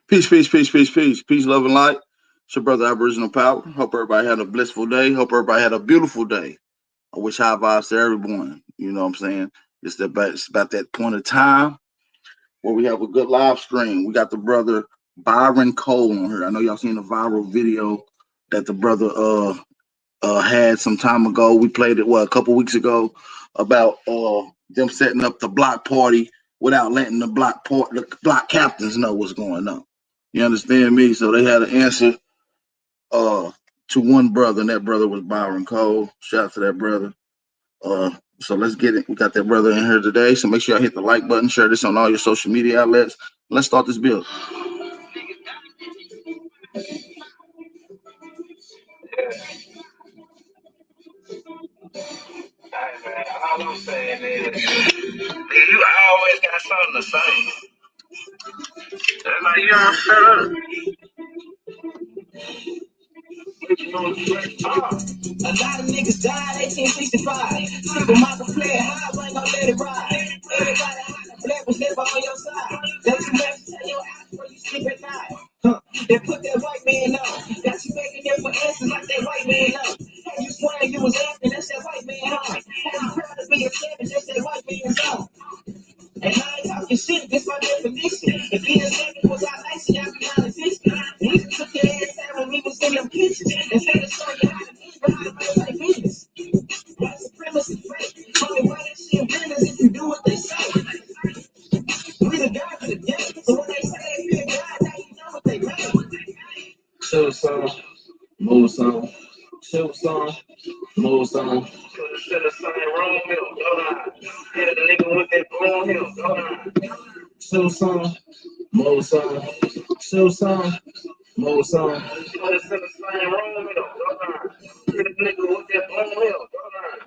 Peace, peace, peace, peace, peace, peace, love, and light. It's your brother Aboriginal Power. Hope everybody had a blissful day. Hope everybody had a beautiful day. I wish high vibes to everyone. You know what I'm saying? It's about that point of time where we have a good live stream. We got the brother Byron Cole on here. I know y'all seen a viral video that the brother had some time ago. We played it a couple weeks ago about them setting up the block party without letting the block captains know what's going on. You understand me? So they had an answer uh to one brother, and that brother was Byron Cole. Shout out to that brother. Uh so let's get it. We got that brother in here today. So make sure y'all hit the like button, share this on all your social media outlets. Let's start this build. All I'm saying is, you always got something to say. It's like you don't shut up. A lot of niggas died 1865. Super Michael playing high, wasn't gonna let it ride. Everybody hot, black was never on your side. Don't you never tell your ass where you sleep at night. They put that white man on. Got you making them for answers like that white man on. Had you swearing you was acting, that's that white man on. Had you proud to be a savage, that's that white man on. And I ain't talking shit, this my definition. If being second was our nation, y'all be honest. We took your ass out when we was in them kitchens. Instead of showing you how to live and how to make like business. White supremacy fake. Only way that shit win is if you do what they say. We the guys of the game. So when they say they be a guy, now you know what they mean. Show some, move some, show some, move some. Should have signed wrong milk, go down. Hit a nigga with that blue hill, go down. Show some, move some, show some, move some. Should have signed wrong milk, go down. Hit a nigga with that blue hill, go down.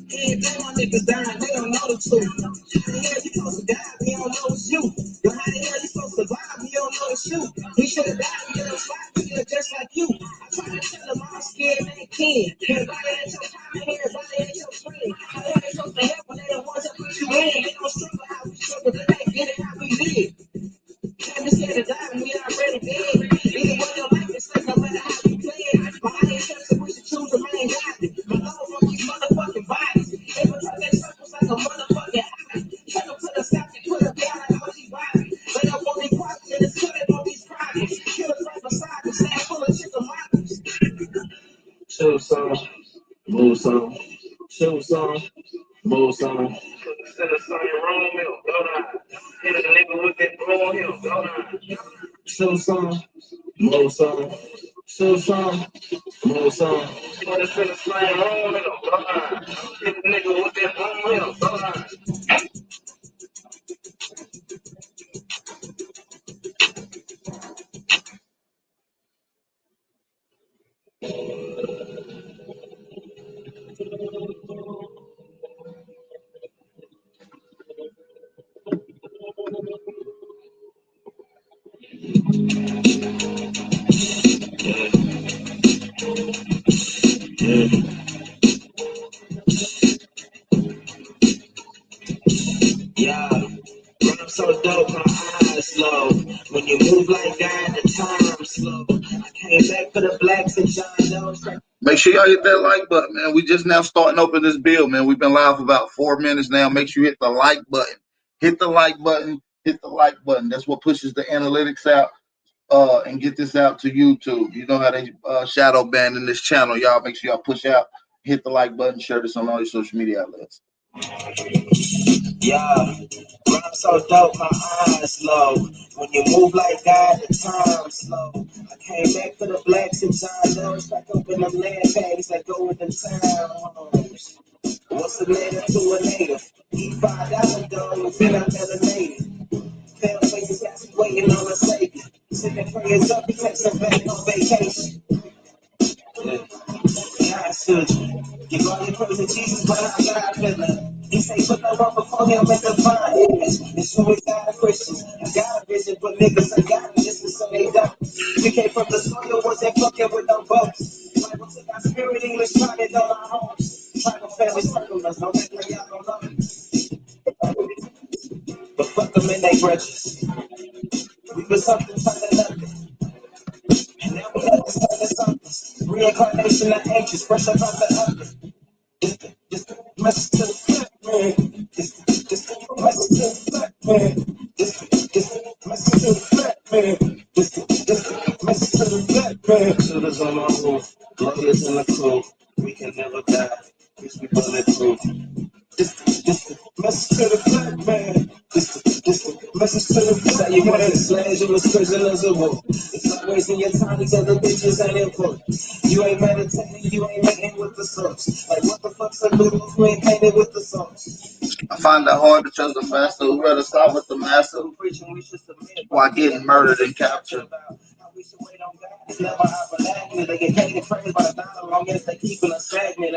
Yeah, damn, my niggas dying, they don't know the truth. How the hell you supposed to die, we don't know it's you. Yo, how the hell you supposed to survive, we don't know it's you. We should have died, we don't fight, we look just like you. I try to tell them I'm scared, they can't. Everybody ain't your time, everybody ain't your friend. How the hell they supposed to help when they the ones that put you in? They don't struggle how we struggle, but they get it how we live. Can't be scared to die when we already dead. Either way your life is like no matter how you play it. My higher steps that we should choose to remain godly. My love from these motherfucking bodies. They would turn their circles like a motherfucking high. Try to put us out and put us down like OG Bobby. They don't want me quiet, and it's killing all these problems. Killers right beside me, stand full of chicken models. Show some, move some, show some, move some. Instead of saying wrong milk, go down. Hit a nigga with that blue hill, go down. Show some, move some, show some, move some. Instead of saying wrong milk, go down. Hit a nigga with that blue hill, go down. Yeah, run so dope, my eyes slow. When you move like that, the time slow. I came back for the blacks and John Doe's. Make sure y'all hit that like button, man. We just now starting open this build, man. We've been live for about 4 minutes now. Make sure you hit the like button. Hit the like button. Hit the like button. That's what pushes the analytics out and get this out to YouTube. You know how they shadow ban in this channel. Y'all make sure y'all push out, hit the like button, share this on all your social media outlets. Yeah, rhyme so dope, my eyes low. When you move like that, the time slow. I came back for the blacks and John Doe's. Back up in them land bags that go with the towns. What's the matter to a native? Eat $5 dollars, been out melanated. Pale faces got you waiting on a savior. Sending prayers up, he takes them back on vacation. God should give all your praise to Jesus, but I'm God feeling. He say put no one before him in the divine image. It's always got a Christian. I got a vision, but niggas ain't got it just so they don't. We came from the soil, wasn't fucking with no boats. Bible took our spirit, English taught it on our homes. Tribal families circle us, don't act like y'all don't love us. But fuck them in they grudges. We was something, something, nothing. Reincarnation of ancients, fresh up out the oven. This message to the flat man. This message to the flat man. This message to the flat man. This message to the flat man. Shooters on my roof, lawyers in the crew. We can never die, cause we bulletproof. This message to the black man. This message to the black man. You want to slash you was prisoners of war. It's always in your time to the bitches ain't important. You ain't meditating, you ain't making with the source. Like what the fuck's a little who ain't painted with the source? I find that hard to trust the master who rather side with the master while getting murdered and captured. Never hyperactive, they get paid and praised by the dollar long as they keeping us stagnant.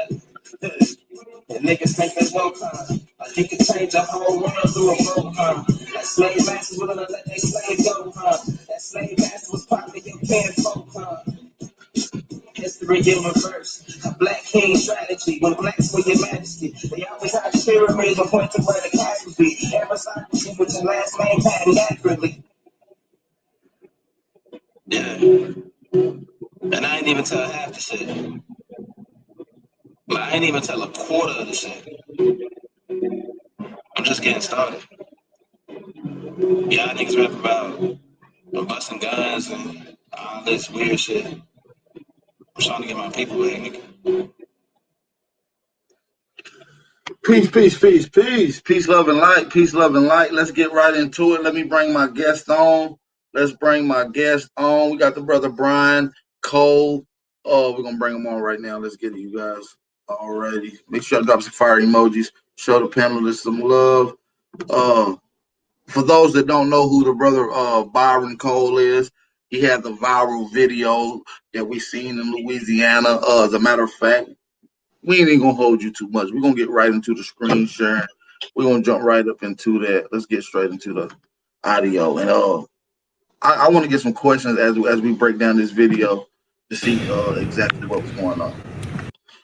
And niggas think there's no time. Like you can change the whole world through a broke, huh? That slave masters willing to let their slave go, huh? That slave master was probably your kinfolk, huh? History in reverse. A black king strategy. When blacks were your majesty. They always had pyramids and point to where the cash would be. Aristocracy with your last name patent accurately. Yeah. And I ain't even tell half the shit. Like, I ain't even tell a quarter of the shit. I'm just getting started. Y'all niggas rap about busting guns and all this weird shit. I'm trying to get my people back, nigga. Peace, peace, peace, peace. Peace, love, and light. Peace, love, and light. Let's get right into it. Let me bring my guest on. Let's bring my guest on. We got the brother Brian Cole. We're going to bring him on right now. Let's get it, you guys. Alrighty. Make sure I drop some fire emojis. Show the panelists some love. For those that don't know who the brother Byron Cole is, he had the viral video that we seen in Louisiana. As a matter of fact, we ain't even gonna hold you too much. We're gonna get right into the screen sharing. We're gonna jump right up into that. Let's get straight into the audio. And I want to get some questions as we break down this video to see exactly what was going on.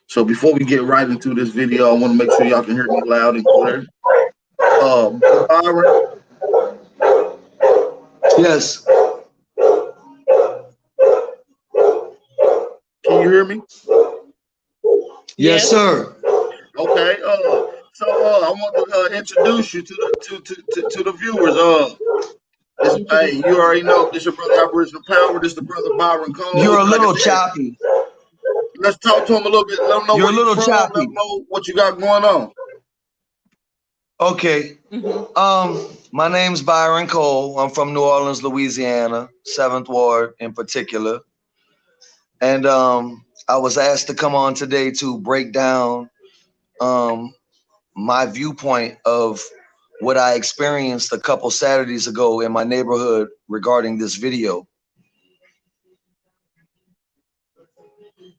So before we get right into this video, I want to make sure y'all can hear me loud and clear. Byron. Yes. Can you hear me? Yes, sir. Okay. So I want to introduce you to the viewers. Hey, you already know this your brother Aboriginal Power. This the brother Byron Cole. You're a little choppy. Let's talk to him a little bit. Let him know You're where a little you're from. choppy. Let him know what you got going on. Okay. My name's Byron Cole. I'm from New Orleans, Louisiana, 7th Ward in particular. And I was asked to come on today to break down my viewpoint of what I experienced a couple Saturdays ago in my neighborhood regarding this video.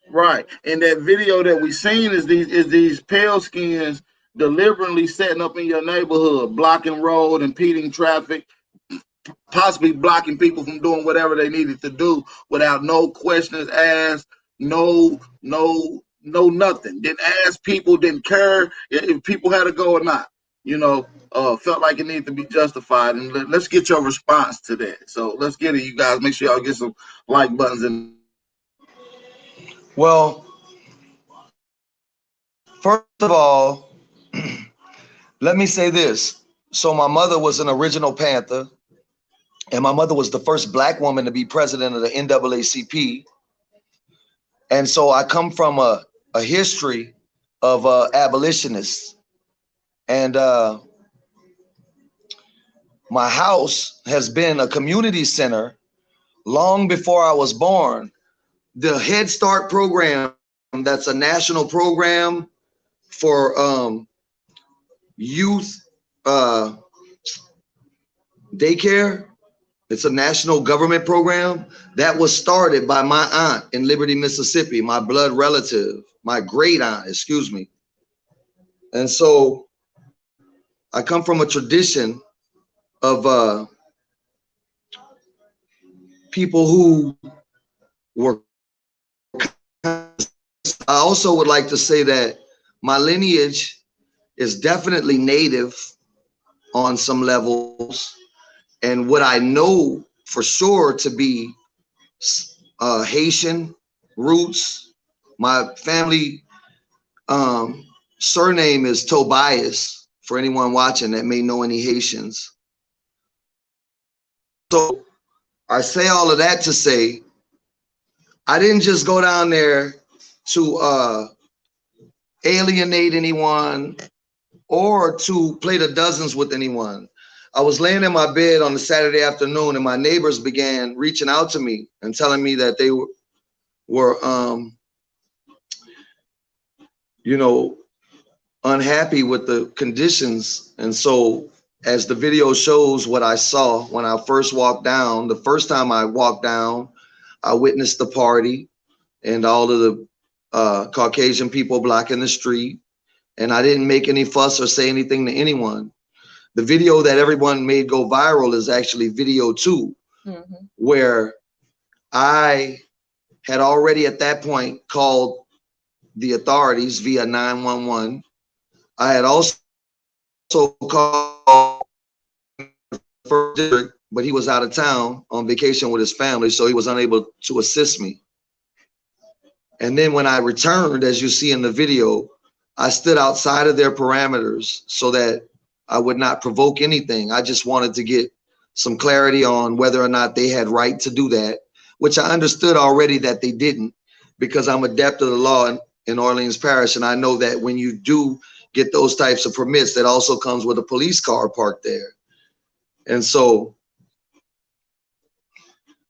Right. And that video that we seen is these pale skins deliberately setting up in your neighborhood, blocking road, impeding traffic, possibly blocking people from doing whatever they needed to do without no questions asked, no nothing. Didn't ask people, didn't care if people had to go or not. You know, felt like it needed to be justified. And let's get your response to that. So let's get it, you guys. Make sure y'all get some like buttons in. Well, first of all, let me say this. So my mother was an original Panther, and my mother was the first Black woman to be president of the NAACP. And so I come from a history of abolitionists. And my house has been a community center long before I was born. The Head Start program, that's a national program for youth daycare. It's a national government program that was started by my aunt in Liberty, Mississippi, my blood relative, my great aunt, excuse me. And so I come from a tradition of people who were. I also would like to say that my lineage is definitely native on some levels, and what I know for sure to be Haitian roots. My family surname is Tobias, for anyone watching that may know any Haitians. So I say all of that to say, I didn't just go down there to alienate anyone or to play the dozens with anyone. I was laying in my bed on a Saturday afternoon, and my neighbors began reaching out to me and telling me that they were you know, unhappy with the conditions. And so as the video shows what I saw when I first walked down, the first time I walked down, I witnessed the party and all of the Caucasian people blocking the street. And I didn't make any fuss or say anything to anyone. The video that everyone made go viral is actually video 2, where I had already at that point called the authorities via 911. I had also called the first district, but he was out of town on vacation with his family, so he was unable to assist me. And then when I returned, as you see in the video, I stood outside of their parameters so that I would not provoke anything. I just wanted to get some clarity on whether or not they had right to do that, which I understood already that they didn't, because I'm adept to the law in Orleans Parish. And I know that when you do get those types of permits, that also comes with a police car parked there. And so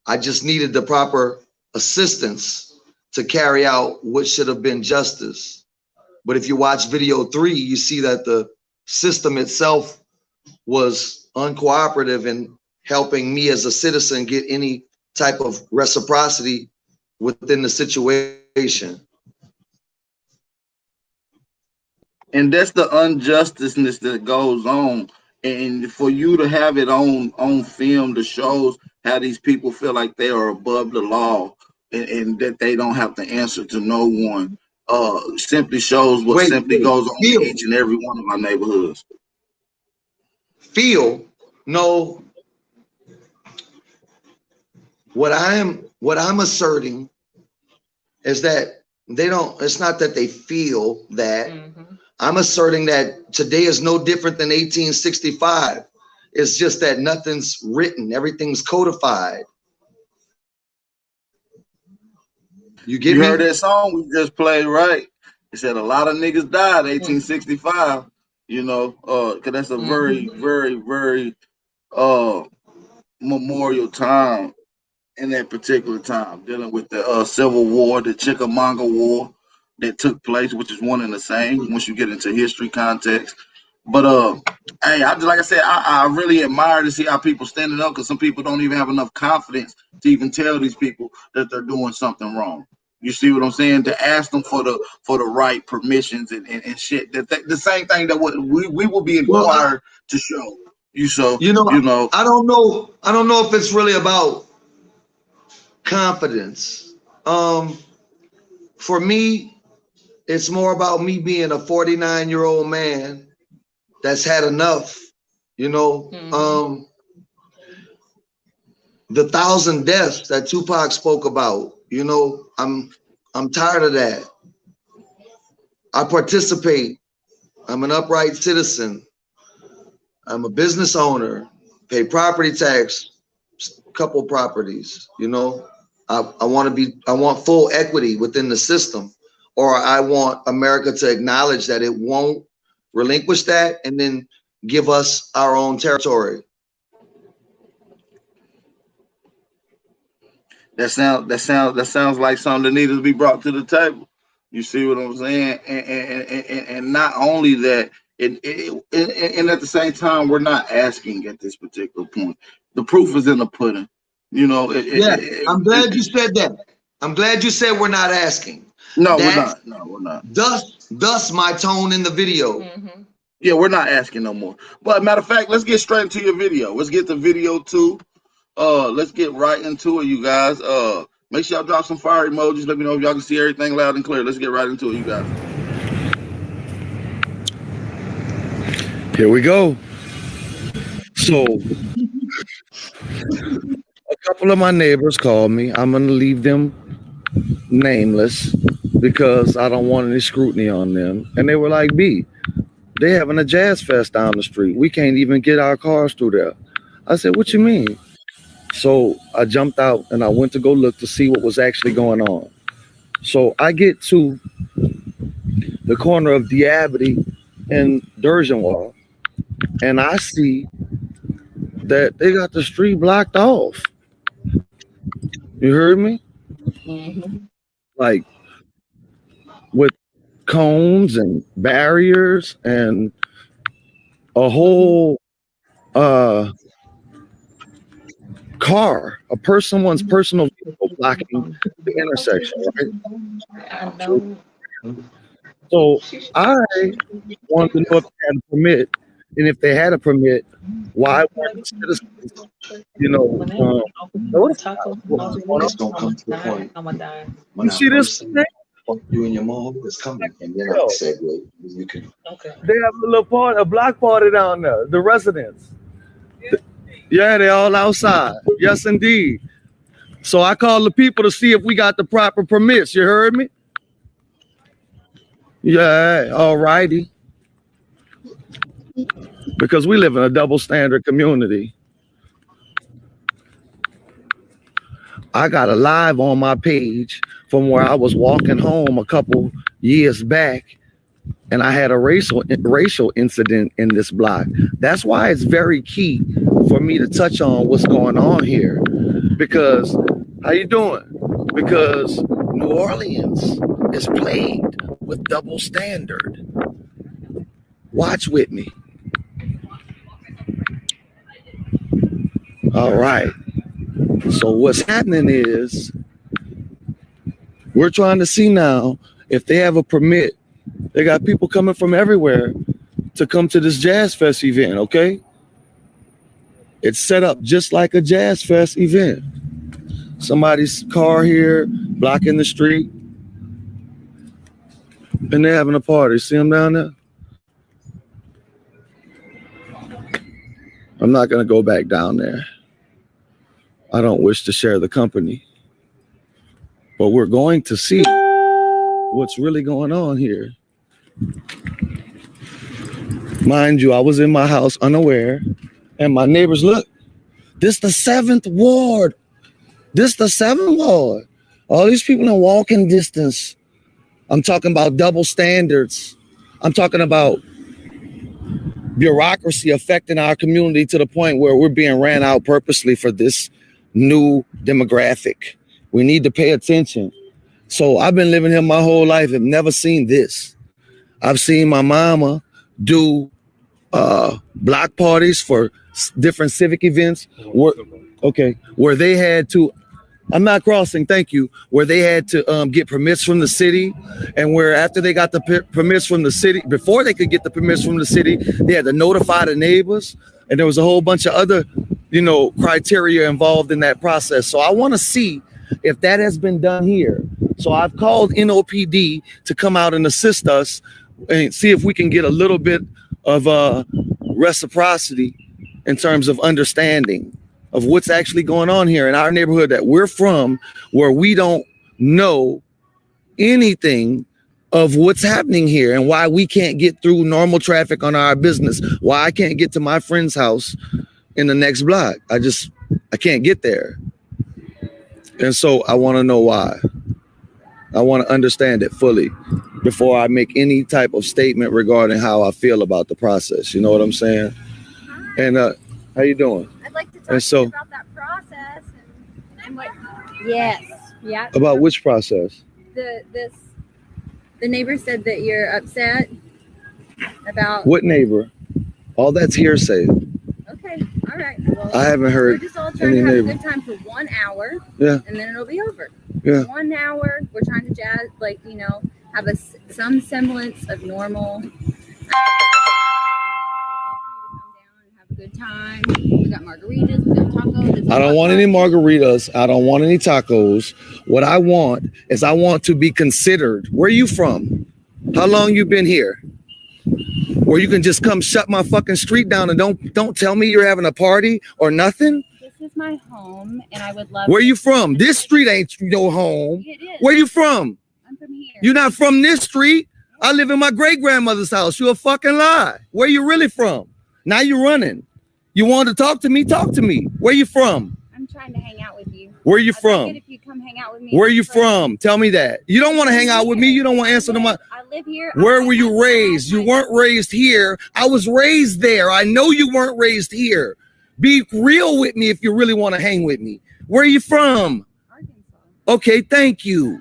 I just needed the proper assistance to carry out what should have been justice. But if you watch video 3, you see that the system itself was uncooperative in helping me as a citizen get any type of reciprocity within the situation. And that's the injusticeness that goes on. And for you to have it on film that shows how these people feel like they are above the law and that they don't have to answer to no one, simply shows what simply goes on in each and every one of our neighborhoods. No, what I'm asserting is that they don't, it's not that they feel that. I'm asserting that today is no different than 1865. It's just that nothing's written, everything's codified. You get me? You heard that song we just played, right? It said a lot of niggas died 1865, you know, because that's a very, very, very memorial time in that particular time, dealing with the Civil War, the Chickamauga War that took place, which is one and the same once you get into history context. But hey, like I said, I really admire to see how people standing up, because some people don't even have enough confidence to even tell these people that they're doing something wrong. You see what I'm saying? To ask them for the right permissions and shit. The same thing that we will be required to show. You know. I don't know if it's really about confidence. For me, it's more about me being a 49-year-old man that's had enough, you know. The 1,000 deaths that Tupac spoke about, you know, I'm tired of that. I participate. I'm an upright citizen. I'm a business owner, pay property tax, couple properties, you know. I want full equity within the system, or I want America to acknowledge that it won't relinquish that and then give us our own territory. That sounds like something that needs to be brought to the table. You see what I'm saying? And not only that, and at the same time, we're not asking at this particular point. The proof is in the pudding. You know. I'm glad you said that. I'm glad you said we're not asking. No, we're not. No, we're not. Thus my tone in the video. Yeah, we're not asking no more. But matter of fact, let's get straight into your video. Let's get the video 2. Let's get right into it, you guys. Make sure y'all drop some fire emojis. Let me know if y'all can see everything loud and clear. Let's get right into it, you guys. Here we go. So, a couple of my neighbors called me. I'm going to leave them nameless because I don't want any scrutiny on them. And they were like, B, they having a jazz fest down the street. We can't even get our cars through there. I said, what you mean? So I jumped out and I went to go look to see what was actually going on. So I get to the corner of Diabity and Durgeonwall, and I see that they got the street blocked off. You heard me? Mm-hmm. Like with cones and barriers and a whole car, someone's personal vehicle blocking the intersection, right? I know. So I wanted to know if they had a permit, and if they had a permit, why weren't the citizens, notified what's going It's gonna come to the point. I'm You see this thing? You and your mom is coming, and then I segue. You can. Okay. They have a little party, a block party down there, the residents. Yeah, they all outside. Yes, indeed. So I called the people to see if we got the proper permits. You heard me? Yeah, all righty. Because we live in a double standard community. I got a live on my page from where I was walking home a couple years back, and I had a racial incident in this block. That's why it's very key for me to touch on what's going on here. Because, how you doing? Because New Orleans is plagued with double standard. Watch with me. All right. So what's happening is we're trying to see now if they have a permit. They got people coming from everywhere to come to this Jazz Fest event, okay? It's set up just like a Jazz Fest event. Somebody's car here blocking the street, and they're having a party. See them down there? I'm not going to go back down there. I don't wish to share the company. But we're going to see what's really going on here. Mind you, I was in my house unaware, and my neighbors, look, this the 7th ward. This the 7th ward. All these people in walking distance. I'm talking about double standards. I'm talking about bureaucracy affecting our community to the point where we're being ran out purposely for this new demographic. We need to pay attention. So I've been living here my whole life and never seen this. I've seen my mama do block parties for different civic events where they had to, I'm not crossing, thank you, where they had to get permits from the city, and where after they got the permits from the city, before they could get the permits from the city, they had to notify the neighbors, and there was a whole bunch of other, criteria involved in that process. So I want to see if that has been done here. So I've called NOPD to come out and assist us and see if we can get a little bit of reciprocity in terms of understanding of what's actually going on here in our neighborhood that we're from, where we don't know anything of what's happening here and why we can't get through normal traffic on our business, why I can't get to my friend's house in the next block. I can't get there. And so I want to know why. I want to understand it fully before I make any type of statement regarding how I feel about the process. You know what I'm saying? Hi. And how you doing? I'd like to talk to you about that process and what. Yes. Yeah. About which process? The neighbor said that you're upset about. What neighbor? All that's hearsay. Okay. All right. Well, I haven't heard we're just all trying to have a good time for 1 hour. Yeah. And then it'll be over. Yeah. 1 hour. We're trying to jazz, have some semblance of normal. Have a good time. We got margaritas. We got tacos. I don't want any margaritas. I don't want any tacos. What I want is I want to be considered. Where are you from? How long you been here? Where you can just come shut my fucking street down and don't tell me you're having a party or nothing? This is my home, and I would love. Where you from? This street ain't your home. It is. Where you from? I'm from here. You're not from this street. I live in my great grandmother's house. You a fucking lie. Where you really from? Now you running. You want to talk to me? Talk to me. Where you from? I'm trying to hang out with you. Where you I'd from? like it if you come hang out with me. Where you from? Tell me that. You don't want to hang out with me. You don't want to answer to my. I live here. Where were you raised? You weren't raised here. I was raised there. I know you weren't raised here. Be real with me if you really want to hang with me. Where are you from? Arkansas. Okay, thank you.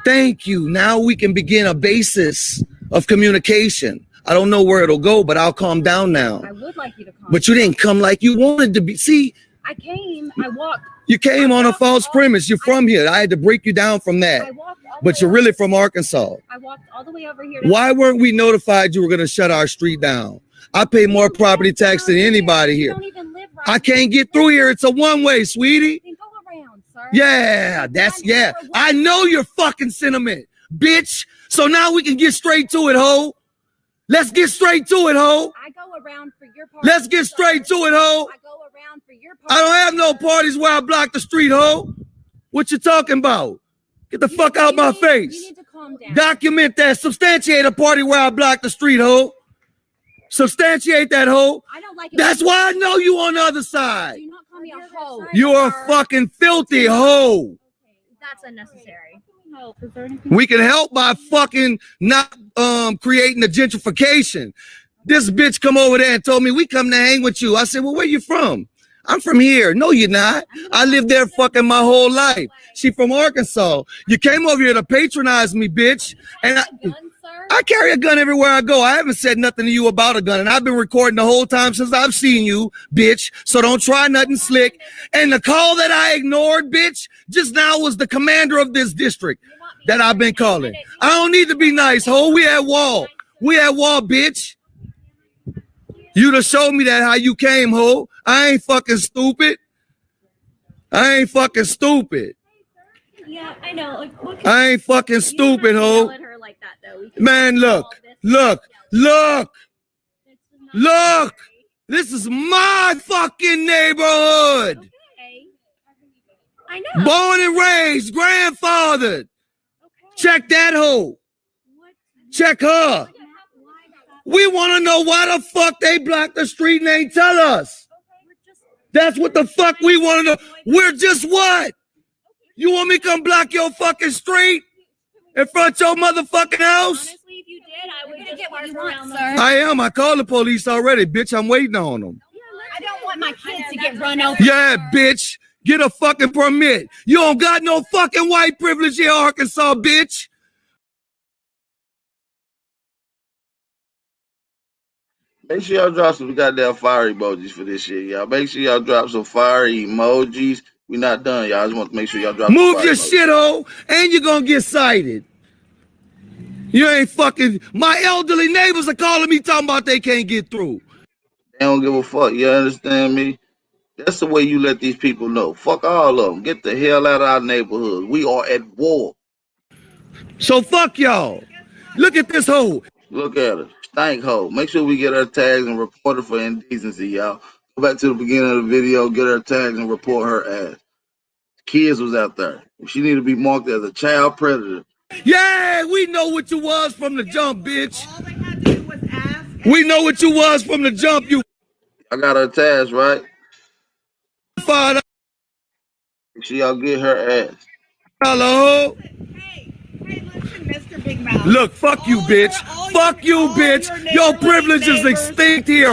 Thank you. Now we can begin a basis of communication. I don't know where it'll go, but I'll calm down now. I would like you to come. But you didn't come like you wanted to be. See, I came. I walked. you came on a false premise. You're from here. I had to break you down from that. I walked all the But way you're over really here. from Arkansas. I walked all the way over here. Why weren't we notified you were going to shut our street down? I pay more property tax than anybody You here. don't even live right I can't get through here. It's a one-way, sweetie. Then go around, sir. Yeah, yeah. I know your fucking sentiment, bitch. So now we can get straight to it, ho. Let's get straight to it, ho. I go around for your party. Let's get straight to it, ho. I go around for your party. I don't have no parties where I block the street, ho. What you talking about? Get the fuck out my You face. need to calm down. Document that. Substantiate a party where I block the street, ho. Substantiate that, ho. I don't like it. That's why I know you on the other side. Do not call me a hoe. You're a fucking filthy hoe. That's unnecessary. We can help by fucking not creating the gentrification. This bitch come over there and told me we come to hang with you. I said, well, where you from? I'm from here. No, you're not. I lived there fucking my whole life. She from Arkansas. You came over here to patronize me, bitch. And I carry a gun everywhere I go. I haven't said nothing to you about a gun, and I've been recording the whole time since I've seen you, bitch. So don't try nothing slick. And the call that I ignored, bitch, just now was the commander of this district that I've been calling. I don't need to be nice, ho. We at wall. We at wall, bitch. You done showed me that how you came, ho. I ain't fucking stupid. I ain't fucking stupid. Yeah, I know. Like, I ain't fucking stupid, ho. at her like that, though. Man, look. This is my fucking neighborhood. Okay. I know. Born and raised, grandfathered. Okay. Check that hoe. Check her. We want to know why the fuck they blocked the street and ain't tell us. That's what the fuck we want to know. We're just what? You want me to come block your fucking street in front of your motherfucking house? Honestly, if you did, I would just get what you want, sir. I am. I called the police already, bitch. I'm waiting on them. I don't want my kids to get run over. Yeah, bitch. Get a fucking permit. You don't got no fucking white privilege here, Arkansas, bitch. Make sure y'all drop some goddamn fire emojis for this shit, y'all. Make sure y'all drop some fire emojis. We not done, y'all. I just want to make sure y'all drop some Move fire your emojis. shit, ho, and you're gonna get cited. You ain't fucking. My elderly neighbors are calling me talking about they can't get through. They don't give a fuck. You understand me? That's the way you let these people know. Fuck all of them. Get the hell out of our neighborhood. We are at war. So fuck y'all. Look at this hoe. Look at her. Stank hoe. Make sure we get her tags and report her for indecency, y'all. Go back to the beginning of the video, get her tags and report her ass. Kids was out there. She need to be marked as a child predator. Yeah, we know what you was from the jump, bitch. All they had to do was ask. We know what you was from the jump, you I got her tags, right? father. Make sure y'all get her ass. Hello. Hey, listen, Mr. Big Mouth. Look, fuck you, bitch. Fuck you, bitch. Your privilege is extinct here.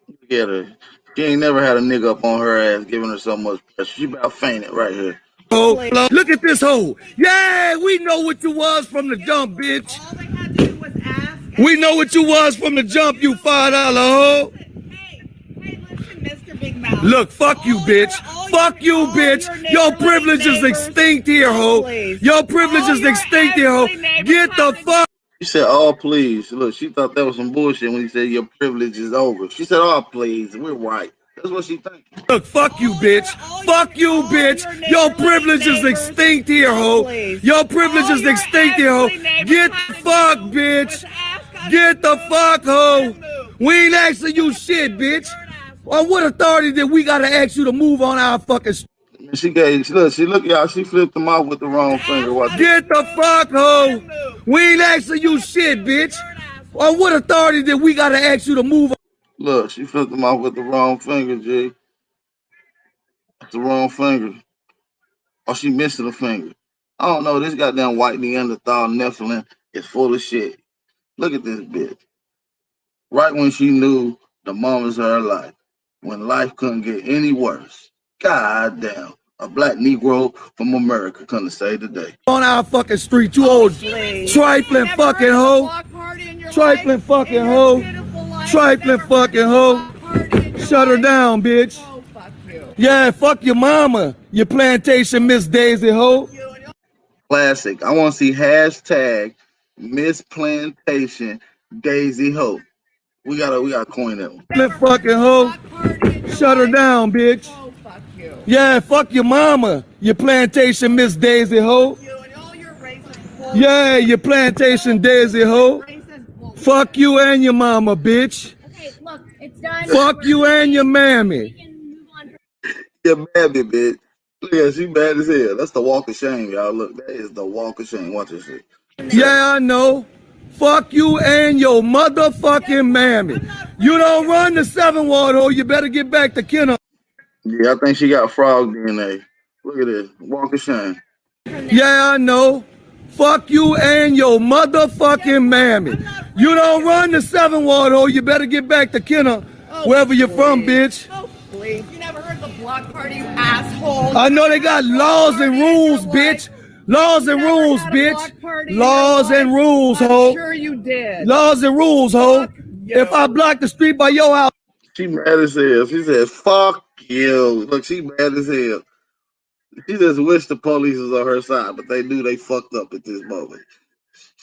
Look at her. She ain't never had a nigga up on her ass giving her so much pressure. She about fainted right here. Oh, look at this hoe. Yeah, we know what you was from the jump, bitch. All they had to do was ask. We know what you was from the jump, you $5 hoe. Hey, listen, Mr. Big Mouth. Look, fuck you, bitch. Fuck you, bitch. Your privilege is extinct here, ho. Your privilege is extinct here, ho. Get the fuck. She said, oh, please. Look, she thought that was some bullshit when he said your privilege is over. She said, oh, please. We're right. That's what she thinks. Look, fuck you, bitch. Fuck you, bitch. Your privilege is extinct here, ho. Your privilege is extinct here, ho. Get the fuck, bitch. Get the fuck, ho. We ain't asking you shit, bitch. On what authority did we gotta ask you to move on our fucking She look, y'all, she flipped him off with the wrong finger. Watch Get the fuck, ho. We ain't asking you shit, bitch. On what authority did we gotta ask you to move on? Look, she flipped him off with the wrong finger, G. That's the wrong finger. Or she missing a finger. I don't know. This goddamn white Neanderthal Nephilim is full of shit. Look at this bitch. Right when she knew the moments of her life, when life couldn't get any worse. God damn. A black Negro from America couldn't save the day. On our fucking street, you old trifling fucking hoe. Trifling fucking hoe. Trifling fucking hoe. Shut her down, bitch. Yeah, fuck your mama, you plantation Miss Daisy hoe. Classic. I want to see hashtag Miss Plantation Daisy Ho. We gotta coin that one. Fucking hoe. Shut her down, bitch. Yeah, fuck your mama, you plantation Miss Daisy hoe. Yeah, you plantation Daisy hoe. Fuck you and your mama, bitch. Okay, look, it's done. Fuck you and your mammy. Your mammy, bitch. Look at her, she bad as hell. That's the walk of shame, y'all. Look, that is the walk of shame. Watch this shit. Yeah, I know. Fuck you and your motherfucking mammy. You don't run the 7 ward hole, you better get back to Kenner. Yeah, I think she got frog DNA. Look at this. Walk of shame. Yeah, I know. Fuck you and your motherfucking mammy. You don't run the 7 ward hole, you better get back to Kenner, wherever you're from, bitch. Oh, please. You never heard the block party, you asshole. I know they got laws and rules, bitch. Laws and rules, bitch. Laws and rules, ho. I'm sure you did. Laws and rules, ho. If I block the street by your house. She mad as hell. She said, fuck you. Look, she mad as hell. She just wish the police was on her side, but they knew they fucked up at this moment.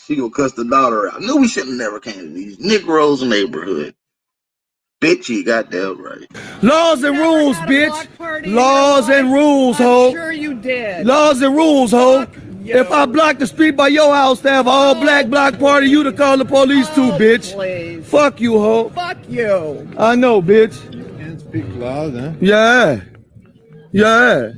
She gonna cuss the daughter out. Knew we should have never came to these Negroes neighborhood. Bitch, you goddamn right. Laws and rules, bitch. Laws and rules, ho. I'm sure you did. Laws and rules, ho. If I block the street by your house to have an all-black block party, you to call the police too, bitch. Please. Fuck you, ho. Fuck you. I know, bitch. You can't speak loud, huh? Yeah. Yeah.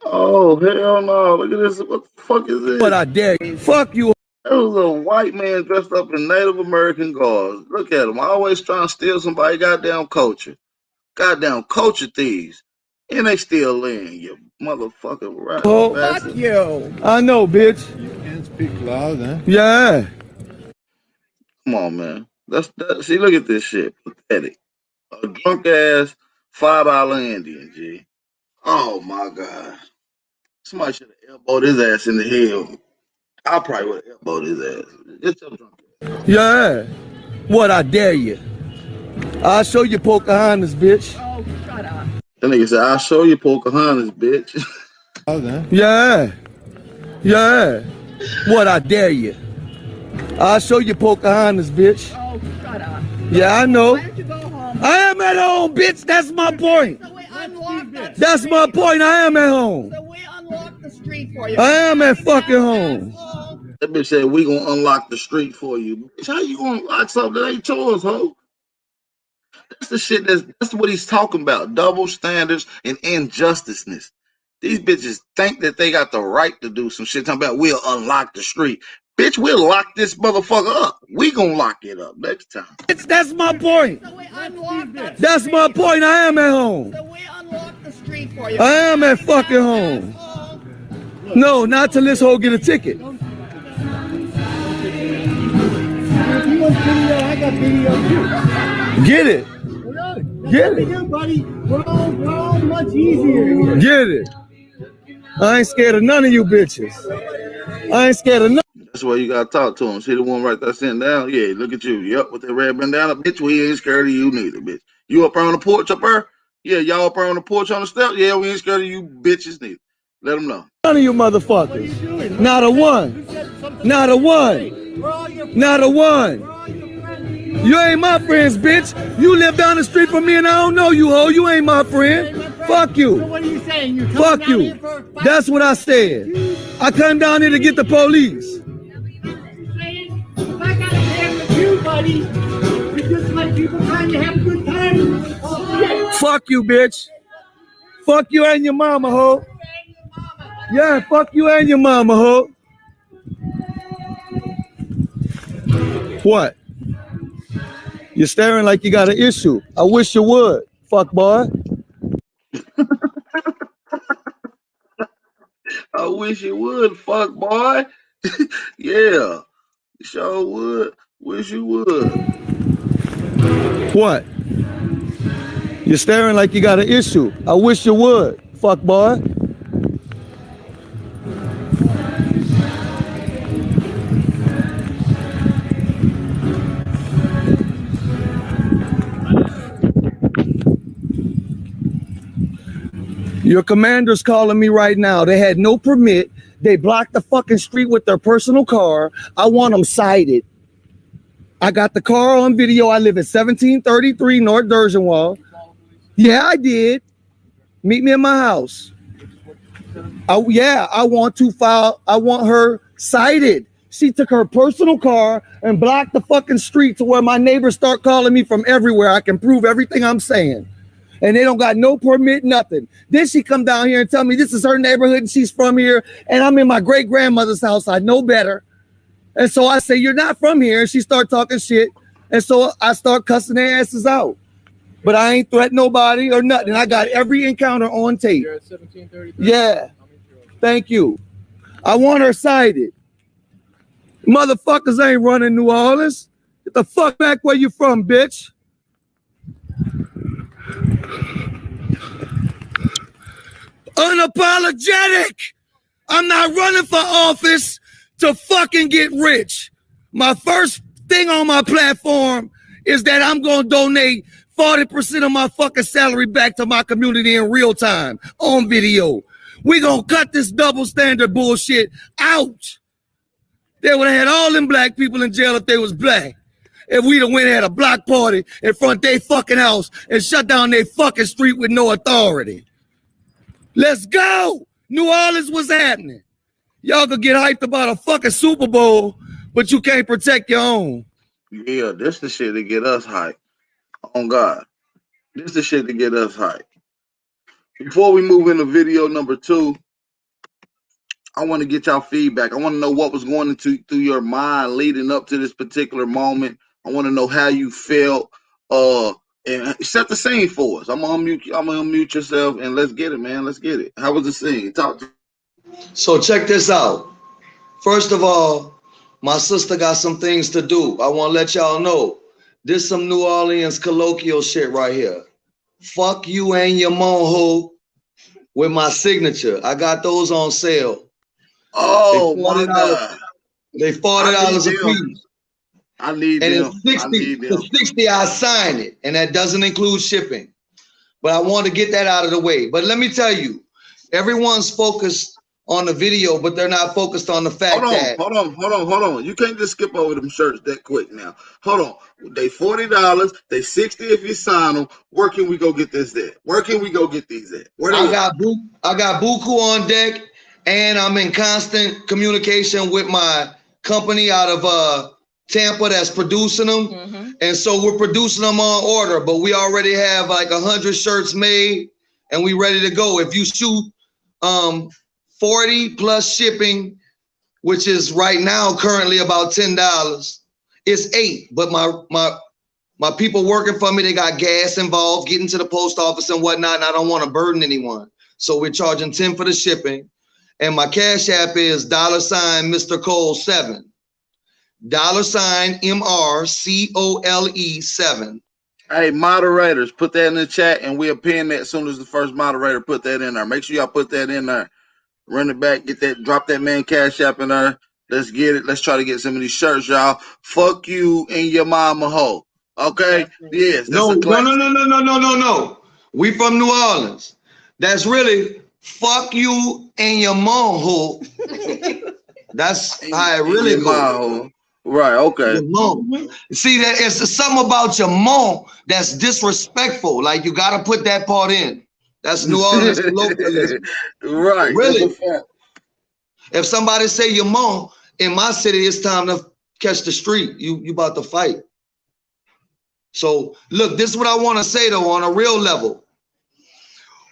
Oh, hell no. Look at this. What the fuck is this? But I dare you. Fuck you. There was a white man dressed up in Native American garb. Look at him. Always trying to steal somebody's goddamn culture. Goddamn culture thieves. And they still laying, you motherfucking right. Oh, fuck you. I know, bitch. You can't speak loud, huh? Yeah. Come on, man. See, look at this shit. Pathetic. A drunk ass $5 Indian, G. Oh my God. Somebody should have elbowed his ass in the head. I probably would have elbowed his ass. Just tell drunk ass. Yeah. What, I dare you. I'll show you Pocahontas, bitch. Oh, shut up. That nigga said, I'll show you Pocahontas, bitch. Loud, huh? Yeah. Yeah. What, I dare you. I'll show you Pocahontas, bitch. Oh, shut up. Yeah, I know. Why don't you go home? I am at home, bitch. That's my point. So we unlock that That's my street. point. I am at home. So we unlock the street for you. I am at fucking home. Asshole. That bitch said, we gonna unlock the street for you. Bitch, how you gonna unlock something that ain't yours, ho? That's the shit that's what he's talking about. Double standards and injusticeness. These bitches think that they got the right to do some shit. Talking about we'll unlock the street. Bitch, we'll lock this motherfucker up. We gonna lock it up next time. That's my point. So we unlock that That's my street. point. I am at home. So we unlock the street for you. I am at fucking home. Asshole. No, not till this hoe get a ticket. If you want video, I got video too. Get it. Get it. Here, buddy. We're all much easier here. Get it. I ain't scared of none of you bitches. I ain't scared of none. That's why you gotta talk to him. See the one right there sitting down? Yeah, look at you. Yup, with that red bandana, bitch. We ain't scared of you neither, bitch. You up there on the porch up there? Yeah, y'all up there on the porch on the step? Yeah, we ain't scared of you bitches neither. Let them know. None of you motherfuckers. Not a one. Not a one. Not a one. You ain't my friends, bitch. You live down the street from me and I don't know you, ho. You ain't my friend. Fuck So you. what are you saying? You're coming Fuck down you. here for a fight? That's what I said. I come down here to get the police. If I got a dance with you, buddy, we just let people trying to have a good time. Fuck you, bitch. Fuck you and your mama, ho. Yeah, fuck you and your mama, ho. What? You're staring like you got an issue. I wish you would, fuck boy. I wish you would, fuck boy. Yeah, you sure would. Wish you would. What? You're staring like you got an issue. I wish you would, fuck boy. Your commander's calling me right now. They had no permit. They blocked the fucking street with their personal car. I want them cited. I got the car on video. I live at 1733 North Dergenwall. Yeah, I did. Meet me in my house. I want her cited. She took her personal car and blocked the fucking street to where my neighbors start calling me from everywhere. I can prove everything I'm saying. And they don't got no permit, nothing. Then she come down here and tell me this is her neighborhood and she's from here. And I'm in my great grandmother's house. I know better. And so I say, you're not from here. And she start talking shit. And so I start cussing their asses out. But I ain't threatened nobody or nothing. I got every encounter on tape. You're at 1733? Yeah. Thank you. I want her cited. Motherfuckers ain't running New Orleans. Get the fuck back where you from, bitch. Unapologetic. I'm not running for office to fucking get rich. My first thing on my platform is that I'm going to donate 40% of my fucking salary back to my community in real time on video. We going to cut this double standard bullshit out. They would have had all them black people in jail if they was black. If we'd have went and had a block party in front of their fucking house and shut down their fucking street with no authority. Let's go. New Orleans was happening. Y'all could get hyped about a fucking Super Bowl, but you can't protect your own. Yeah, this the shit that get us hyped. On God. This the shit that get us hyped. Before we move into video number 2, I want to get y'all feedback. I want to know what was going through your mind leading up to this particular moment. I want to know how you felt. And set the scene for us. I'm gonna unmute yourself and let's get it, man. Let's get it. How was the scene? Talk to. So check this out. First of all, my sister got some things to do. I want to let y'all know. This some New Orleans colloquial shit right here. Fuck you and your moho with my signature. I got those on sale. Oh my God. They $40 a piece. I need and them. It's 60, I sign it, and that doesn't include shipping. But I want to get that out of the way. But let me tell you, everyone's focused on the video, but they're not focused on the fact that. Hold on. You can't just skip over them shirts that quick now. Hold on. They $40. They 60 if you sign them. Where can we go get this at? Where can we go get these at? I got Buku on deck, and I'm in constant communication with my company out of Tampa that's producing them. Mm-hmm. And so we're producing them on order, but we already have like 100 shirts made and we ready to go. If you shoot 40 plus shipping, which is right now currently about $10, it's $8. But my people working for me, they got gas involved, getting to the post office and whatnot, and I don't want to burden anyone. So we're charging $10 for the shipping. And my cash app is $Mr. Cole 7. $MRCOLE 7. Hey, moderators, put that in the chat and we'll pin that as soon as the first moderator put that in there. Make sure y'all put that in there. Run it back, get that, drop that man cash app in there. Let's get it. Let's try to get some of these shirts, y'all. Fuck you and your mama ho. Okay? Yes. No. We from New Orleans. That's really fuck you and your mom ho. That's how it really goes. Right, okay. See, that it's something about your mom that's disrespectful. Like, you got to put that part in. That's New Orleans colloquialism. Right. Really. If somebody say your mom, in my city, it's time to catch the street. You about to fight. So, look, this is what I want to say, though, on a real level.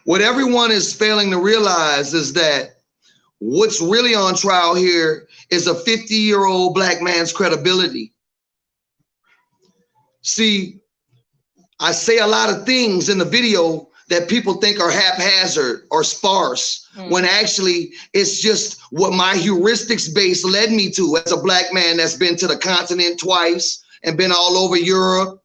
What everyone is failing to realize is that what's really on trial here is a 50-year-old black man's credibility. See, I say a lot of things in the video that people think are haphazard or sparse, when actually it's just what my heuristics base led me to as a black man that's been to the continent twice and been all over Europe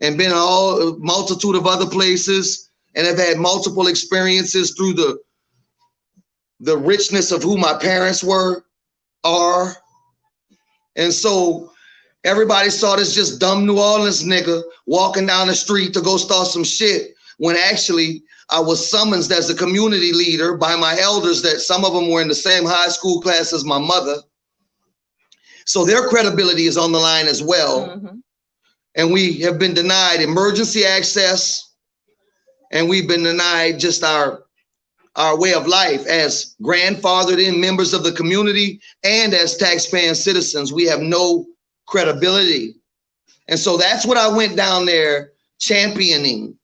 and been all a multitude of other places, and have had multiple experiences through the richness of who my parents are. And so everybody saw this just dumb New Orleans nigga walking down the street to go start some shit, when actually I was summoned as a community leader by my elders, that some of them were in the same high school class as my mother. So their credibility is on the line as well. And we have been denied emergency access, and we've been denied just our way of life as grandfathered in members of the community and as taxpaying citizens. We have no credibility. And so that's what I went down there championing.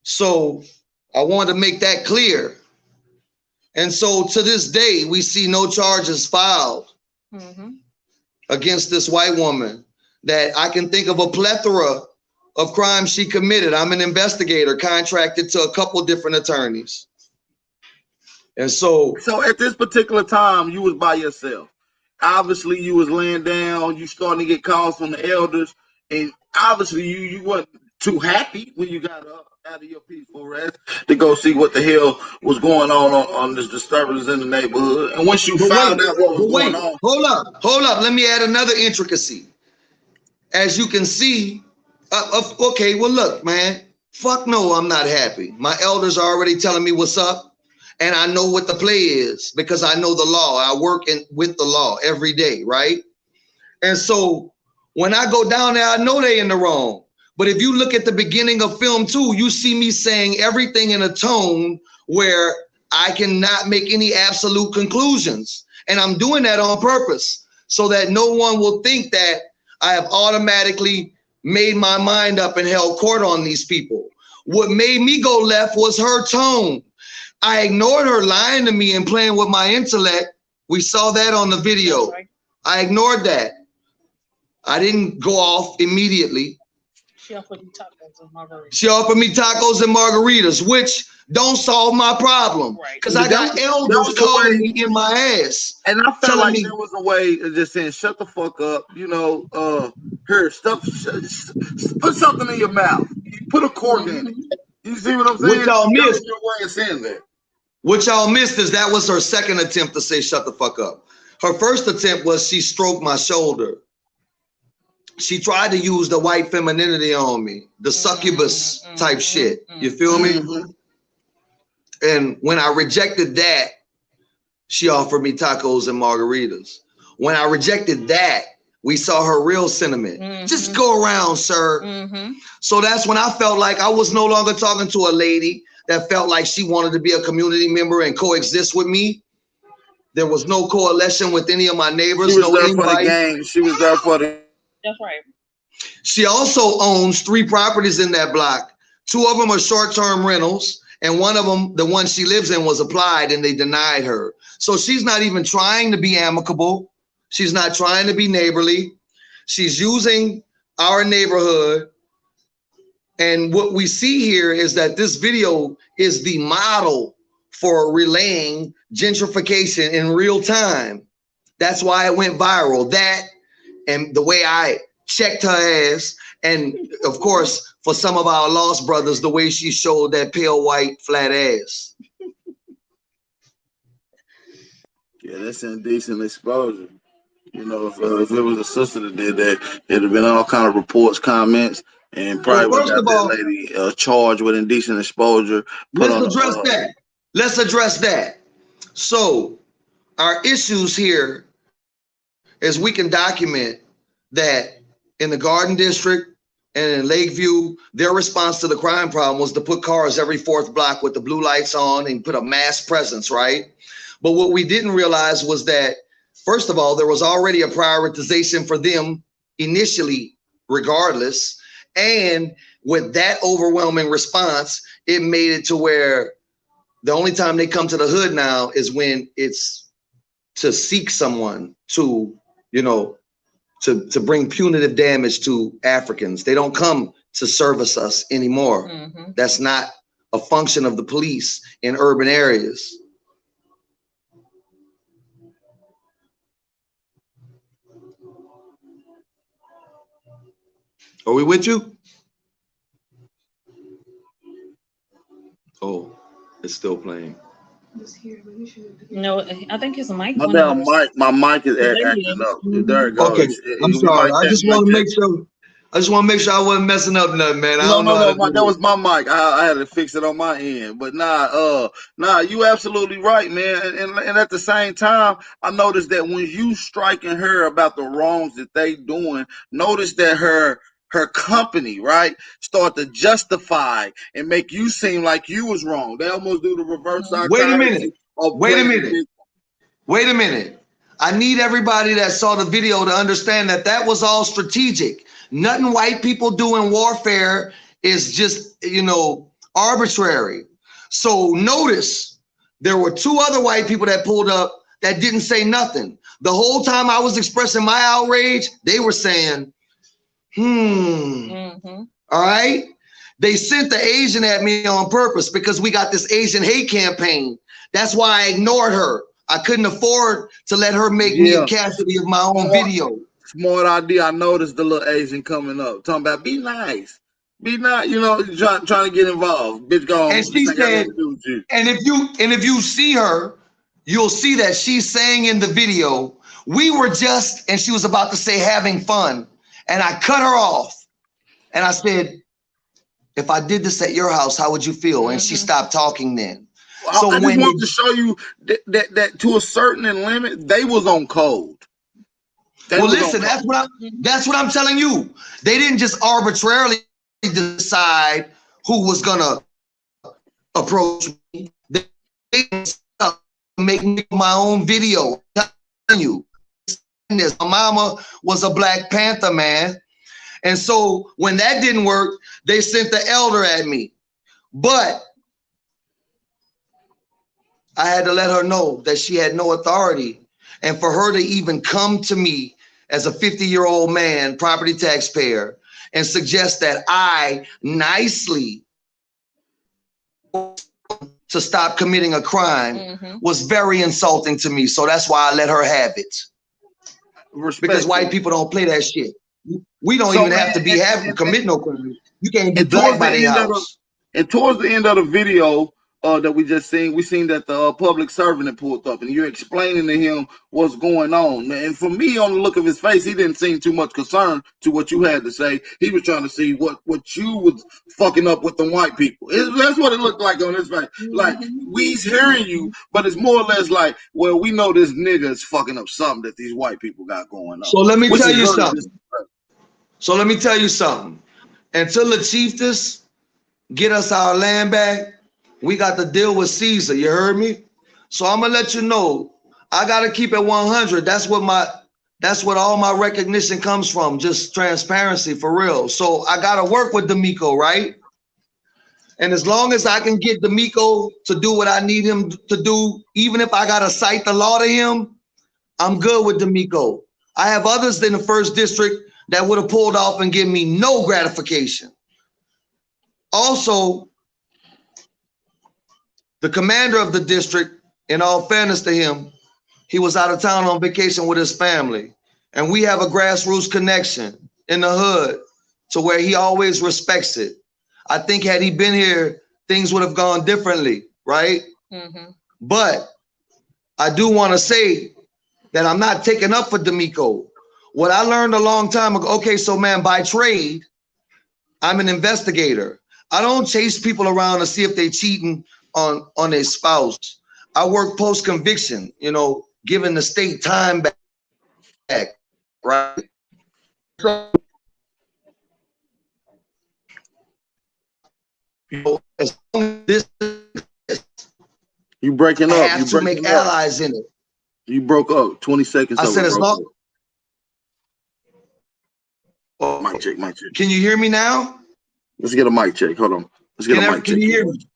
So I wanted to make that clear. And so to this day, we see no charges filed against this white woman, that I can think of a plethora of crimes she committed. I'm an investigator contracted to a couple different attorneys. And so at this particular time, you was by yourself. Obviously, you was laying down, you starting to get calls from the elders, and obviously you weren't too happy when you got up out of your peaceful rest to go see what the hell was going on this disturbance in the neighborhood. And once you found out what was going on. Hold up. Let me add another intricacy. As you can see, okay, well, look, man, fuck no, I'm not happy. My elders are already telling me what's up, and I know what the play is because I know the law. I work with the law every day, right? And so when I go down there, I know they in the wrong. But if you look at the beginning of film 2, you see me saying everything in a tone where I cannot make any absolute conclusions. And I'm doing that on purpose so that no one will think that I have automatically made my mind up and held court on these people. What made me go left was her tone. I ignored her lying to me and playing with my intellect. We saw that on the video. Right. I ignored that. I didn't go off immediately. She offered me tacos and margaritas. She offered me tacos and margaritas, which don't solve my problem. Because I got elders calling me in my ass. And I felt like there was a way of just saying, shut the fuck up, you know, here, put something in your mouth. Put a cork in it. You see what I'm saying? What y'all missed, your way of saying that. What y'all missed is that was her second attempt to say shut the fuck up. Her first attempt was she stroked my shoulder. She tried to use the white femininity on me, the succubus type shit. You feel me? And when I rejected that, she offered me tacos and margaritas. When I rejected that, we saw her real sentiment. Just go around, sir. So that's when I felt like I was no longer talking to a lady that felt like she wanted to be a community member and coexist with me. There was no coalition with any of my neighbors. She was there for the gang. She was there for the. That's right. She also owns 3 properties in that block. 2 of them are short-term rentals, and one of them, the one she lives in, was applied and they denied her. So she's not even trying to be amicable. She's not trying to be neighborly. She's using our neighborhood. And what we see here is that this video is the model for relaying gentrification in real time. That's why it went viral. That and the way I checked her ass, and of course, for some of our lost brothers, the way she showed that pale white flat ass. Yeah, that's indecent exposure. You know, if it was a sister that did that, it'd have been all kind of reports, comments, and probably would have got that lady charged with indecent exposure. Let's address that. So our issues here is we can document that in the Garden District and in Lakeview, their response to the crime problem was to put cars every 4th block with the blue lights on and put a mass presence, right? But what we didn't realize was that, first of all, there was already a prioritization for them initially, regardless. And with that overwhelming response, it made it to where the only time they come to the hood now is when it's to seek someone to, you know, to bring punitive damage to Africans. They don't come to service us anymore. That's not a function of the police in urban areas. Are we with you? Oh, it's still playing. No, I think his mic My went out. damn mic, my mic is acting up. There it goes. Okay, I'm We sorry. might I just want to make sure. I just want to make sure I wasn't messing up nothing, man. I don't know how to do that was it. my mic. I had to fix it on my end. But nah, you absolutely right, man. And at the same time, I noticed that when you striking her about the wrongs that they doing, notice that her company, right, start to justify and make you seem like you was wrong. They almost do the reverse Wait a minute. psychology of Wait a playing minute. victim. Wait a minute. I need everybody that saw the video to understand that that was all strategic. Nothing white people do in warfare is just, you know, arbitrary. So notice there were two other white people that pulled up that didn't say nothing. The whole time I was expressing my outrage, they were saying, all right. They sent the Asian at me on purpose because we got this Asian hate campaign. That's why I ignored her. I couldn't afford to let her make me a casualty of my own video. Smart idea. I noticed the little Asian coming up, talking about be nice, you know, trying to get involved. Bitch, go on. And she said, and if you see her, you'll see that she's saying in the video, we were just, and she was about to say having fun, and I cut her off, and I said, if I did this at your house, how would you feel? And she stopped talking then. So I just wanted to show you that to a certain limit, they was on code. Well, listen, that's what I'm telling you. They didn't just arbitrarily decide who was gonna approach me. They make me my own video. I'm telling you, my mama was a Black Panther, man. And so when that didn't work, they sent the elder at me. But I had to let her know that she had no authority. And for her to even come to me as a 50-year-old man, property taxpayer, and suggest that I nicely to stop committing a crime was very insulting to me. So that's why I let her have it. Because white people don't play that shit. We don't even have to be commit no crime. You can't be black by their house. And towards the end of the video that we just seen, we seen that the public servant had pulled up, and you're explaining to him what's going on. And for me, on the look of his face, he didn't seem too much concerned to what you had to say. He was trying to see what you was fucking up with the white people. That's what it looked like on his face. Like, we's hearing you, but it's more or less like, well, we know this nigga is fucking up something that these white people got going on. So let me tell you something. Until the chiefess get us our land back, we got to deal with Caesar. You heard me? So I'm gonna let you know, I gotta keep it 100. That's what all my recognition comes from, just transparency for real. So I gotta work with D'Amico, right? And as long as I can get D'Amico to do what I need him to do, even if I gotta cite the law to him, I'm good with D'Amico. I have others in the first district that would have pulled off and given me no gratification. Also, the commander of the district, in all fairness to him, he was out of town on vacation with his family. And we have a grassroots connection in the hood to where he always respects it. I think had he been here, things would have gone differently, right? But I do want to say that I'm not taking up for D'Amico. What I learned a long time ago, okay, so man, by trade, I'm an investigator. I don't chase people around to see if they're cheating on their spouse. I work post-conviction, you know, giving the state time back, right? So, you know, as long as this, you breaking up. I have to make allies in it. You broke up 20 seconds. I said as long. Mic check. Can you hear me now? Let's get a mic check. Hold on. Let's get a mic check. Can you hear me?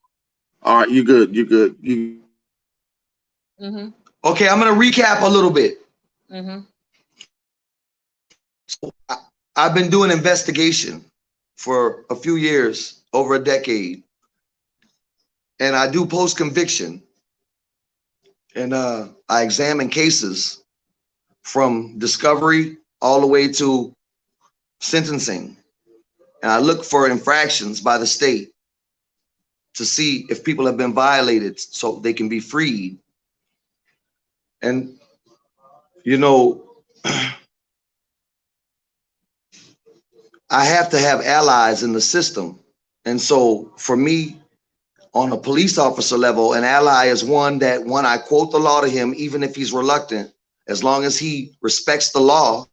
All right, you good. You good. You. Mm-hmm. Okay, I'm gonna recap a little bit. Mm-hmm. So I've been doing investigation for a few years, over a decade, and I do post-conviction, and I examine cases from discovery all the way to sentencing, and I look for infractions by the state to see if people have been violated so they can be freed. And you know, I have to have allies in the system. And so for me, on a police officer level, an ally is one that, when I quote the law to him, even if he's reluctant, as long as he respects the law,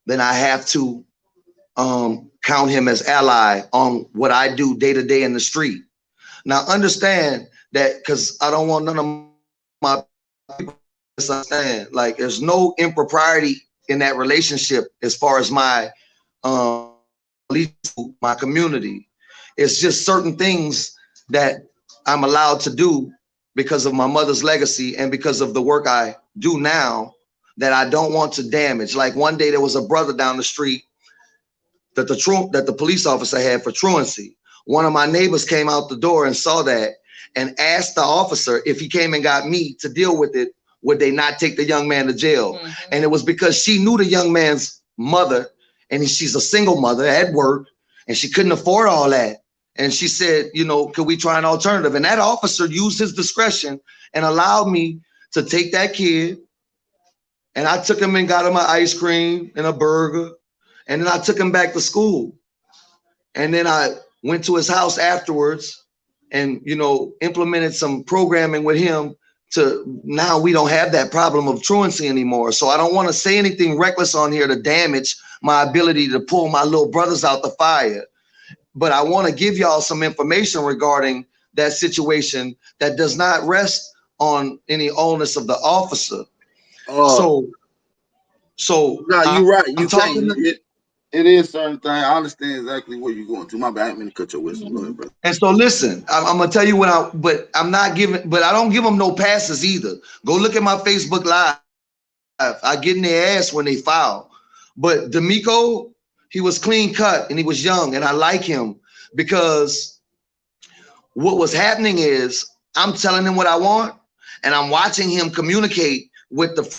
then I have to count him as ally on what I do day to day in the street. Now understand that, because I don't want none of my people to understand, like there's no impropriety in that relationship as far as my my community. It's just certain things that I'm allowed to do because of my mother's legacy and because of the work I do now that I don't want to damage. Like one day there was a brother down the street that the police officer had for truancy. One of my neighbors came out the door and saw that and asked the officer if he came and got me to deal with it, would they not take the young man to jail? Mm-hmm. And it was because she knew the young man's mother, and she's a single mother at work, and she couldn't afford all that. And she said, you know, could we try an alternative? And that officer used his discretion and allowed me to take that kid. And I took him and got him an ice cream and a burger. And then I took him back to school. And then I went to his house afterwards and, you know, implemented some programming with him to now we don't have that problem of truancy anymore. So I don't want to say anything reckless on here to damage my ability to pull my little brothers out the fire. But I want to give y'all some information regarding that situation that does not rest on any onus of the officer. So no, you're right. You can't. It is certain thing. I understand exactly where you're going to. My bad. I didn't mean to cut your wisdom. Go ahead, brother. And so listen, I'm gonna tell you what I don't give them no passes either. Go look at my Facebook Live. I get in their ass when they foul. But D'Amico, he was clean cut and he was young, and I like him because what was happening is I'm telling him what I want, and I'm watching him communicate with the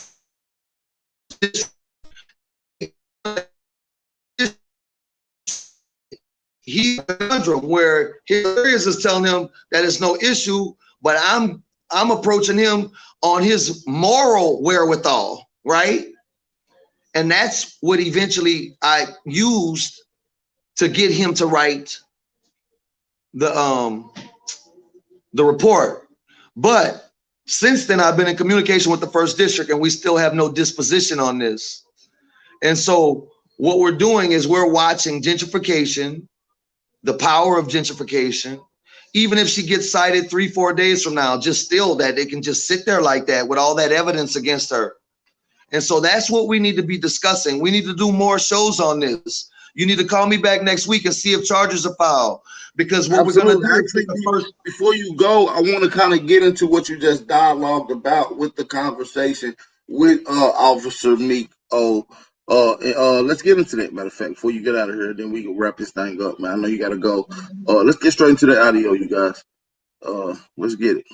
he conundrum where his lawyers is telling him that it's no issue, but I'm approaching him on his moral wherewithal, right? And that's what eventually I used to get him to write the report. But since then, I've been in communication with the first district, and we still have no disposition on this. And so what we're doing is we're watching gentrification, the power of gentrification. Even if she gets cited 3-4 days from now, just still that they can just sit there like that with all that evidence against her. And so that's what we need to be discussing. We need to do more shows on this. You need to call me back next week and see if charges are filed. Because what Absolutely. we're going to do actually, before you go, I want to kind of get into what you just dialogued about with the conversation with Officer Meek. Let's get into that. Matter of fact, before you get out of here, then we can wrap this thing up, man. I know you gotta go. Let's get straight into the audio, you guys. Let's get it.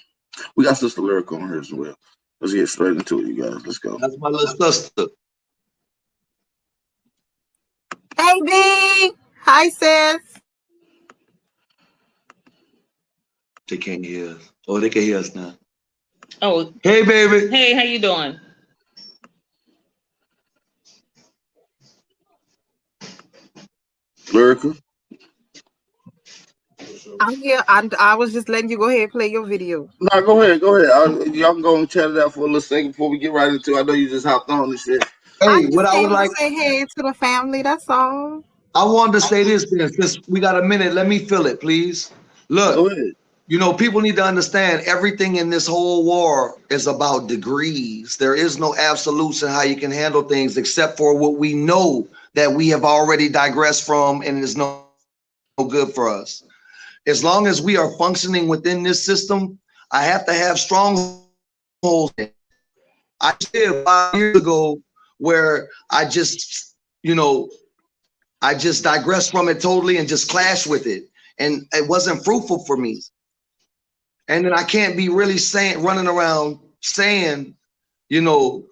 We got Sister Lyrical on here as well. Let's get straight into it, you guys. Let's go. That's my little sister. Hey B, hi sis. They can't hear us. Oh, they can hear us now. Oh, hey baby. Hey, how you doing? Lyrical. I'm here. I was just letting you go ahead and play your video. No, go ahead. Y'all can go and chat it out for a little second before we get right into it. I know you just hopped on this shit. Hey, what I would like to say hey to the family. That's all. I wanted to say this, since we got a minute. Let me fill it, please. Look, go ahead. You know, people need to understand everything in this whole war is about degrees. There is no absolutes in how you can handle things except for what we know that we have already digressed from, and there's no good for us. As long as we are functioning within this system, I have to have strongholds. I did 5 years ago where I just, I just digressed from it totally and just clashed with it. And it wasn't fruitful for me. And then I can't be really running around saying,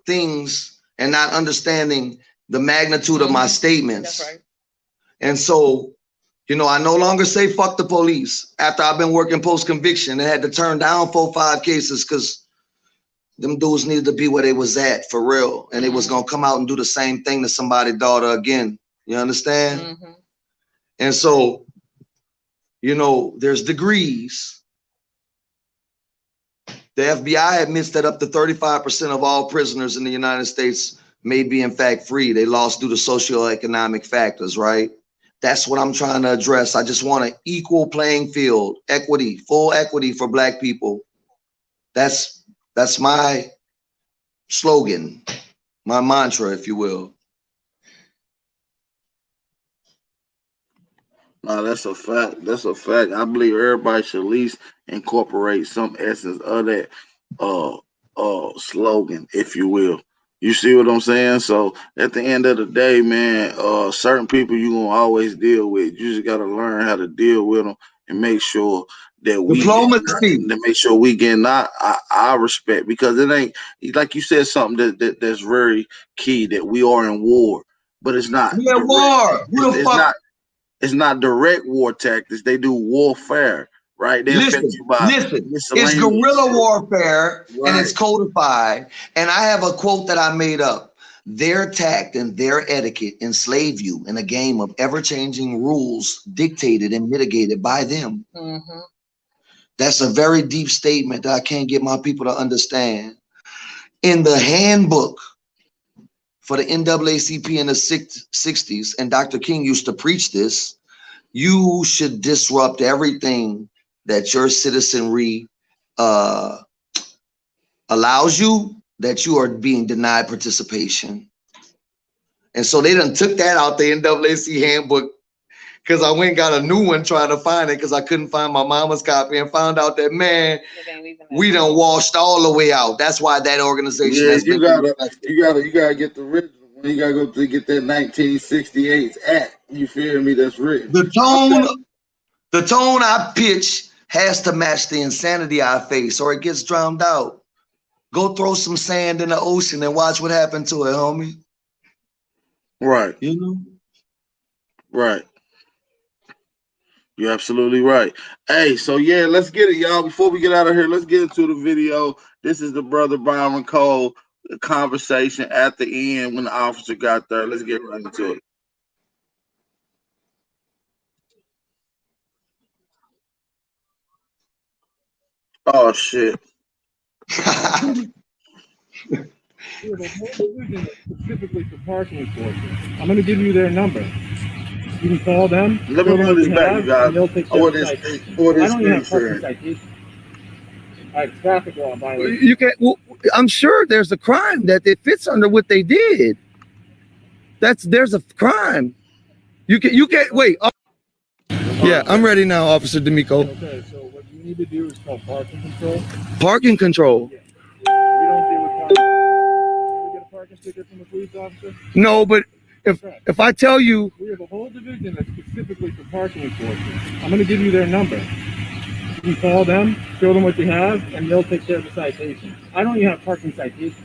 things and not understanding the magnitude of my statements. That's right. And so, I no longer say fuck the police after I've been working post-conviction and had to turn down 4 or 5 cases because them dudes needed to be where they was at for real. And they was going to come out and do the same thing to somebody's daughter again. You understand? Mm-hmm. And so, there's degrees. The FBI admits that up to 35% of all prisoners in the United States may be in fact free. They lost due to socioeconomic factors, right? That's what I'm trying to address. I just want an equal playing field, equity, full equity for Black people. That's my slogan, my mantra, if you will. No, that's a fact. That's a fact. I believe everybody should at least incorporate some essence of that slogan, if you will. You see what I'm saying? So at the end of the day, man, certain people you gonna always deal with. You just gotta learn how to deal with them and make sure that Diplomacy. we getting our respect, because it ain't like you said something that's very key, that we are in war, but it's not. We at war. Who the fuck? It's not direct war tactics. They do warfare, right? They Listen, it's guerrilla warfare, right? And it's codified. And I have a quote that I made up. Their tact and their etiquette enslave you in a game of ever-changing rules dictated and mitigated by them. Mm-hmm. That's a very deep statement that I can't get my people to understand. In the handbook for the NAACP in the 60s, and Dr. King used to preach this, you should disrupt everything that your citizenry allows you, that you are being denied participation. And so they done took that out the NAACP handbook, because I went and got a new one trying to find it because I couldn't find my mama's copy, and found out that, man, we done washed all the way out. That's why that organization has been. You gotta get the original one. You gotta go to get that 1968 act. You feel me? That's written. The tone I pitch has to match the insanity I face, or it gets drowned out. Go throw some sand in the ocean and watch what happened to it, homie. Right. Right. You're absolutely right. Hey, so yeah, let's get it, y'all. Before we get out of here, let's get into the video. This is the brother Byron Cole, the conversation at the end when the officer got there. Let's get right into it. Oh shit. Specifically for parking enforcement. I'm going to give you their number. You can call them. Let me run this back, you guys. They'll take care of the citation. I don't even have parking citation. All right, traffic law violation. You can. Well, I'm sure there's a crime that it fits under what they did. There's a crime. You can wait. Yeah, I'm ready now, Officer D'Amico. Okay, so what you need to do is call parking control. Parking control. Yeah. We don't deal with parking. You ever get a parking ticket from a police officer? No, but if I tell you, we have a whole division that's specifically for parking enforcement. I'm going to give you their number. You can call them, show them what you have, and they'll take care of the citation. I don't even have parking citations.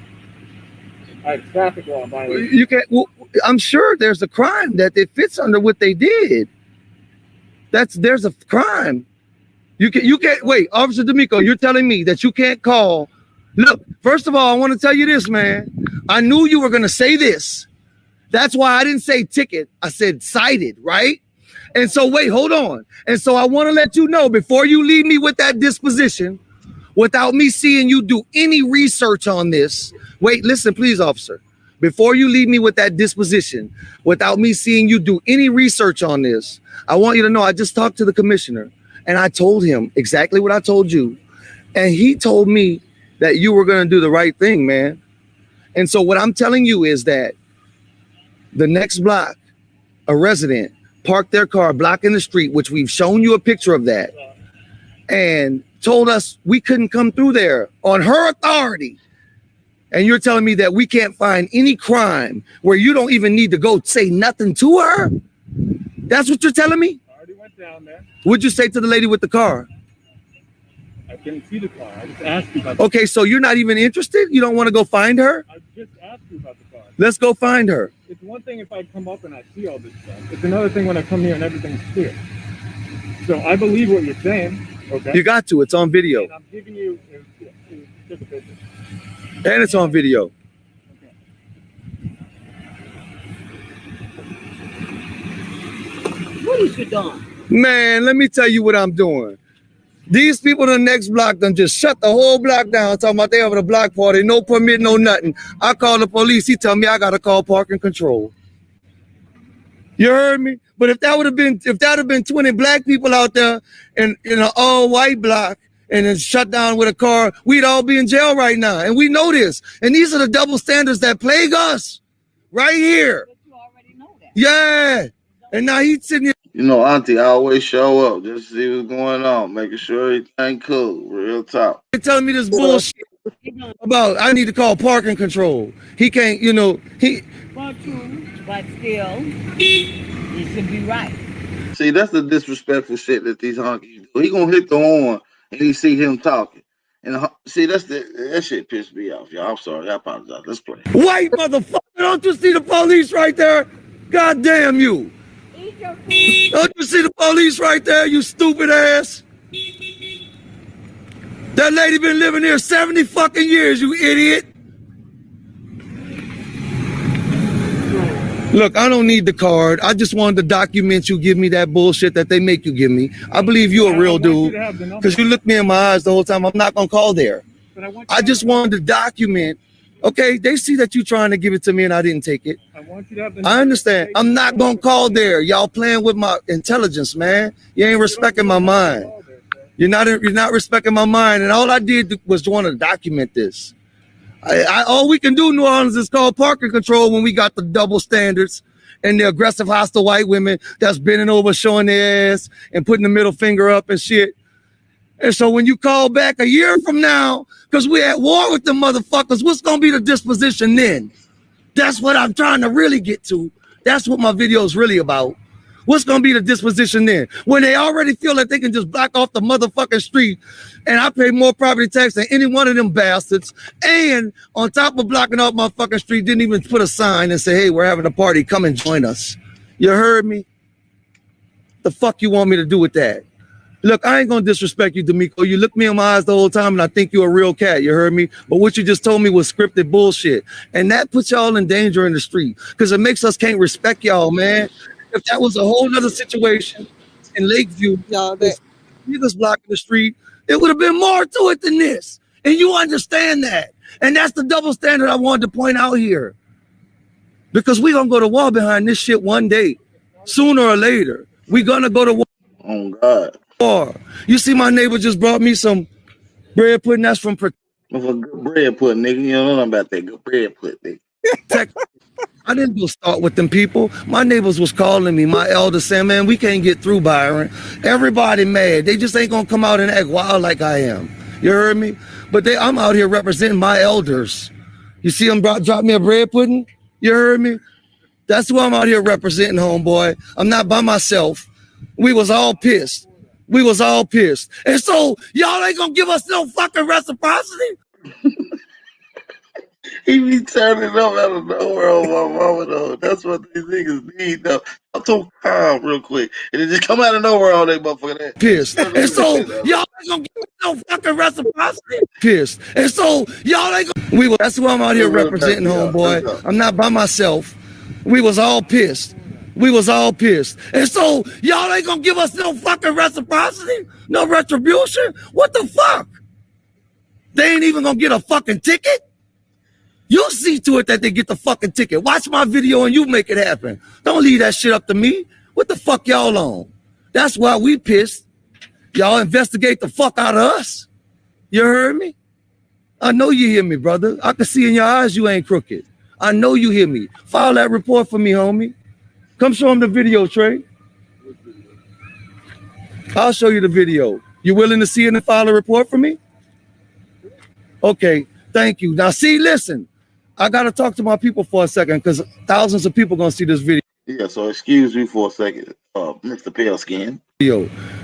I have traffic law violation. You can. Well, I'm sure there's a crime that it fits under what they did. There's a crime. You can't wait, Officer D'Amico. You're telling me that you can't call. Look, first of all, I want to tell you this, man. I knew you were going to say this. That's why I didn't say ticket. I said cited, right? And so, wait, hold on. And so I want to let you know, before you leave me with that disposition, without me seeing you do any research on this. Wait, listen, please, officer. Before you leave me with that disposition, without me seeing you do any research on this, I want you to know I just talked to the commissioner, and I told him exactly what I told you. And he told me that you were going to do the right thing, man. And so what I'm telling you is that the next block, a resident parked their car blocking the street, which we've shown you a picture of that, and told us we couldn't come through there on her authority. And you're telling me that we can't find any crime where you don't even need to go say nothing to her? That's what you're telling me? I already went down there. What'd you say to the lady with the car? I couldn't see the car. I just asked you about the Okay, so you're not even interested? You don't want to go find her? I just asked you about the car. Let's go find her. It's one thing if I come up and I see all this stuff. It's another thing when I come here and everything's clear. So I believe what you're saying. Okay. You got to. It's on video. And I'm giving you just a picture. And it's on video. Okay. What is you doing? Man, let me tell you what I'm doing. These people in the next block done just shut the whole block down, talking about they having a block party, no permit, no nothing. I call the police. He tell me I got to call parking control. You heard me? But if that would have been 20 black people out there in an all white block and it's shut down with a car, we'd all be in jail right now. And we know this. And these are the double standards that plague us right here. But you already know that. Yeah. And now he's sitting here. You know, Auntie, I always show up just to see what's going on, making sure everything cool, real talk. Telling me this bullshit about I need to call parking control. He can't, he. But still, it should be right. See, that's the disrespectful shit that these honkies do. He gonna hit the horn and he see him talking. And see, that shit pissed me off, y'all. I'm sorry, I apologize. Let's play. White motherfucker, don't you see the police right there? God damn you. Don't you see the police right there, you stupid ass? That lady been living here 70 fucking years, you idiot. Look, I don't need the card. I just wanted the document you give me that bullshit that they make you give me. I believe you're a real dude because you looked me in my eyes the whole time. I'm not going to call there. I just wanted the document. Okay, they see that you trying to give it to me and I didn't take it. I understand. I'm not going to call there. Y'all playing with my intelligence, man. You ain't respecting my mind. You're not respecting my mind. And all I did was want to document this. All we can do in New Orleans is call parking control when we got the double standards and the aggressive, hostile white women that's bending over, showing their ass and putting the middle finger up and shit. And so when you call back a year from now, because we're at war with them motherfuckers, what's going to be the disposition then? That's what I'm trying to really get to. That's what my video is really about. What's going to be the disposition then? When they already feel like they can just block off the motherfucking street and I pay more property tax than any one of them bastards. And on top of blocking off my fucking street, didn't even put a sign and say, hey, we're having a party. Come and join us. You heard me? The fuck you want me to do with that? Look, I ain't going to disrespect you, D'Amico. You looked me in my eyes the whole time and I think you're a real cat. You heard me? But what you just told me was scripted bullshit. And that puts y'all in danger in the street because it makes us can't respect y'all, man. If that was a whole other situation in Lakeview, niggas blocking the street, it would have been more to it than this. And you understand that. And that's the double standard I wanted to point out here. Because we're going to go to war behind this shit one day. Sooner or later. We're going to go to war. Oh, God. You see my neighbor just brought me some bread pudding. That's from Good bread pudding, nigga. You don't know nothing about that good bread pudding, nigga. I didn't go start with them people. My neighbors was calling me. My elders saying, man, we can't get through, Byron. Everybody mad. They just ain't going to come out and act wild like I am. You heard me? But I'm out here representing my elders. You see them drop me a bread pudding? You heard me? That's who I'm out here representing, homeboy. I'm not by myself. We was all pissed. And so y'all ain't going to give us no fucking reciprocity? He be turning up out of nowhere on my mama, though. That's what these niggas need, though. I'm too calm real quick. And it just come out of nowhere all that motherfucker. Pissed. And so y'all ain't gonna give us no fucking reciprocity. Pissed. And so y'all ain't gonna... That's who I'm out here representing, homeboy. I'm not by myself. We was all pissed. And so y'all ain't gonna give us no fucking reciprocity? No retribution? What the fuck? They ain't even gonna get a fucking ticket? You see to it that they get the fucking ticket. Watch my video and you make it happen. Don't leave that shit up to me. What the fuck y'all on? That's why we pissed. Y'all investigate the fuck out of us. You heard me? I know you hear me, brother. I can see in your eyes you ain't crooked. I know you hear me. File that report for me, homie. Come show him the video, Trey. I'll show you the video. You willing to see it and file a report for me? Okay, thank you. Now, see, listen, I got to talk to my people for a second because thousands of people going to see this video. Yeah, so excuse me for a second, Mr. Pale Skin.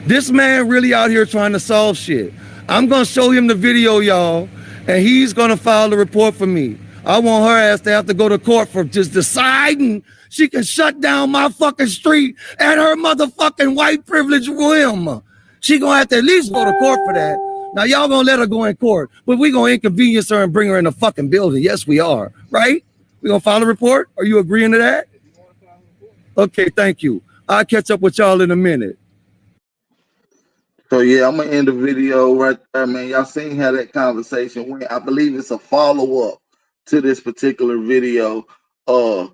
This man really out here trying to solve shit. I'm going to show him the video, y'all, and he's going to file the report for me. I want her ass to have to go to court for just deciding she can shut down my fucking street at her motherfucking white privilege whim. She going to have to at least go to court for that. Now, y'all going to let her go in court, but we going to inconvenience her and bring her in the fucking building. Yes, we are, right? We going to file a report? Are you agreeing to that? Okay, thank you. I'll catch up with y'all in a minute. So yeah, I'm gonna end the video right there, man. Y'all seen how that conversation went. I believe it's a follow-up to this particular video. Oh,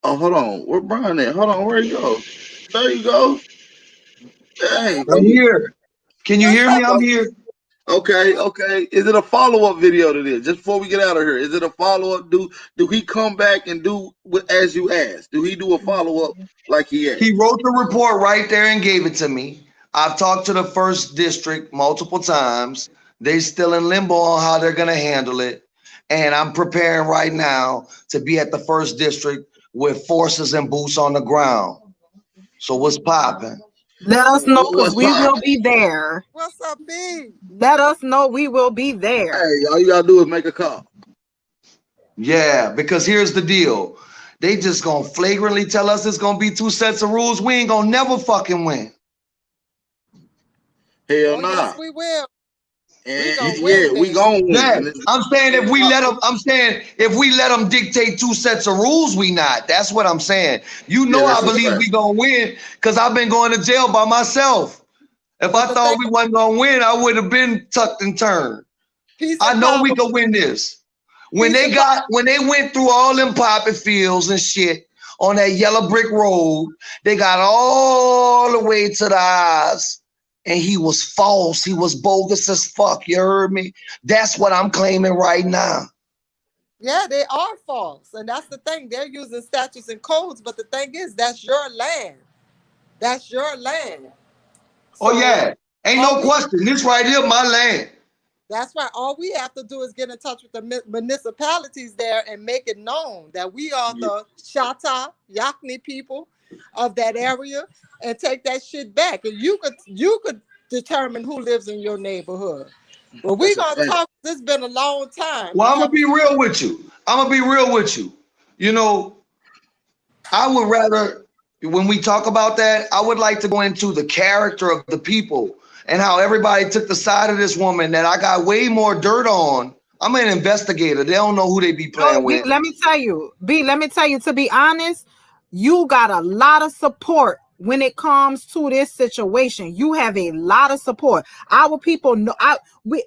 hold on. Where Brian at? Hold on, where you go? There you go. Dang. I'm here. Can you hear me? I'm here. Okay. Is it a follow-up video to this? Just before we get out of here, is it a follow-up? Do he come back and do as you asked? Do he do a follow-up like he asked? He wrote the report right there and gave it to me. I've talked to the first district multiple times. They still in limbo on how they're gonna handle it. And I'm preparing right now to be at the first district with forces and boots on the ground. So what's popping? Let us know because we will be there. What's up, B? Let us know we will be there. Hey, all you gotta do is make a call. Yeah, because here's the deal. They just gonna flagrantly tell us it's gonna be 2 sets of rules. We ain't gonna never fucking win. Hell nah. Yes, we will. And we gonna win. Yeah, I'm saying if we let them dictate 2 sets of rules, we not. That's what I'm saying. You know, I believe we gonna win because I've been going to jail by myself. If I thought we wasn't gonna win, I would have been tucked and turned. I know we can win this. When they went through all them poppy fields and shit on that yellow brick road, they got all the way to the eyes. And he was false. He was bogus as fuck. You heard me? That's what I'm claiming right now. Yeah, they are false. And that's the thing. They're using statutes and codes. But the thing is, that's your land. That's your land. So, oh, yeah. Ain't no question. This right here, my land. That's right. All we have to do is get in touch with the municipalities there and make it known that we are the Shatta, Yakni people of that area and take that shit back. And you could determine who lives in your neighborhood. But we're gonna talk. This has been a long time. Well, I'm gonna be real with you. You know, I would rather, when we talk about that, I would like to go into the character of the people and how everybody took the side of this woman that I got way more dirt on. I'm an investigator. They don't know who they be playing with. Let me tell you, to be honest, you got a lot of support when it comes to this situation. You have a lot of support. Our people know.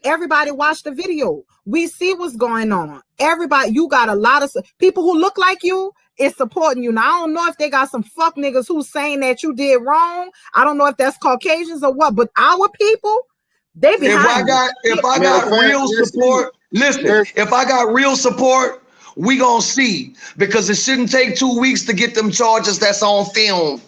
Everybody watch the video. We see what's going on. Everybody, you got a lot of people who look like you is supporting you. Now, I don't know if they got some fuck niggas who's saying that you did wrong. I don't know if that's Caucasians or what, but our people, they behind. If I got real support, listen, if I got real support, we gonna see, because it shouldn't take 2 weeks to get them charges that's on film.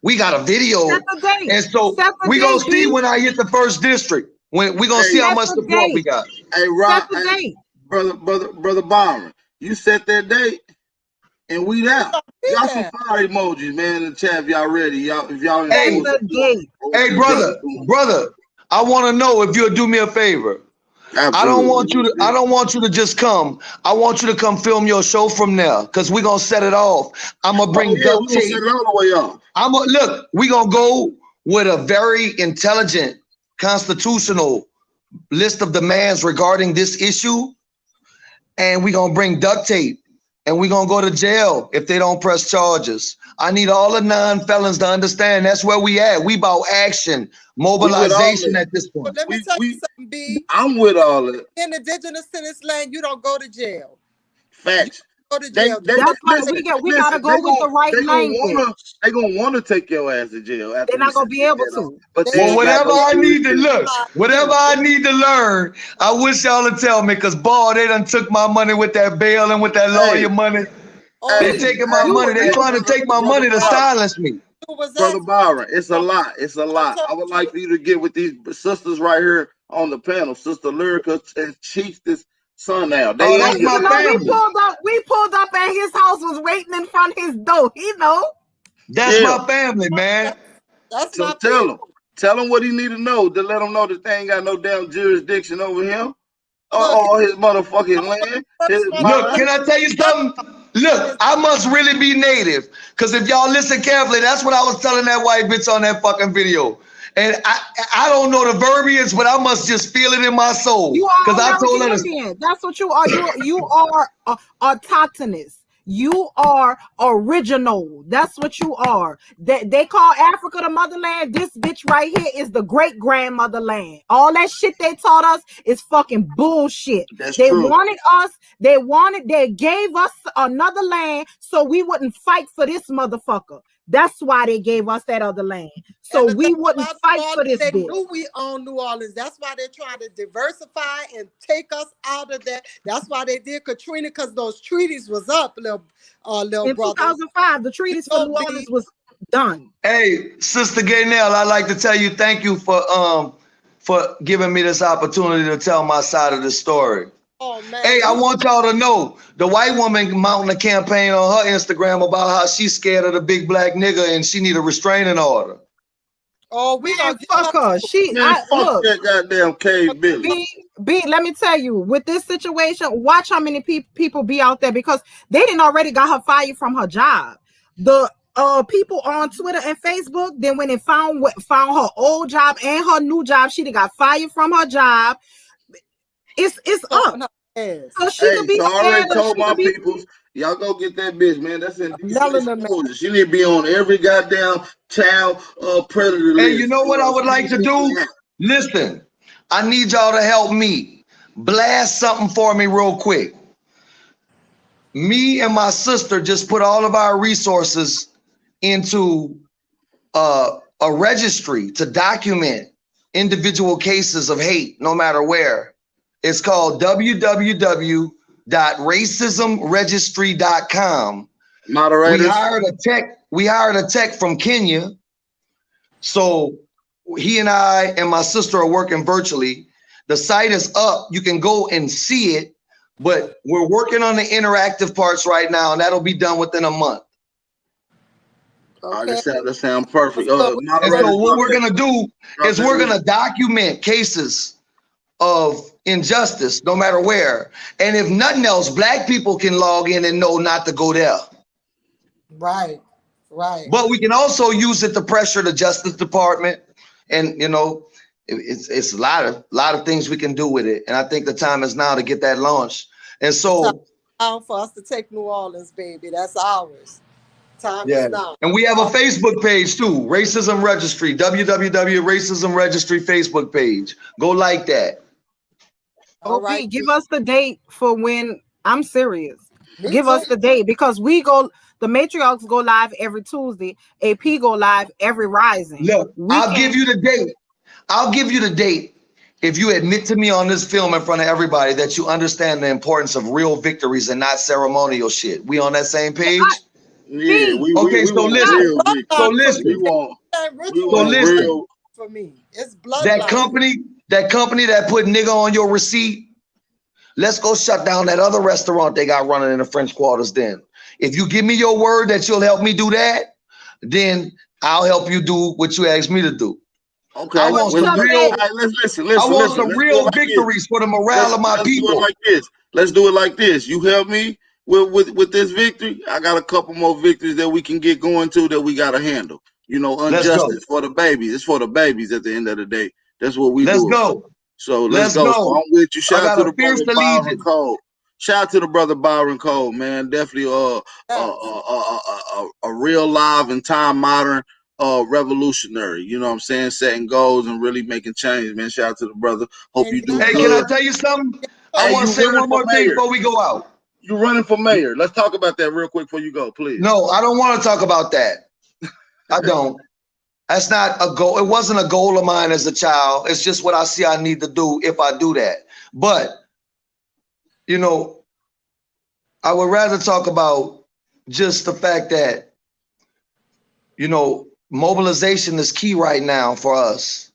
We got a video, and so we gonna see when I hit the first district. When we gonna see how much support we got. Hey, Rob, brother Byron, you set that date, and we there. Y'all some fire emojis, man, in the chat if y'all ready. If y'all. Hey, brother, I want to know if you'll do me a favor. Absolutely. I don't want you to just come. I want you to come film your show from there, because we're gonna set it off. I'm gonna bring duct tape. Set it all the way off. Look, we're gonna go with a very intelligent constitutional list of demands regarding this issue, and we're gonna bring duct tape, and we're gonna go to jail if they don't press charges. I need all the non-felons to understand that's where we at. We about action, mobilization at this point. But let me tell you something, B. I'm with all of it. In indigenous to this land, you don't go to jail. Facts. Go to jail. That's why we gotta go with the right language. They're gonna want to take your ass to jail. They're not gonna be able to. But whatever I need to learn, I wish y'all would tell me, because they done took my money with that bail and with that lawyer money. They taking my money. They trying to take my money to silence me. was Brother that? Byron, it's a lot. It's a lot. I would like for you to get with these sisters right here on the panel, Sister Lyrica and Chief's son now. Oh, They that's ain't my You know, family. we pulled up at his house, was waiting in front of his door. He know. That's yeah. my family, man. That's So my people. tell him what he need to know to let him know that they ain't got no damn jurisdiction over him Look, or his motherfucking land, his first one Look, mind. can I tell you something? Look, I must really be native. Because if y'all listen carefully, that's what I was telling that white bitch on that fucking video. And I don't know the verbiage, but I must just feel it in my soul. You Because are I told American her, Indian. That's what you are. You are autochthonous. You are original. That's what you are. They call Africa the motherland. This bitch right here is the great grandmotherland. All that shit they taught us is fucking bullshit. That's They true. wanted us. They gave us another land so we wouldn't fight for this motherfucker. That's why they gave us that other land. So And the we thing wouldn't about fight New for Orleans, this they bitch. knew we own New Orleans. That's why they're trying to diversify and take us out of that. That's why they did Katrina, because those treaties was up, little In brother. 2005, the treaties for New Orleans was done. hey, Sister Gaynell, I'd like to tell you thank you for giving me this opportunity to tell my side of the story. Oh man. Hey, I want y'all to know the white woman mounting a campaign on her Instagram about how she's scared of the big black nigga and she need a restraining order. Oh, we Man, gonna get fuck her. Man, fuck Look, that goddamn cave Billy. B, let me tell you, with this situation, watch how many people be out there, because they didn't already got her fired from her job. The people on Twitter and Facebook, then when they found her old job and her new job, she done got fired from her job. It's up. So she Hey, could be so I already scared, but told she my could be peoples, y'all go get that bitch, man. That's indecent Melanin man. exposure. She need to be on every goddamn child predator Hey, list. you know what I would She like need to be on do? that. Listen, I need y'all to help me. Blast something for me real quick. Me and my sister just put all of our resources into a registry to document individual cases of hate, no matter where. It's called www.racismregistry.com. Moderators. We hired a tech from Kenya. So he and I and my sister are working virtually. The site is up. You can go and see it, but we're working on the interactive parts right now, and that'll be done within a month. Okay. That sound perfect. And Moderators. so what we're gonna do is we're gonna document cases of injustice, no matter where. And if nothing else, black people can log in and know not to go there. Right. But we can also use it to pressure the Justice Department, and you know, it's a lot of things we can do with it. And I think the time is now to get that launched. And so, time for us to take New Orleans, baby. That's ours. Time yeah. is now. And we have a Facebook page too, Racism Registry, www.racism registry Facebook page. Go like that. All OP, right. give us the date for when. I'm serious. Me Give too. us the date, because the matriarchs go live every Tuesday. AP go live every Rising. Look, I'll give you the date. I'll give you the date if you admit to me on this film in front of everybody that you understand the importance of real victories and not ceremonial shit. We on that same page? Yeah, we so want listen. real victory. So listen. We want listen. real. For me, it's bloodline. That company that put nigga on your receipt, let's go shut down that other restaurant they got running in the French Quarters then. If you give me your word that you'll help me do that, then I'll help you do what you asked me to do. Okay. I want some real. Let's listen. I want Let's some do it real like victories for the morale of my let's people. do it like this. Let's do it like this. You help me with this victory. I got a couple more victories that we can get going to that we got to handle. You know, injustice for the babies. It's for the babies at the end of the day. That's what we do. Let's go. So let's go. So I'm with you. Shout out to the brother Byron Cole. Shout out to the brother Byron Cole, man. Definitely a real live and time modern revolutionary. You know what I'm saying? Setting goals and really making change, man. Shout out to the brother. Hope you do Hey, good. can I tell you something? I want to say one more thing before we go out. You running for mayor. Let's talk about that real quick before you go, please. No, I don't want to talk about that. I don't. That's not a goal. It wasn't a goal of mine as a child. It's just what I see I need to do if I do that. But, you know, I would rather talk about just the fact that, you know, mobilization is key right now for us.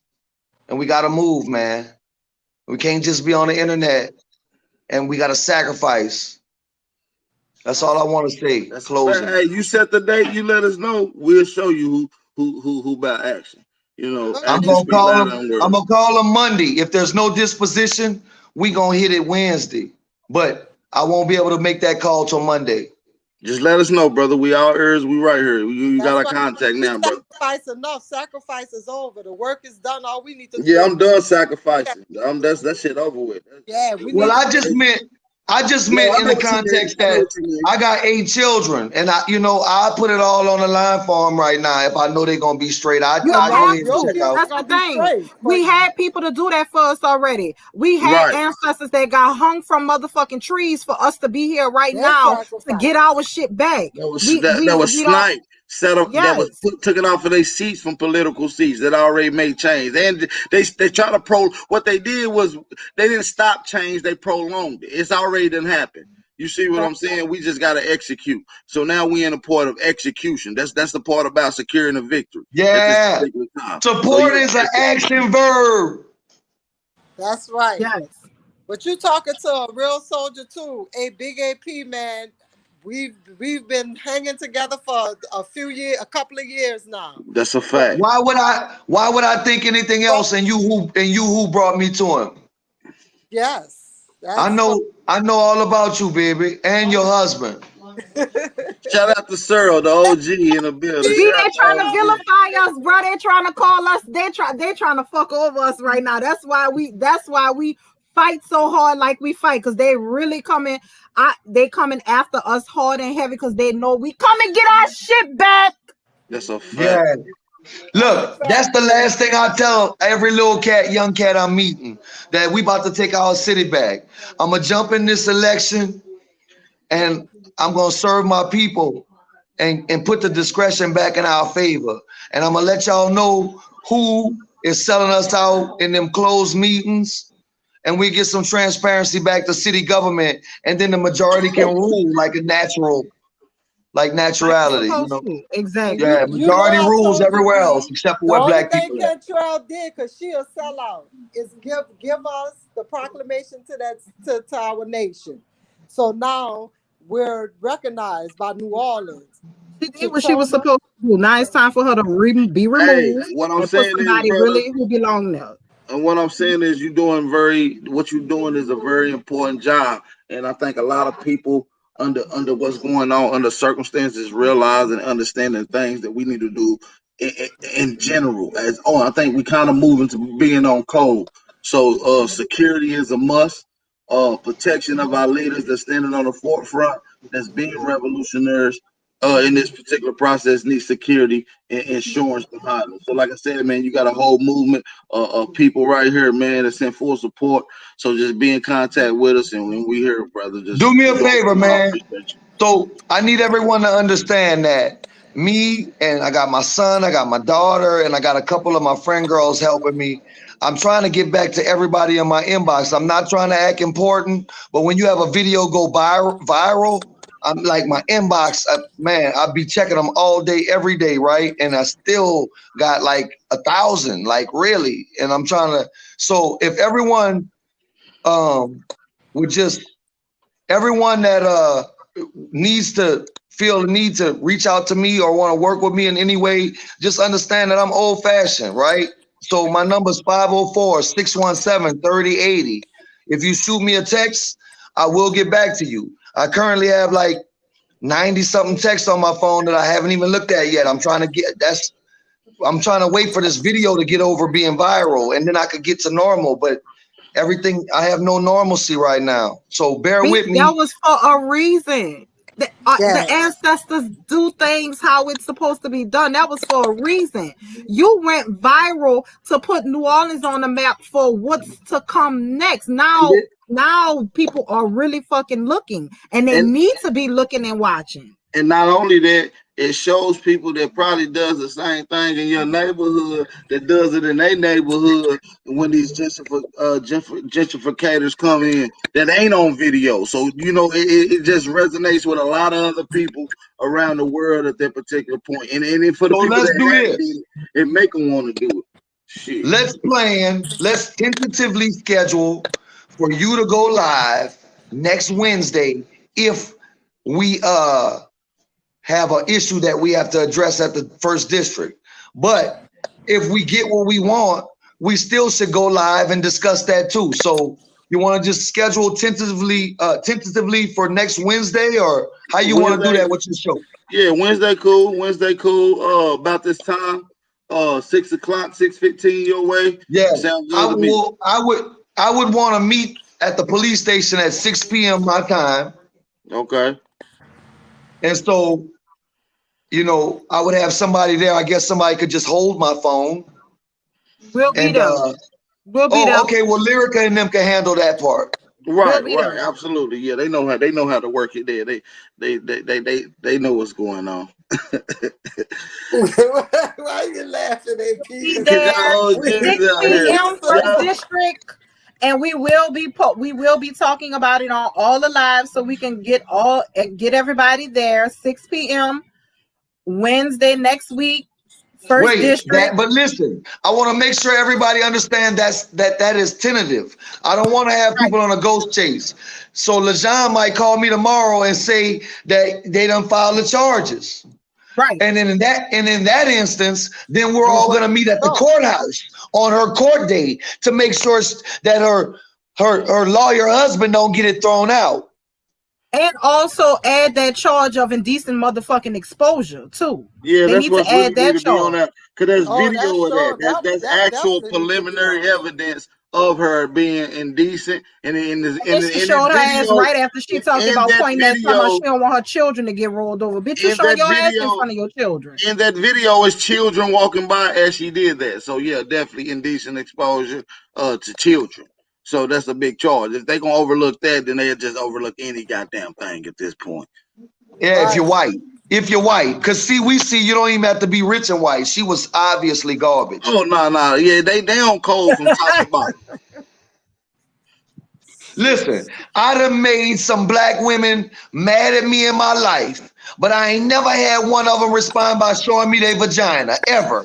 And we got to move, man. We can't just be on the internet, and we got to sacrifice. That's all I want to say. That's Closing. hey, you set the date. You let us know. We'll show you who about action. You know, I'm gonna call him Monday. If there's no disposition, we gonna hit it Wednesday. But I won't be able to make that call till Monday. Just let us know, brother. We all ears. We right here. You got our contact now, brother. Sacrifice enough. Sacrifice is over. The work is done. All we need to do. Yeah, I'm done sacrificing. That's that shit over with. Yeah. I just meant in the context that I got 8 children, and I put it all on the line for them right now. If I know they're gonna be straight, I go ahead and check out. That's the thing. We had people to do that for us already. We had ancestors that got hung from motherfucking trees for us to be here right now to get our shit back. That was sniped. Set up that was took it off of their seats from political seats that already made change. And they try to what they did was they didn't stop change, they prolonged it. It's already done happened. You see what I'm saying? We just gotta execute. So now we in the part of execution. That's the part about securing a victory. Yeah. Support is an action verb. That's right. Yes. But you talking to a real soldier too. A big AP man. We've been hanging together for a couple of years now. That's a fact. Why would I think anything else? And you who brought me to him? Yes. I know all about you, baby, and your husband. Shout out to Cyril, the OG in the building. They're trying to vilify us, bro. They're trying to call us. They're trying to fuck over us right now. That's why we fight so hard like we fight, because they really coming. They coming after us hard and heavy because they know we come and get our shit back. That's a fact. Yeah. Look, that's the last thing I tell every young cat I'm meeting, that we about to take our city back. I'm gonna jump in this election, and I'm gonna serve my people and put the discretion back in our favor. And I'm gonna let y'all know who is selling us out in them closed meetings. And we get some transparency back to city government, and then the majority can rule like naturality. Exactly. Yeah, majority rules everywhere else except for what black people. The only thing Cantrell did, because she a sellout, is give us the proclamation to our nation. So now we're recognized by New Orleans. She did what she was supposed to do. Now it's time for her to be removed. Hey, what I'm saying is, brother, really who belong there. And what I'm saying is what you're doing is a very important job. And I think a lot of people under what's going on, under circumstances, realize and understanding things that we need to do in general. I think we kind of moving to being on code. So security is a must. Protection of our leaders that's standing on the forefront, that's being revolutionaries in this particular process, needs security and insurance behind them. So like I said, man, you got a whole movement of people right here, man, that's in full support. So just be in contact with us, and when we here, brother, just do me a favor, man. So I need everyone to understand that me, and I got my son, I got my daughter, and I got a couple of my friend girls helping me. I'm trying to get back to everybody in my inbox. I'm not trying to act important, but when you have a video go viral, I'm like, my inbox, man, I'll be checking them all day, every day, right? And I still got like 1,000, like really. And I'm trying to, so if everyone everyone that needs to feel the need to reach out to me or want to work with me in any way, just understand that I'm old fashioned, right? So my number is 504-617-3080. If you shoot me a text, I will get back to you. I currently have like 90 something texts on my phone that I haven't even looked at yet. I'm trying to wait for this video to get over being viral, and then I could get to normal, but everything, I have no normalcy right now. So bear with me. That was for a reason. The ancestors do things how it's supposed to be done. That was for a reason. You went viral to put New Orleans on the map for what's to come next. Now people are really fucking looking, and they need to be looking and watching. And not only that, it shows people that probably does the same thing in your neighborhood that does it in their neighborhood. And when these gentrificators come in, that ain't on video. So it just resonates with a lot of other people around the world at that particular point. And for the So people let's that do have this. it make them want to do it. Shit. Let's tentatively schedule for you to go live next Wednesday if we have an issue that we have to address at the first district. But if we get what we want, we still should go live and discuss that too. So you want to just schedule tentatively for next Wednesday, or how you want to do that with your show? Yeah, Wednesday cool. About this time, 6 o'clock, 6:15 your way. Yeah, sounds good to me. I would want to meet at the police station at 6 p.m. my time. Okay. And so, I would have somebody there. I guess somebody could just hold my phone. We'll be there. We'll be there. Okay. Well, Lyrica and them can handle that part. Right, absolutely. Yeah, they know how to work it there. They know what's going on. Why are you laughing at Pete? 6 p.m. First District, and we will be talking about it on all the lives, so we can get everybody there. 6 p.m. Wednesday next week. First District. But listen, I want to make sure everybody understand that is tentative. I don't want to have people on a ghost chase. So LeJean might call me tomorrow and say that they done filed the charges. Right. And then in that instance, then we're all going to meet at the courthouse on her court date to make sure that her lawyer husband don't get it thrown out. And also add that charge of indecent motherfucking exposure too. Yeah, they need to add that charge. Because there's video of that. That's actual preliminary evidence of her being indecent. And she showed her ass right after she talked about pointing that time she don't want her children to get rolled over. Bitch, you showing your ass in front of your children. In that video is children walking by as she did that. So yeah, definitely indecent exposure to children. So that's a big charge. If they're going to overlook that, then they'll just overlook any goddamn thing at this point. Yeah, if you're white. Because we see you don't even have to be rich and white. She was obviously garbage. Oh, no. Yeah, they on cold from top to bottom. Listen, I done made some black women mad at me in my life, but I ain't never had one of them respond by showing me their vagina. Ever.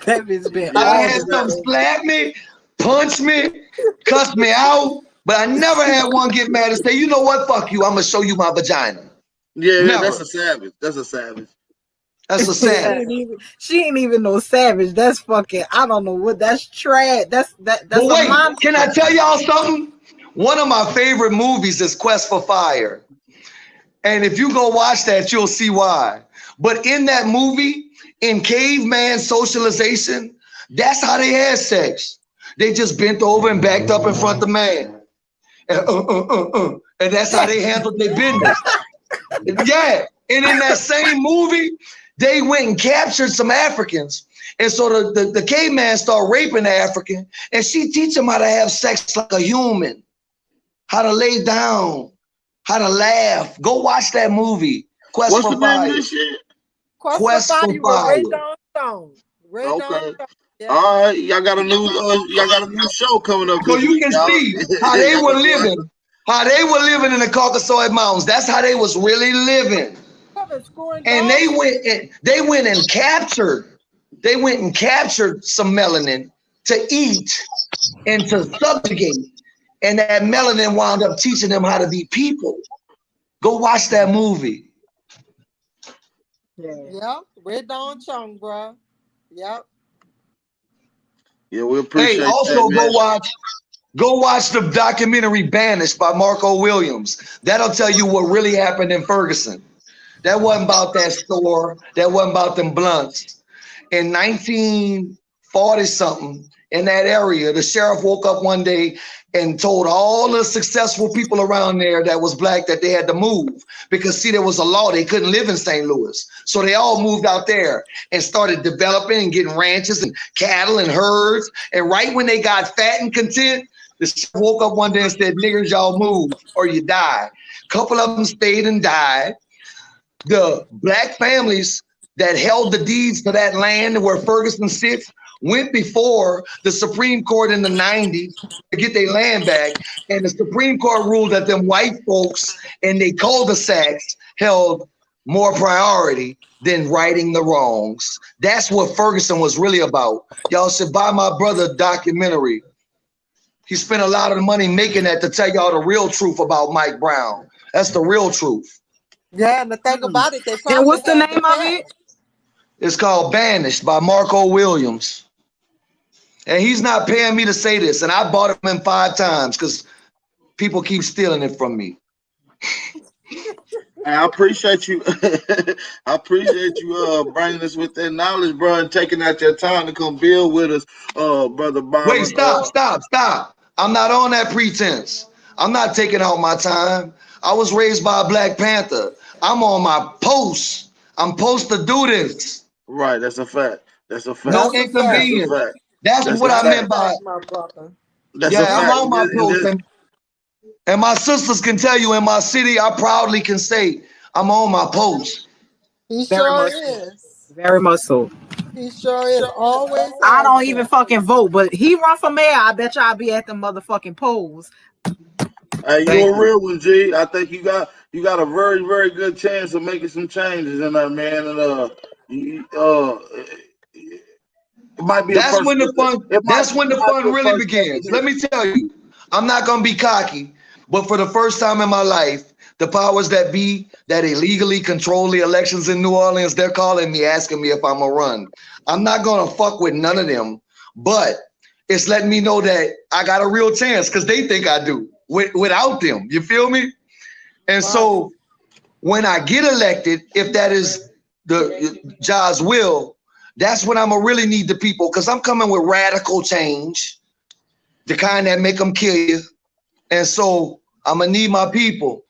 That bitch been. I had some slap me, punch me, cuss me out, but I never had one get mad and say, you know what, fuck you, I'm gonna show you my vagina. Yeah, that's a savage. That's a savage. She ain't even no savage. That's fucking, I don't know what, that's trash. That's wait, can I tell y'all something? One of my favorite movies is Quest for Fire. And if you go watch that, you'll see why. But in that movie, in caveman socialization, that's how they had sex. They just bent over and backed up in front of the man. And that's how they handled their business. Yeah. And in that same movie, they went and captured some Africans. And so the caveman started raping the African, and she teach him how to have sex like a human, how to lay down, how to laugh. Go watch that movie. Quest for Fire. Quest for Fire. Okay. Yeah. All right, y'all got a new show coming up. So you can see how they were living, in the Caucasoid Mountains. That's how they was really living. And they went and captured some melanin to eat and to subjugate. And that melanin wound up teaching them how to be people. Go watch that movie. Yeah, Red Dawn Chung, bro. Yep. Yeah, we appreciate that. Hey, also go watch the documentary Banished by Marco Williams. That'll tell you what really happened in Ferguson. That wasn't about that store. That wasn't about them blunts. In 1940-something, in that area, the sheriff woke up one day and told all the successful people around there that was black that they had to move because, see, there was a law. They couldn't live in St. Louis. So they all moved out there and started developing and getting ranches and cattle and herds. And right when they got fat and content, The sheriff woke up one day and said, "Niggers, y'all move or you die." A couple of them stayed and died. The black families that held the deeds to that land where Ferguson sits went before the Supreme Court in the 90s to get their land back. And the Supreme Court ruled that them white folks and they cul-de-sacs held more priority than righting the wrongs. That's what Ferguson was really about. Y'all should buy my brother a documentary. He spent a lot of the money making that to tell y'all the real truth about Mike Brown. That's the real truth. Yeah, and the thing about it, they probably And what's the have name of it? It's called Banished by Marco Williams. And he's not paying me to say this. And I bought him in 5 times because people keep stealing it from me. I appreciate you. I appreciate you bringing us with that knowledge, bro, and taking out your time to come build with us, brother Byron. Wait, stop. I'm not on that pretense. I'm not taking out my time. I was raised by a Black Panther. I'm on my post. I'm supposed to do this. Right, that's a fact. That's a fact. No inconvenience. That's what I meant by my brother. That's yeah, a fact. I'm on my post. And my sisters can tell you in my city, I proudly can say I'm on my post. He Very sure much is. Very much so. He sure is. Always. I don't even fucking vote, but he run for mayor. I bet you I'll be at the motherfucking polls. Hey, you're a real one, G. I think you got a very, very good chance of making some changes in that, man. And it might be that's when the fun. That's when the fun really begins. Let me tell you, I'm not gonna be cocky, but for the first time in my life, the powers that be that illegally control the elections in New Orleans, they're calling me, asking me if I'm gonna run. I'm not gonna fuck with none of them, but it's letting me know that I got a real chance because they think I do without them. You feel me? And so when I get elected, if that is the Jah's will, that's when I'm gonna really need the people, because I'm coming with radical change, the kind that make them kill you. And so I'm gonna need my people.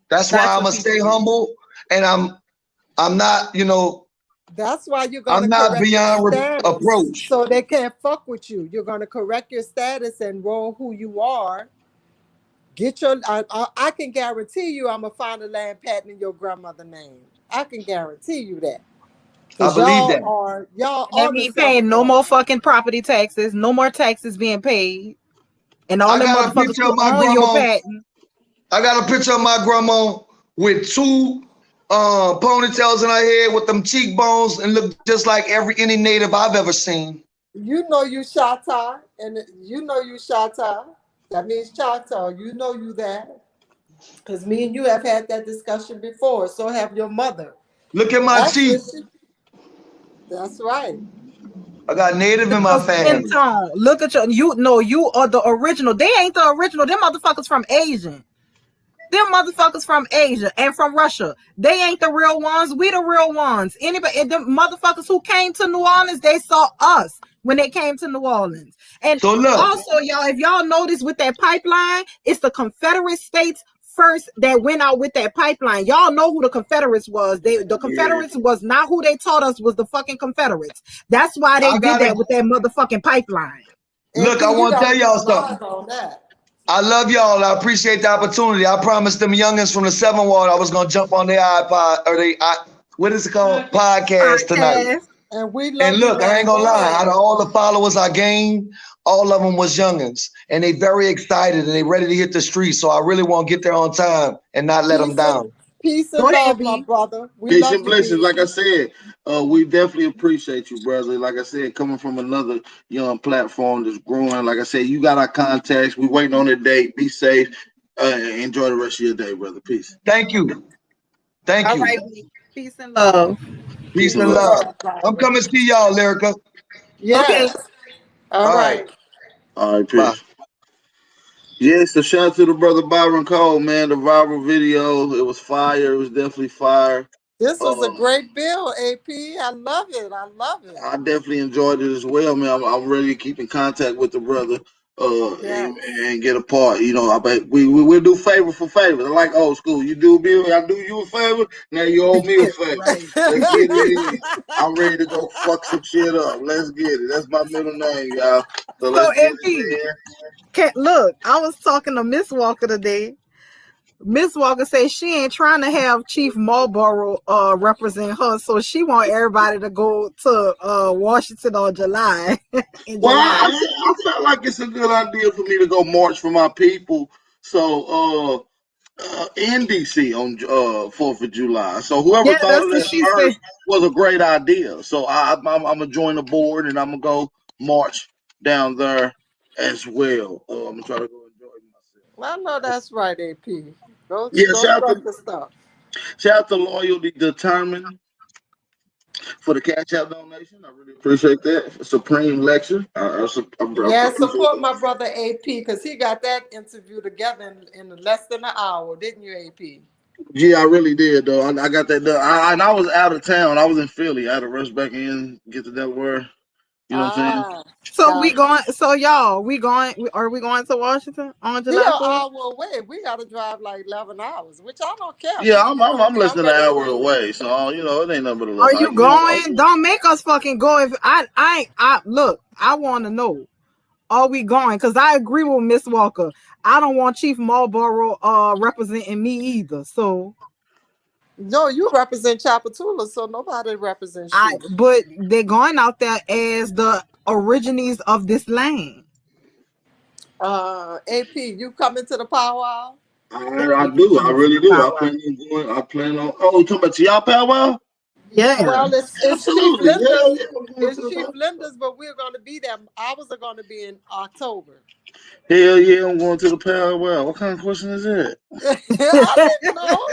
That's why I'm gonna stay humble, and I'm not, you know. That's why you're gonna. I'm not beyond approach. So they can't fuck with you. You're gonna correct your status and roll who you are. Get your. I can guarantee you, I'm gonna find a land patent in your grandmother's name. I can guarantee you that. I believe that. Y'all That mean paying no more fucking property taxes, no more taxes being paid, and all the motherfuckers who own your patent. I got a picture of my grandma with 2 ponytails in her head with them cheekbones and look just like any native I've ever seen. You know you Choctaw, and you know you Choctaw. That means Choctaw. You know you that. Because me and you have had that discussion before. So have your mother. Look at my teeth. That's right. I got native in my family. Look at you are the original. They ain't the original. Them motherfuckers from Asia. Them motherfuckers from Asia and from Russia. They ain't the real ones. We the real ones. Anybody, the motherfuckers who came to New Orleans, they saw us when they came to New Orleans. And so also, y'all, if y'all notice with that pipeline, it's the Confederate States first that went out with that pipeline. Y'all know who the Confederates was. The Confederates was not who they taught us was the fucking Confederates. That's why they did that with that motherfucking pipeline. Look, I want to tell y'all something. I love y'all. I appreciate the opportunity. I promised them youngins from the 7th Ward I was gonna jump on their iPod or what is it called? Podcast tonight. And we love. And look, I ain't gonna lie. Out of all the followers I gained, all of them was youngins, and they very excited and they ready to hit the streets. So I really want to get there on time and not let them down. Peace and love, my brother. Peace and blessings. Like I said, we definitely appreciate you, brother. Like I said, coming from another young platform that's growing. Like I said, you got our contacts. We waiting on the date. Be safe. Enjoy the rest of your day, brother. Peace. Thank you. Thank you. All right. Peace and love. Peace and love. I'm coming to see y'all, Lyrica. Yeah. Okay. All right. All right, peace. Bye. Yes, so shout out to the brother Byron Cole, man. The viral video, it was fire. It was definitely fire. This was a great bill, AP. I love it. I love it. I definitely enjoyed it as well, man. I'm ready to keep in contact with the brother and get a part. You know, I bet we'll do favor for favor. I like old school. You do me, I do you a favor. Now you owe me a favor. Let's get it in. I'm ready to go fuck some shit up. Let's get it. That's my middle name, y'all. So let's get it in. Look, I was talking to Miss Walker today. Miss Walker said she ain't trying to have Chief Marlboro represent her, so she want everybody to go to Washington on July. Well, I felt like it's a good idea for me to go march for my people. So in DC on 4th of July. So whoever Yeah, thought that's of what that she said. first was a great idea. So I'm gonna join the board and I'm gonna go march down there as well. I'm gonna try to go enjoy myself. I know that's right, AP. Go Yeah, strut the stuff. shout out to Loyalty Determined for the cash out donation. I really appreciate that. Supreme Lecture. I Yeah, appreciate support that. my brother AP because he got that interview together in less than an hour, didn't you, AP? Yeah, I really did though. I got that done. I was out of town. I was in Philly. I had to rush back in, get to Delaware. You know what I'm saying? Ah, So we got going. So y'all, are we going to Washington on we July an 4th? hour away. We got to drive like 11 hours, which I don't care. Yeah, I'm less I'm than an ready to hour go. away, so it ain't nothing but a little Are hike. you going? Don't make us fucking go. If I look, I want to know. Are we going? Because I agree with Miss Walker. I don't want Chief Marlboro representing me either. So No, you represent Chapatula, so nobody represents you. but they're going out there as the origines of this land. AP, you coming to the powwow? I do. I really do. I plan on going. I plan on. Oh, you talking about to y'all powwow? Yeah. Well, it's Chief Absolutely. Linda's. Yeah, I'm going It's to the Chief powwow. Linda's, but we're going to be there. Ours are going to be in October. Hell yeah, I'm going to the powwow. What kind of question is that? I didn't know.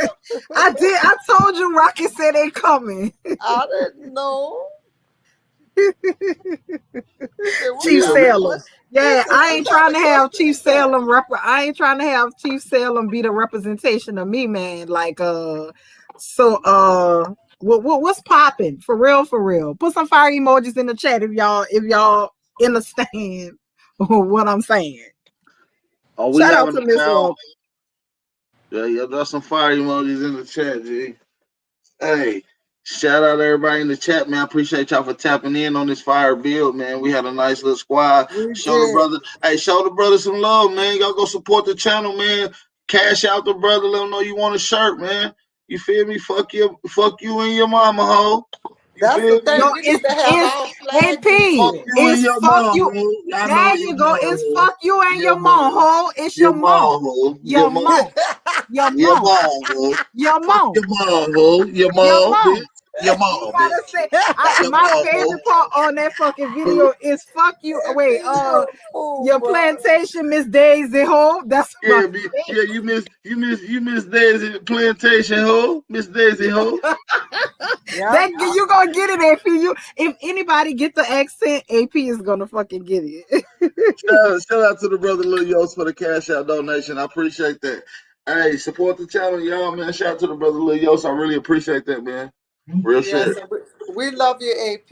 I told you Rocky said they coming. I didn't know. Chief Salem. Yeah, I ain't trying to have Chief Salem. I ain't trying to have Chief Salem be the representation of me, man. Like what's popping? For real. Put some fire emojis in the chat if y'all understand what I'm saying. Oh, we Shout out having to a Miss pow. Walker. Yeah, there's some fire emojis in the chat, G. Hey, shout out to everybody in the chat, man. I appreciate y'all for tapping in on this fire build, man. We had a nice little squad. Show the brother some love, man. Y'all go support the channel, man. Cash out the brother, let him know you want a shirt, man. You feel me? Fuck you and your mama, ho. You That's feel the thing. me? We need to have our flag. Fuck you and your mom, ho. I know There your you go. mom, It's ho. fuck you and your mom, ho. It's your mom. Ho. Your mom. Your Your mom. mom, ho. Your mom. Your mom, ho. Your mom, bitch. Your mom, You gotta say Your my mom, favorite part on that fucking video is fuck you. Wait, your plantation, Miss Daisy Ho. That's yeah, you miss Daisy plantation, ho. Miss Daisy, ho. You gonna get it, AP. If anybody get the accent, AP is gonna fucking get it. Shout out to the brother Lil Yos for the cash out donation. I appreciate that. Hey, support the channel, y'all, man. Shout out to the brother Lil Yos. I really appreciate that, man. Real shit. Yes, we love you, AP.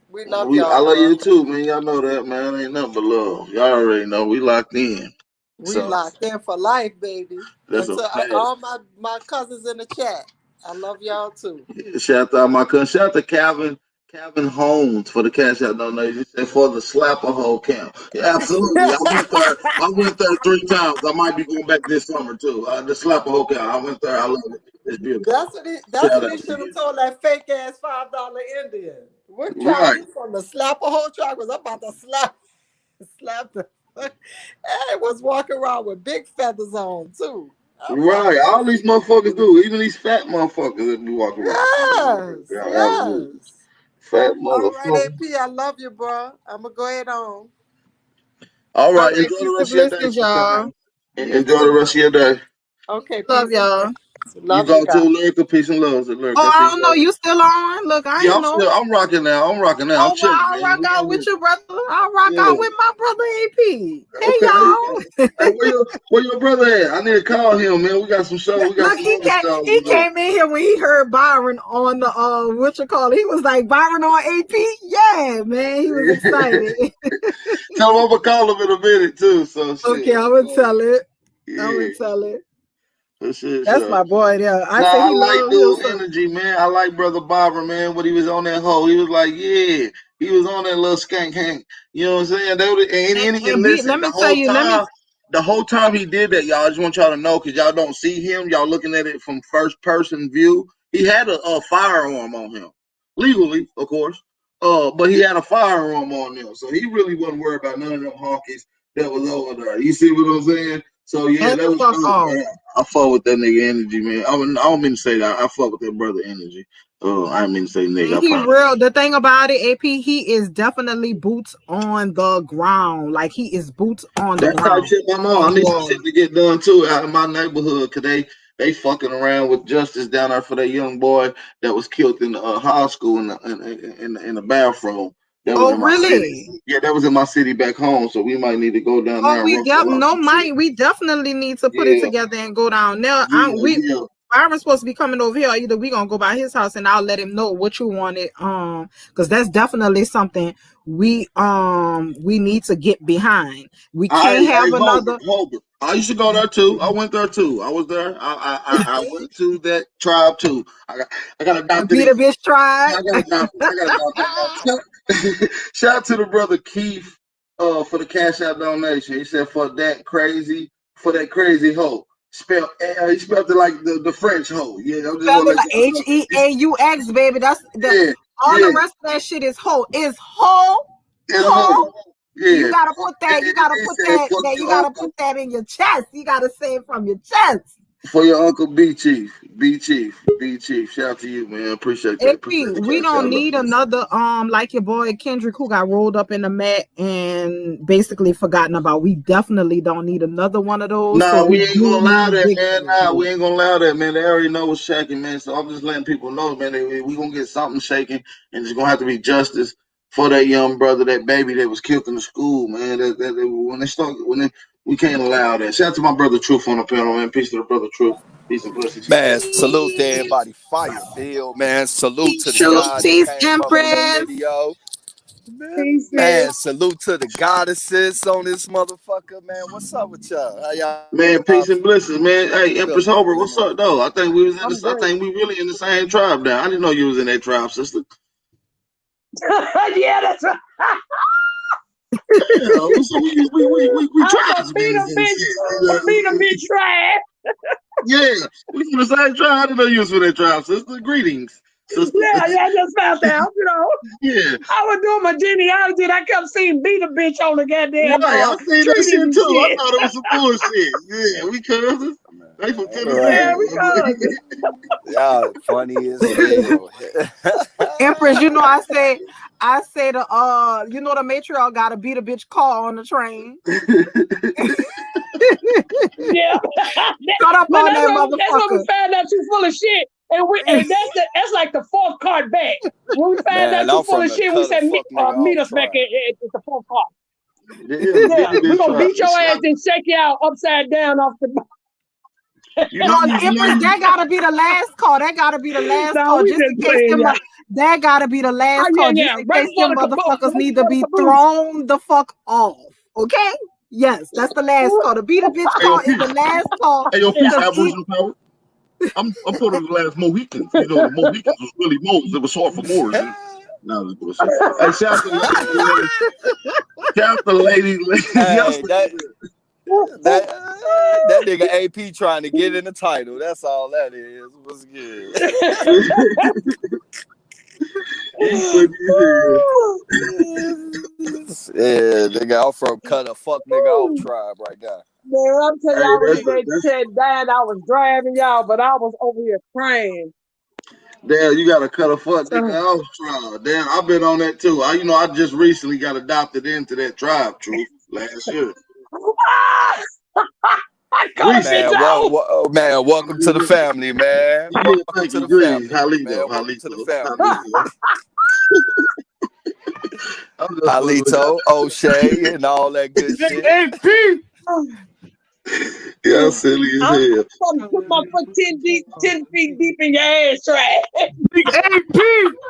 We love I y'all, love bro. you too, man. Y'all know that, man. Ain't nothing but love. Y'all already know we locked in. We locked in for life, baby. That's And a to fact. all my cousins in the chat, I love y'all too. Shout out my cousin. Shout out to Calvin Holmes for the cash out donation and for the slapper hole camp. Yeah, absolutely. I went there 3 times. I might be going back this summer too. The slapper hole camp. I went there. I love it. It's beautiful. That's what he should have told that fake ass $5 Indian. What tribe you from? The slapper hole tribe? Was about to slap the and was walking around with big feathers on too. Right, all these motherfuckers do. Even these fat motherfuckers that be walking around. Yes. Fat All motherfuckers. right, AP, I love you, bro. I'm gonna go ahead on. All right, enjoy the rest of your day, y'all. Enjoy the rest of your day. Okay, love y'all. Love you you go to Lyrical Peace and Love. Oh, I don't know. You still on? Look, I ain't know. I'm rocking now. I'm Oh, chilling, I'll man. rock out with you, brother. I'll rock out with my brother AP. Hey, y'all. Hey, where your brother at? I need to call him, man. We got some shows. We got some he came in here when he heard Byron on the He was like, Byron on AP? Yeah, man. He was excited. Tell him I'm gonna call him in a minute too. So okay, I'm gonna tell it. I'm gonna tell it. That's my boy there. I like dude energy, man. I like brother Barbara, man. When he was on that hole, he was like, "Yeah, He was on that little skank Hank. You know what I'm saying? They would, and listen, let me tell you, the whole time he did that, y'all, I just want y'all to know, because y'all don't see him. Y'all looking at it from first person view. He had a firearm on him, legally, of course. But he had a firearm on him, so he really wasn't worried about none of them honkies that was over there. You see what I'm saying? So yeah, that was dope, man. I fuck with that nigga energy, man. I don't mean to say that. I fuck with that brother energy. I didn't mean to say nigga. He real. The thing about it, AP, he is definitely boots on the ground. Like he is boots on the ground. Type shit, my mom. I need some shit to get done too out in my neighborhood, cause they fucking around with justice down there for that young boy that was killed in the high school in the bathroom. That was in my city. Yeah, that was in my city back home. So we might need to go down there. We definitely need to put it together and go down there. Byron's supposed to be coming over here. Either we gonna go by his house and I'll let him know what you wanted. Because that's definitely something we need to get behind. We can't have another. I used to go there too. I went there too. I was there. I went to that tribe too. I got adopted. Be the bitch tribe. I got adopted. Shout out to the brother Keith for the cash out donation. He said for that crazy hoe. He spelled it like the French hoe. Yeah, I'm just like H-E-A-U-X, baby. That's the rest of that shit is hoe. Is hoe. Yeah. You gotta put that. You gotta put that. You gotta put that in your chest. You gotta say it from your chest. For your uncle B Chief. Shout out to you, man. Appreciate that. We don't need another like your boy Kendrick, who got rolled up in the mat and basically forgotten about. We definitely don't need another one of those. No, we ain't gonna allow that, man. Nah, we ain't gonna allow that, man. They already know what's shaking, man. So I'm just letting people know, man. We gonna get something shaking, and it's gonna have to be justice for that young brother, that baby that was killed in the school, man. We can't allow that. Shout out to my brother Truth on the panel, man. Peace to the brother Truth. Peace and blessings. Man, salute to everybody. Fire, Bill, man. Salute to the guys that came from the video. Man, salute to the goddesses on this motherfucker, man. What's up with y'all? How y'all? Man, peace and blessings, man. Hey, Empress Hober, what's up, though? I think we was in I think we really in the same tribe now. I didn't know you was in that tribe, sister. Yeah, that's right. So we tried to be the bitch trash. Yeah, we from the same tribe. I didn't know you was for that tribe, sister. Greetings, sister. Yeah, I just found out, you know. Yeah. I was doing my genealogy and I kept seeing be the bitch on the goddamn. Right, I seen that shit too. I thought it was some bullshit. Yeah, we cousins. They from Tennessee. Yeah, we cousins. Y'all funny as hell. Empress, you know, I say the you know, the matriarch gotta beat a bitch car on the train. Yeah. Shut up on that motherfucker. That's when we found out you full of shit. And that's like the fourth card back. When we found out you full of shit, we said meet us back at the fourth card. Yeah, we're gonna beat your ass and shake you out upside down off the Empress, that gotta be the last call. That gotta be the last call. Just in case that gotta be the last call. Just in case them motherfuckers need to be thrown the fuck off. Okay? Yes, that's the last call. The beat a bitch call is the last call. Hey, yo, peace, Aboriginal power. I'm part of the last Mohicans. You know, the Mohicans was really Moors. It was short for Moors. No, it was short. Hey, shout out to ladies. Hey, that nigga AP trying to get in the title. That's all that is. What's good? Yeah, nigga, I'm from cut a fuck nigga off tribe right now. Man, I'm telling y'all, when that shit died, I was driving y'all, but I was over here crying. Damn, you gotta cut a fuck nigga off tribe. Damn, I've been on that too. I just recently got adopted into that tribe, Truth, last year. Man, welcome to the family, man. Welcome to the family. Halito, O'Shea, and all that good shit. Yeah, silly as hell. I'm put my foot 10 feet deep in your ass trash. Big AP!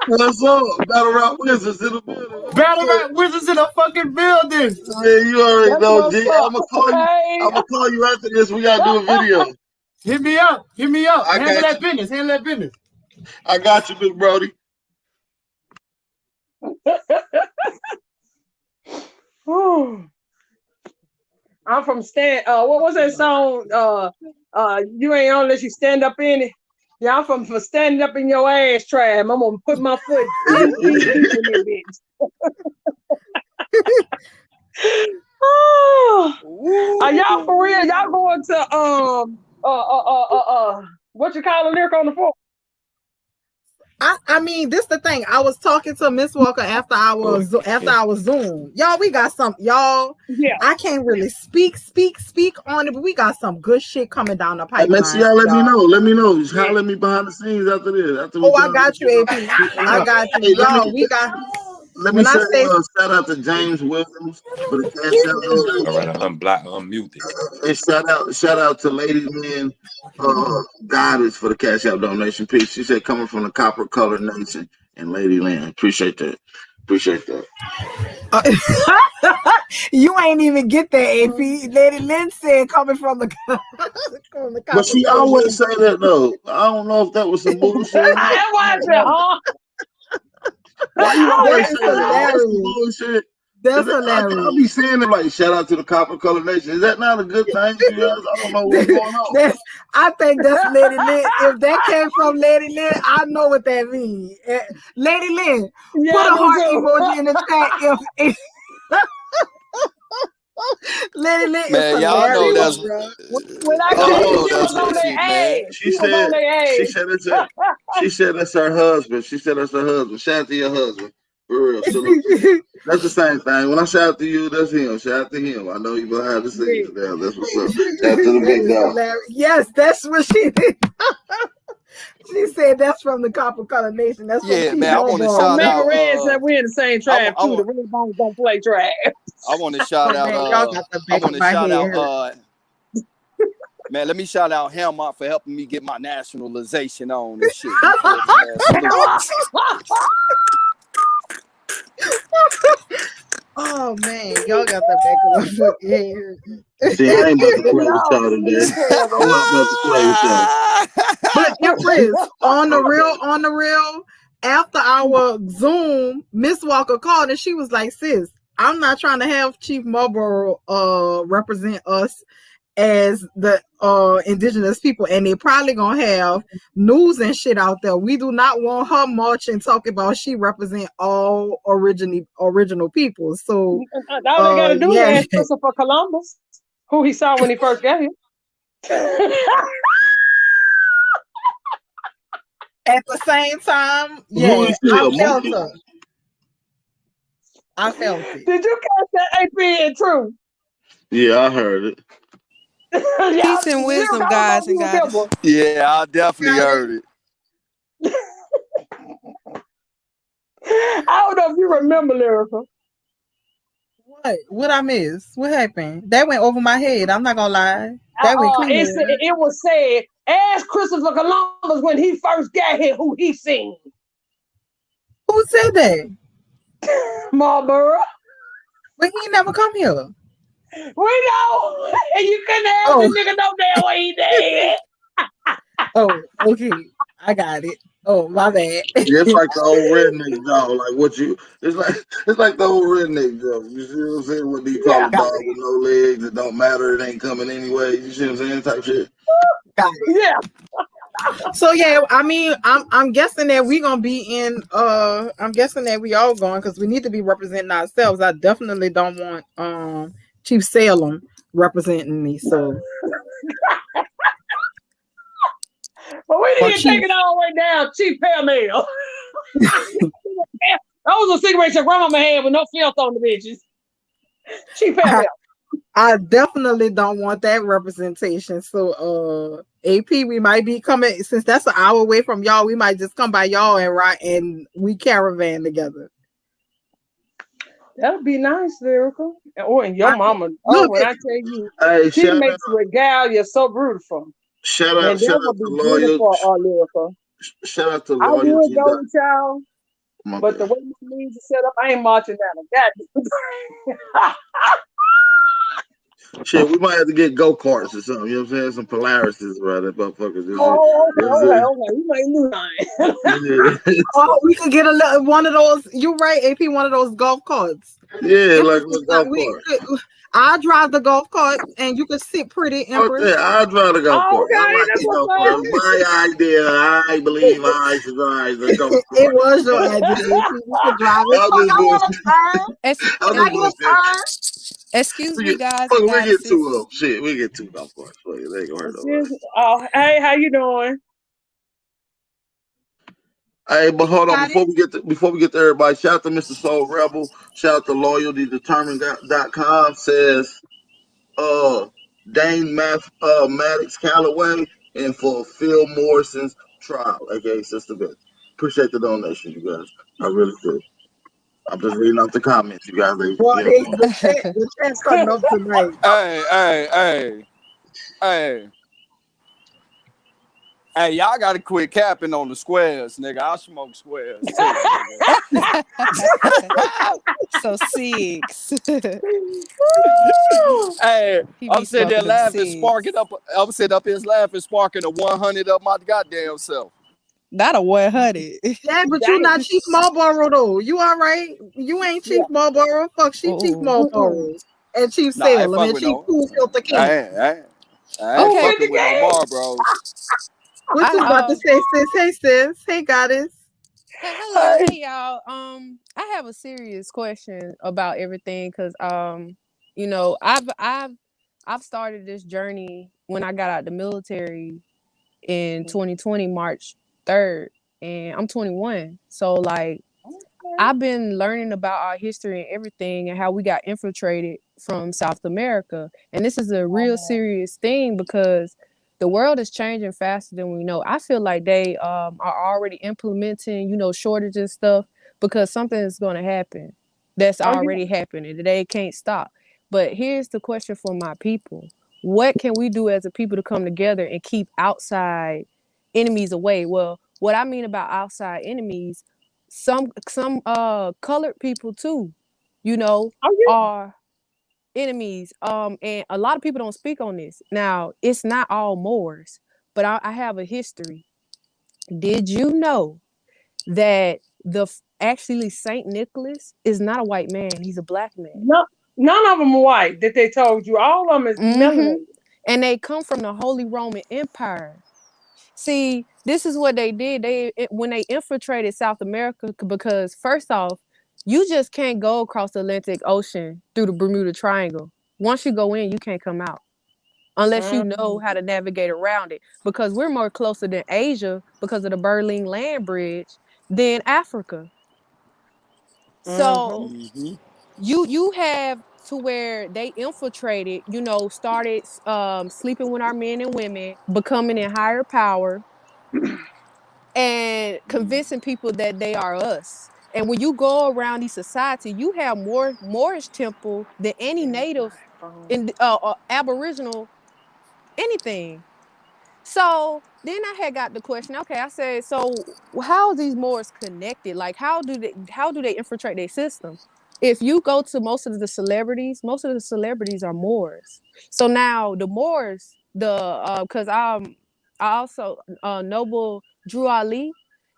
What's up? Battle Rap Wizards in the building. Battle Rap Wizards in the fucking building. Man, you already know, G. I'm gonna call you after this. We gotta do a video. Hit me up. Handle that business. I got you, big Brody. I'm from stand. What was that song? You ain't on unless you stand up in it. Yeah, I'm from standing up in your ass trap. I'm gonna put my foot deep in that bitch. Are y'all for real? Y'all going to what you call a lyric on the floor? I mean, this the thing. I was talking to Miss Walker after our Zoom. Y'all, we got some. Y'all, yeah. I can't really speak on it, but we got some good shit coming down the pipeline. Let's see y'all. Let me know. Let me know. Just holler at me behind the scenes after this. I got you, AP. I got you. Hey, Y'all, we got. Let me say shout out to James Williams for the cash out donation. All right, unmute it. And shout out to Lady Lynn Goddess for the cash out donation piece. She said coming from the Copper Color Nation and Lady Lynn. Appreciate that. You ain't even get that, AP. Lady Lynn said coming from the But she always say that though. I don't know if that was some bullshit. That wasn't, huh? Why you always say that? Hilarious. Bullshit. That's hilarious. I'll be saying it like shout out to the Copper Color Nation. Is that not a good thing to you guys? I don't know what's going on. I think that's Lady Lynn. If that came from Lady Lynn, I know what that means. Lady Lynn, put a heart emoji in the chat if Lady Lynn is hilarious. Y'all know that's when I tell you she was on their ass. She said that's her husband. Shout out to your husband. For real. That's the same thing. When I shout out to you, that's him. Shout out to him. I know you behind the scenes now. That's what's up. Shout out to the big dog. Yes, that's what she did. She said that's from the Copper Color Nation. That's man. I want to shout out. Red said we're in the same tribe too. The Red Bones don't play tribe. I want to shout out. Man, let me shout out Helmont for helping me get my nationalization on and shit. Oh man, y'all got the back of my fucking head. See, I ain't about to play with y'all today. I'm not about to play with y'all. But Empress, on the real, after our Zoom, Miss Walker called and she was like, sis, I'm not trying to have Chief Marlboro represent us as the indigenous people, and they probably gonna have news and shit out there. We do not want her marching talking about she represent all original people. So all they gotta do is ask Christopher Columbus, who he saw when he first got here. At the same time, I felt it. Did you catch that AP in True? Yeah, I heard it. Peace and wisdom, guys and guys. Yeah, I definitely heard it. I don't know if you remember, Lyrical. What I miss? What happened? That went over my head. I'm not gonna lie. That went clean. It was said, ask Christopher Columbus when he first got here who he seen. Who said that? Marlboro. But he never come here. We know, and you couldn't have the nigga no damn way he did. Oh, okay, I got it. Oh, my bad. Yeah, it's like the old redneck job. Like what you? It's like the old redneck job. You see what I'm saying? What do you call a dog with no legs? It don't matter. It ain't coming anyway. You see what I'm saying? Type shit. Yeah. So yeah, I mean, I'm guessing that we gonna be in. I'm guessing that we all going because we need to be representing ourselves. I definitely don't want Chief Salem representing me. So. But we didn't take it all the way down. Chief Pamela. Those are cigarettes your grandmama had with no filth on the bitches. Chief Pamela. I definitely don't want that representation. So AP, we might be coming, since that's an hour away from y'all, we might just come by y'all and we caravan together. That would be nice, Lyrical. And your mama, when I tell you, she makes regalia so beautiful. Shout out to Lyrical. Shout out to I Loyalty. would go with y'all, but the way my knees are set up, I ain't marching down. Shit, we might have to get go-karts or something. You know what I'm saying? Some Polarises, right? That motherfuckers. You know Okay. what You might do that. I'm saying? Oh, we could get one of those. You right, AP? One of those golf carts. Yeah, Empress, like a go-kart. I'll drive the golf cart, and you can sit pretty, Empress. Okay, I'll drive the go-kart. I Okay, like that's the what's go-kart. It up. was my idea. I believe I should drive the It go-kart. was your idea. You could drive it. I'll Fuck, just I want bullshit. a turn. I'll Can I just get a bullshit. turn? Excuse We me, get, guys fuck and it, we get two goddesses. of them. Shit, we get two go-karts. Fuck it, they ain't gonna hurt nobody. Oh, hey, how you doing? Hey, but hold on, Got before we get to everybody, shout out to Mr. Soul Rebel, shout out to LoyaltyDetermined.com says Dane Maddox Calloway and for Phil Morrison's trial, aka Sister Bitch. Appreciate the donation, you guys. I really do. I'm just reading off the comments, you guys. Boy, the chat's cutting up tonight. Hey, y'all gotta quit capping on the squares, nigga. I'll smoke squares too, nigga. So six. Hey, He I'm be sitting there smoking them laughing, six. sparking up. I'm sitting up here laughing, sparking a 100 up my goddamn self. Not a 100. Yeah, but you not Chief Marlboro though. You all right? You ain't Chief Marlboro. Fuck, she Chief Marlboro and Chief Nah, I ain't Salem fuck and with Chief no. Cool Filter King. I ain't fucking with no Marlboros. What you about to say, sis? Hey, sis. Hey, goddess. Hey, hello, hey y'all. I have a serious question about everything because you know, I've started this journey when I got out the military in 2020, March 3rd, and I'm 21. So like I've been learning about our history and everything and how we got infiltrated from South America. And this is a real serious thing because the world is changing faster than we know. I feel like they are already implementing, you know, shortages and stuff because something is going to happen that's already happening. They can't stop. But here's the question for my people. What can we do as a people to come together and keep outside enemies away? Well, what I mean about outside enemies, some colored people too, you know, are enemies. And a lot of people don't speak on this. Now, it's not all Moors, but I have a history. Did you know that actually Saint Nicholas is not a white man? He's a black man. No, none of them are white that they told you. All of them is melanated. And they come from the Holy Roman Empire. See, this is what they did. When they infiltrated South America, because first off, you just can't go across the Atlantic Ocean through the Bermuda Triangle. Once you go in, you can't come out unless you know how to navigate around it. Because we're more closer than Asia because of the Berlin Land Bridge than Africa. So you have to where they infiltrated, you know, started sleeping with our men and women, becoming in higher power, and convincing people that they are us. And when you go around these society, you have more Moorish temple than any native in Aboriginal anything. So then I had got the question. Okay, I said, so how are these Moors connected? Like, how do they infiltrate their system? If you go to most of the celebrities are Moors. So now the Moors, because I also Noble Drew Ali,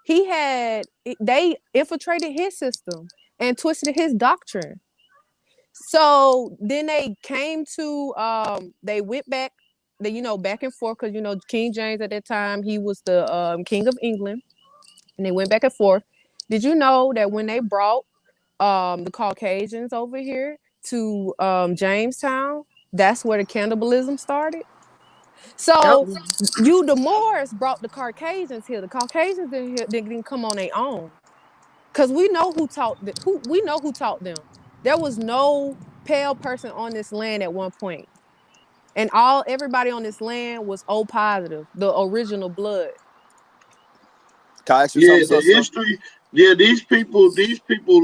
they infiltrated his system and twisted his doctrine. So then they came to they went back, back and forth because King James at that time, he was the King of England, and they went back and forth. Did you know that when they brought the Caucasians over here to Jamestown, that's where the cannibalism started? So the Moors brought the Caucasians here. The Caucasians didn't come on their own. Because we know who taught them. There was no pale person on this land at one point. And everybody on this land was O positive, the original blood. Can I ask you Yeah, something, the sister? history. Yeah, these people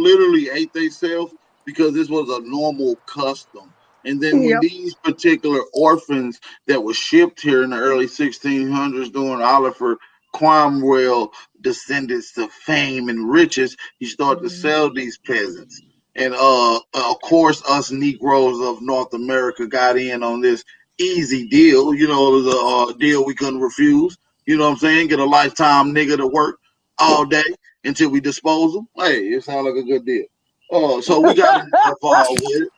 literally ate themselves because this was a normal custom. And then when these particular orphans that were shipped here in the early 1600s during Oliver Cromwell descendants to fame and riches, he started to sell these peasants. And of course, us Negroes of North America got in on this easy deal. You know, it was a deal we couldn't refuse. You know what I'm saying? Get a lifetime nigga to work all day until we dispose them. Hey, it sounds like a good deal. So we got involved with it.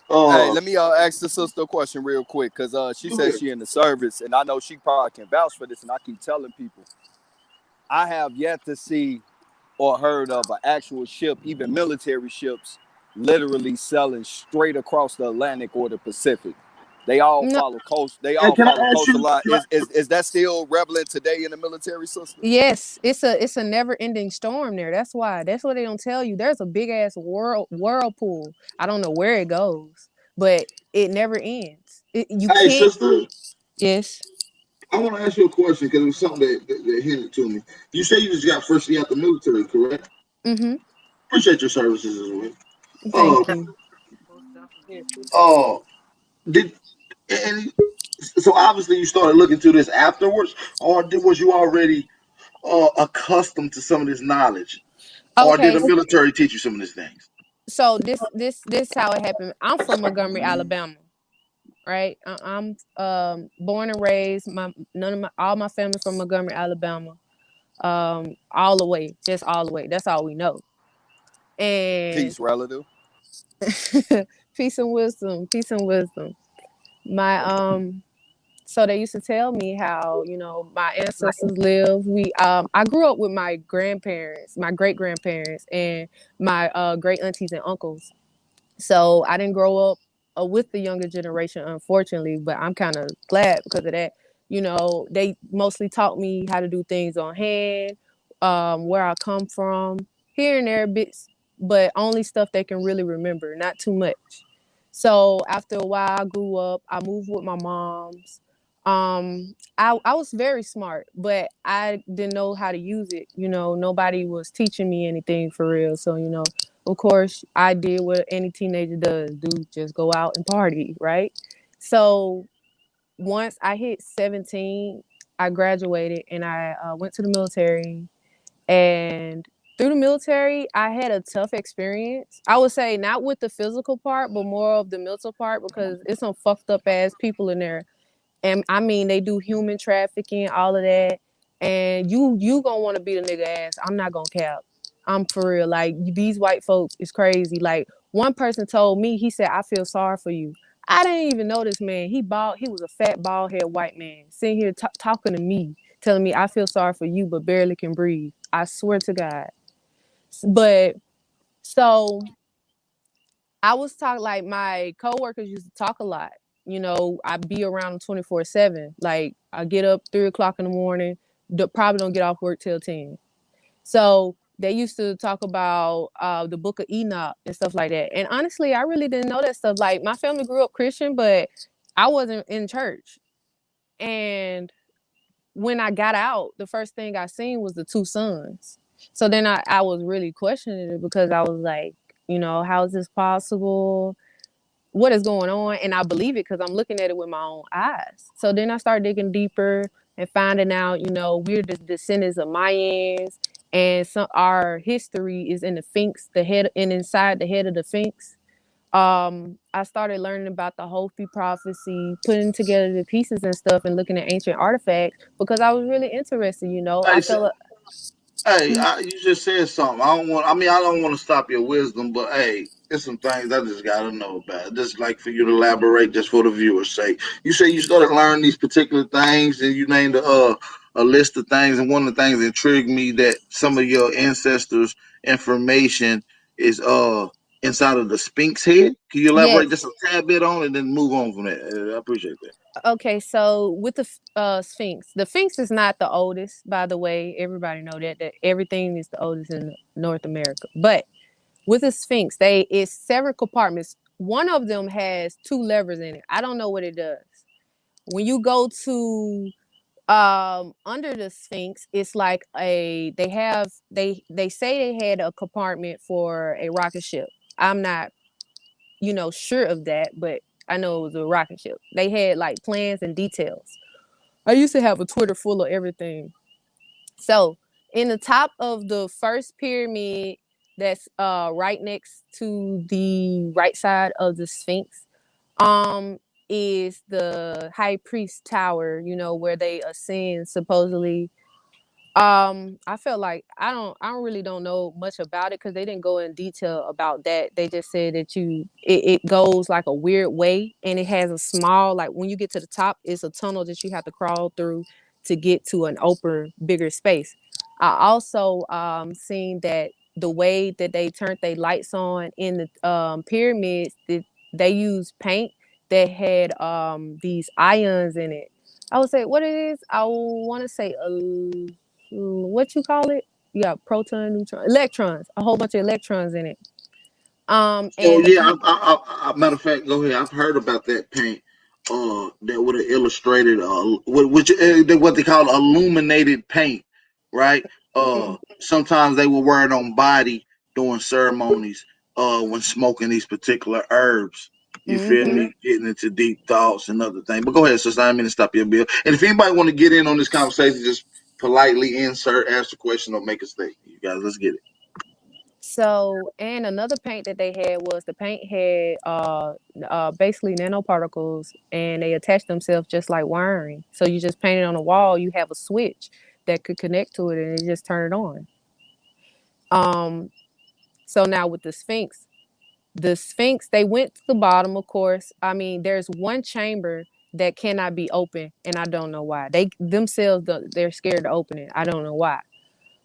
Hey, let me ask the sister a question real quick, cause she says she in the service, and I know she probably can vouch for this, and I keep telling people, I have yet to see or heard of an actual ship, even military ships, literally selling straight across the Atlantic or the Pacific. They all follow coast. They all can I follow ask you? coastal line. Is that still relevant today in the military system? Yes, it's a never ending storm there. That's why. That's what they don't tell you. There's a big ass whirlpool. I don't know where it goes, but it never ends. You Hey, can't. sister. Yes. I want to ask you a question because it was something that hinted to me. You say you just got freshly out the military, correct? Mm-hmm. Appreciate your services as well. Thank you. Did and so obviously you started looking to this afterwards, or was you already accustomed to some of this knowledge, or did Okay. the military teach you some of these things? So this how it happened. I'm from Montgomery, Alabama. Right. I'm born and raised. All my family from Montgomery, Alabama. All the way, just all the way. That's all we know. And Peace, relative. peace and wisdom, peace and wisdom. My so they used to tell me how, my ancestors lived. I grew up with my grandparents, my great grandparents, and my great aunties and uncles. So I didn't grow up with the younger generation, unfortunately, but I'm kind of glad because of that. They mostly taught me how to do things on hand, where I come from, here and there bits, but only stuff they can really remember, not too much. So after a while, I grew up. I moved with my moms. I was very smart, but I didn't know how to use it. Nobody was teaching me anything for real. So, of course, I did what any teenager does, just go out and party, right? So once I hit 17, I graduated and I went to the military. And through the military, I had a tough experience. I would say not with the physical part, but more of the mental part because it's some fucked up ass people in there. And I mean, they do human trafficking, all of that. And you gonna want to beat a nigga ass. I'm not gonna cap. I'm for real. Like these white folks is crazy. Like one person told me, he said, "I feel sorry for you." I didn't even know this man. He bald. He was a fat, bald head white man sitting here talking to me, telling me, "I feel sorry for you, but barely can breathe." I swear to God. But so I was talking like my coworkers used to talk a lot. I'd be around them 24/7. Like I get up 3 o'clock in the morning, probably don't get off work till 10. So they used to talk about the Book of Enoch and stuff like that. And honestly, I really didn't know that stuff. Like my family grew up Christian, but I wasn't in church. And when I got out, the first thing I seen was the two sons. So then I was really questioning it because I was like, how is this possible? What is going on? And I believe it because I'm looking at it with my own eyes. So then I started digging deeper and finding out, we're the descendants of Mayans, and our history is in the Sphinx, the head, and inside the head of the Sphinx. I started learning about the Hopi prophecy, putting together the pieces and stuff, and looking at ancient artifacts because I was really interested. I Hey, felt. hey, you just said something. I don't want. I mean, I don't want to stop your wisdom, but hey, there's some things I just gotta know about. Just like for you to elaborate, just for the viewers' sake. You say you started learning these particular things, and you named a list of things, and one of the things that intrigued me that some of your ancestors' information is inside of the Sphinx head. Can you elaborate just Yes. a tad bit on it, and then move on from that? I appreciate that. Okay, so with the Sphinx, the Sphinx is not the oldest, by the way. Everybody know that everything is the oldest in North America. But with the Sphinx, it's several compartments. One of them has two levers in it. I don't know what it does. When you go to under the Sphinx, it's like they say they had a compartment for a rocket ship. I'm not sure of that, but I know it was a rocket ship. They had like plans and details. I used to have a Twitter full of everything. So in the top of the first pyramid, that's right next to the right side of the Sphinx is the high priest tower, you know, where they ascend supposedly. I felt like I really don't know much about it because they didn't go in detail about that. They just said that it goes like a weird way, and it has a small, like when you get to the top, it's a tunnel that you have to crawl through to get to an open bigger space. I also seen that the way that they turned their lights on in the pyramids, they used paint that had these ions in it. I would say what it is. I want to say what you call it? Yeah, proton, neutron, electrons. A whole bunch of electrons in it. So And the yeah, paint. matter of fact, go ahead. I've heard about that paint. That would have illustrated what they call illuminated paint, right? Sometimes they will wear it on body during ceremonies. When smoking these particular herbs. You feel Mm-hmm. me? Getting into deep thoughts and other things. But go ahead, sister. I didn't mean to stop you, Bill. And if anybody want to get in on this conversation, just politely insert, ask a question, or make a statement. You guys, let's get it. So, and another paint that they had was the paint had basically nanoparticles, and they attach themselves just like wiring. So you just paint it on the wall. You have a switch that could connect to it, and it just turn it on. Um, so now with the Sphinx, they went to the bottom, of course. I mean, there's one chamber that cannot be open, and I don't know why. They themselves, they're scared to open it. I don't know why.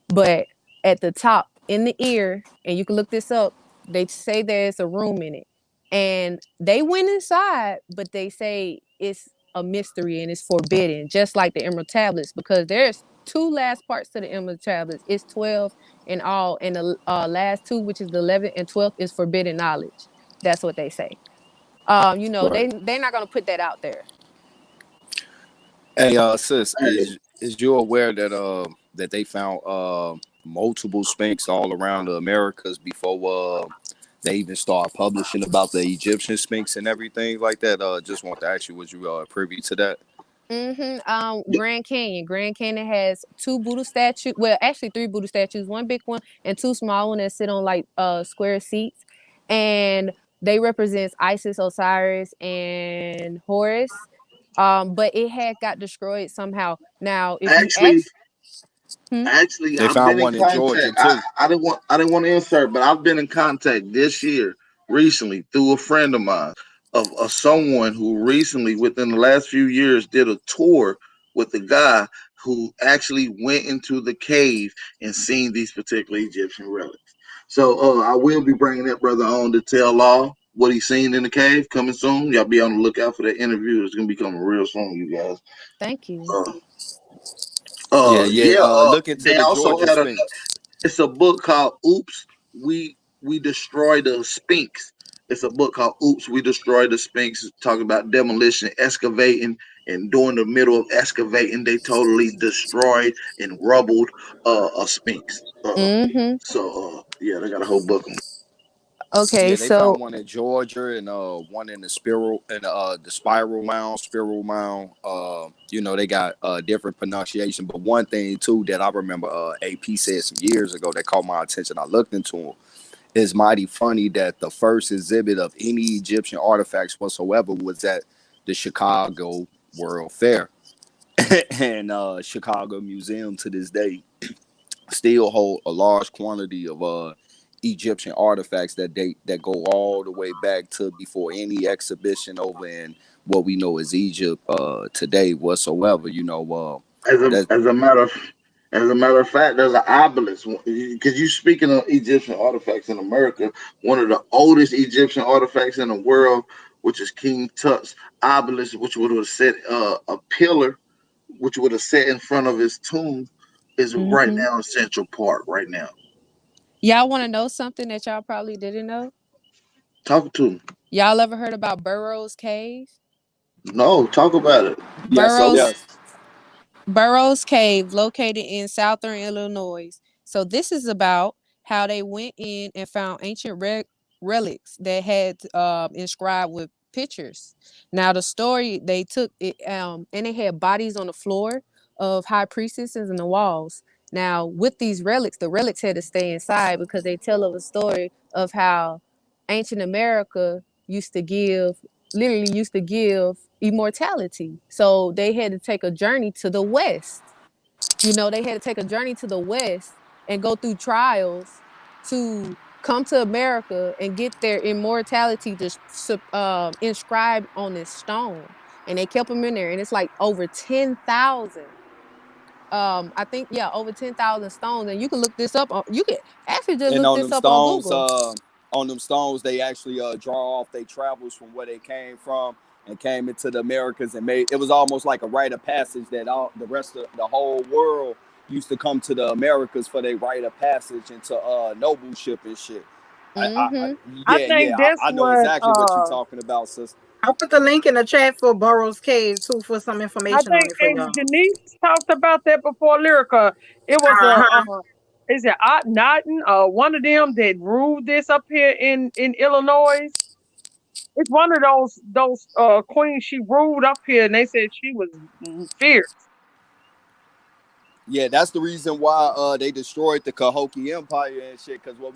But at the top in the ear, and you can look this up, they say there's a room in it. And they went inside, but they say it's a mystery and it's forbidden, just like the Emerald Tablets, because there's two last parts to the Emerald Tablets. It's 12 in all, and the last two, which is the 11th and 12th, is forbidden knowledge. That's what they say. You know, Right. they're not gonna put that out there. Hey, sis, Hey, is you aware that that they found multiple Sphinx all around the Americas before they even start publishing about the Egyptian Sphinx and everything like that? Just want to ask you, was you privy to that? Grand Canyon. Grand Canyon has two Buddha statues. Well, actually three Buddha statues, one big one and two small ones that sit on like square seats. And they represents Isis, Osiris, and Horus. But it had got destroyed somehow. Now, if you actually, ask, hmm? Actually, They I've been found in one in Georgia contact. too. I didn't want to insert, but I've been in contact this year recently through a friend of mine of someone who recently within the last few years did a tour with a guy who actually went into the cave and seen these particular Egyptian relics. So I will be bringing that brother on to tell all what he's seen in the cave coming soon. Y'all be on the lookout for that interview. It's gonna be coming real soon, you guys. Thank you. Uh, Yeah, yeah. yeah. Look into They the also Georgia had a Sphinx. it's a book called Oops, We Destroy the Sphinx. It's a book called Oops, We Destroy the Sphinx. It's talking about demolition, excavating, and during the middle of excavating, they totally destroyed and rubbled a sphinx. Mm-hmm. Yeah, they got a whole book on it. Okay, Yeah, they so found one in Georgia and one in the spiral mound. You know, they got different pronunciation, but one thing too that I remember AP said some years ago that caught my attention. I looked into them. It's mighty funny that the first exhibit of any Egyptian artifacts whatsoever was at the Chicago World Fair. And Chicago Museum to this day still hold a large quantity of Egyptian artifacts that go all the way back to before any exhibition over in what we know as Egypt today whatsoever. You know, As a that as a matter of as a matter of fact, there's an obelisk. Because you speaking of Egyptian artifacts in America, one of the oldest Egyptian artifacts in the world, which is King Tut's obelisk, which would have set a pillar, which would have set in front of his tomb, is right hmm now in Central Park. Right now, y'all want to know something that y'all probably didn't know? talk to him. Y'all ever heard about Burroughs Cave? No, talk about it. yes, so Burroughs yes, Burroughs Cave, located in southern Illinois. So this is about how they went in and found ancient relics that had inscribed with pictures. Now the story they took it, and they had bodies on the floor of high priestesses in the walls. Now, with these relics, the relics had to stay inside because they tell of a story of how ancient America literally used to give immortality. So they had to take a journey to the West. They had to take a journey to the West and go through trials to come to America and get their immortality inscribed on this stone. And they kept them in there. And it's like over 10,000. I think, yeah, over 10,000 stones. And you can look this up. You can actually just And look this up on Google. on them stones, they actually draw off their travels from where they came from and came into the Americas and made it was almost like a rite of passage that all the rest of the whole world used to come to the Americas for their rite of passage into nobleship and shit. I think that's I know what exactly what you're talking about, sister. I'll put the link in the chat for Burroughs Cave too for some I information on think it for y'all. Denise talked about that before. Lyrica, it was is it Norton? One of them that ruled this up here in Illinois. It's one of those queens she ruled up here, and they said she was fierce. Yeah, that's the reason why they destroyed the Cahokia Empire and shit. Because when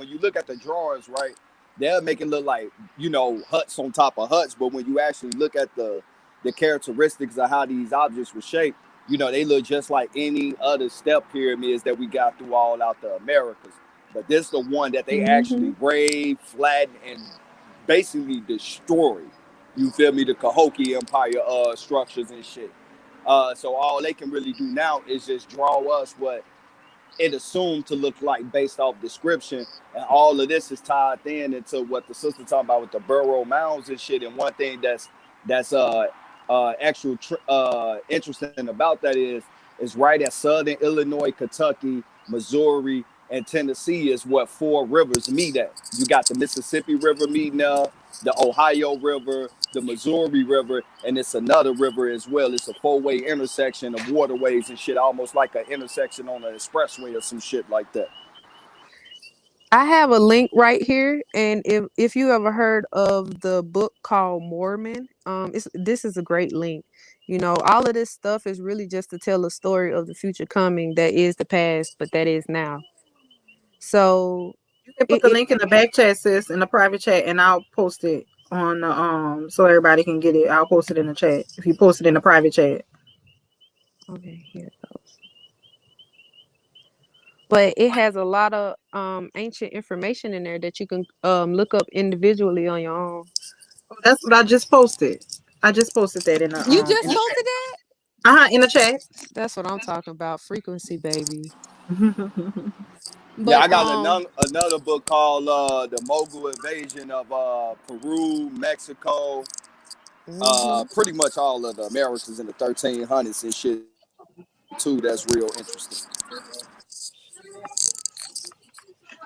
you look at the drawings, right, they'll make it look like huts on top of huts. But when you actually look at the characteristics of how these objects were shaped, they look just like any other step pyramids that we got through all out the Americas. But this is the one that they actually raised, flattened, and basically destroyed. You feel me? The Cahokia Empire structures and shit. So all they can really do now is just draw us what it assumed to look like based off description, and all of this is tied in into what the sister talking about with the borough mounds and shit. And one thing that's interesting about that is right at Southern Illinois, Kentucky, Missouri, and Tennessee is what four rivers meet at. You got the Mississippi River meeting up, the Ohio River, the Missouri River, and it's another river as well. It's a four-way intersection of waterways and shit, almost like an intersection on an expressway or some shit like that. I have a link right here, and if you ever heard of the book called Mormon, this is a great link. All of this stuff is really just to tell a story of the future coming that is the past, but that is now. So you can put the link in the back chat, sis, in the private chat, and I'll post it on the so everybody can get it. I'll post it in the chat if you post it in the private chat. Okay, here it goes. But it has a lot of ancient information in there that you can look up individually on your own. That's what I just posted. I just posted that in the. You just posted that? In the chat. That's what I'm talking about. Frequency, baby. But, I got another book called The Mogul Invasion of Peru, Mexico, pretty much all of the Americas in the 1300s and shit too. That's real interesting.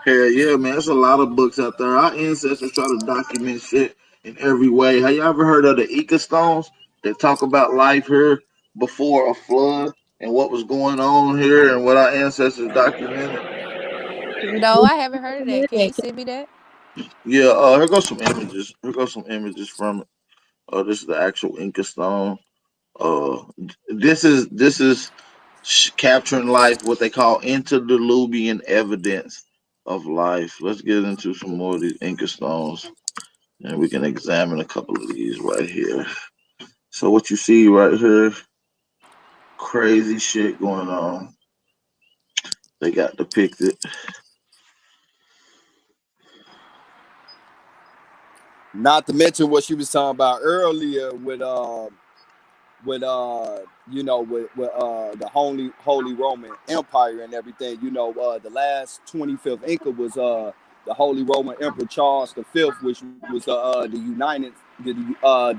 Hell yeah, man. There's a lot of books out there. Our ancestors try to document shit in every way. Have you ever heard of the Ica stones that talk about life here before a flood and what was going on here and what our ancestors documented? No, I haven't heard of that. Can you send me that? Yeah, here goes some images. Here goes some images from it. This is the actual Inca stone. This is capturing life, what they call antediluvian evidence of life. Let's get into some more of these Inca stones, and we can examine a couple of these right here. So what you see right here, crazy shit going on. They got depicted. Not to mention what she was talking about earlier with the Holy Roman Empire and everything. The last 25th Inca was the Holy Roman Emperor Charles V, which was the uniting of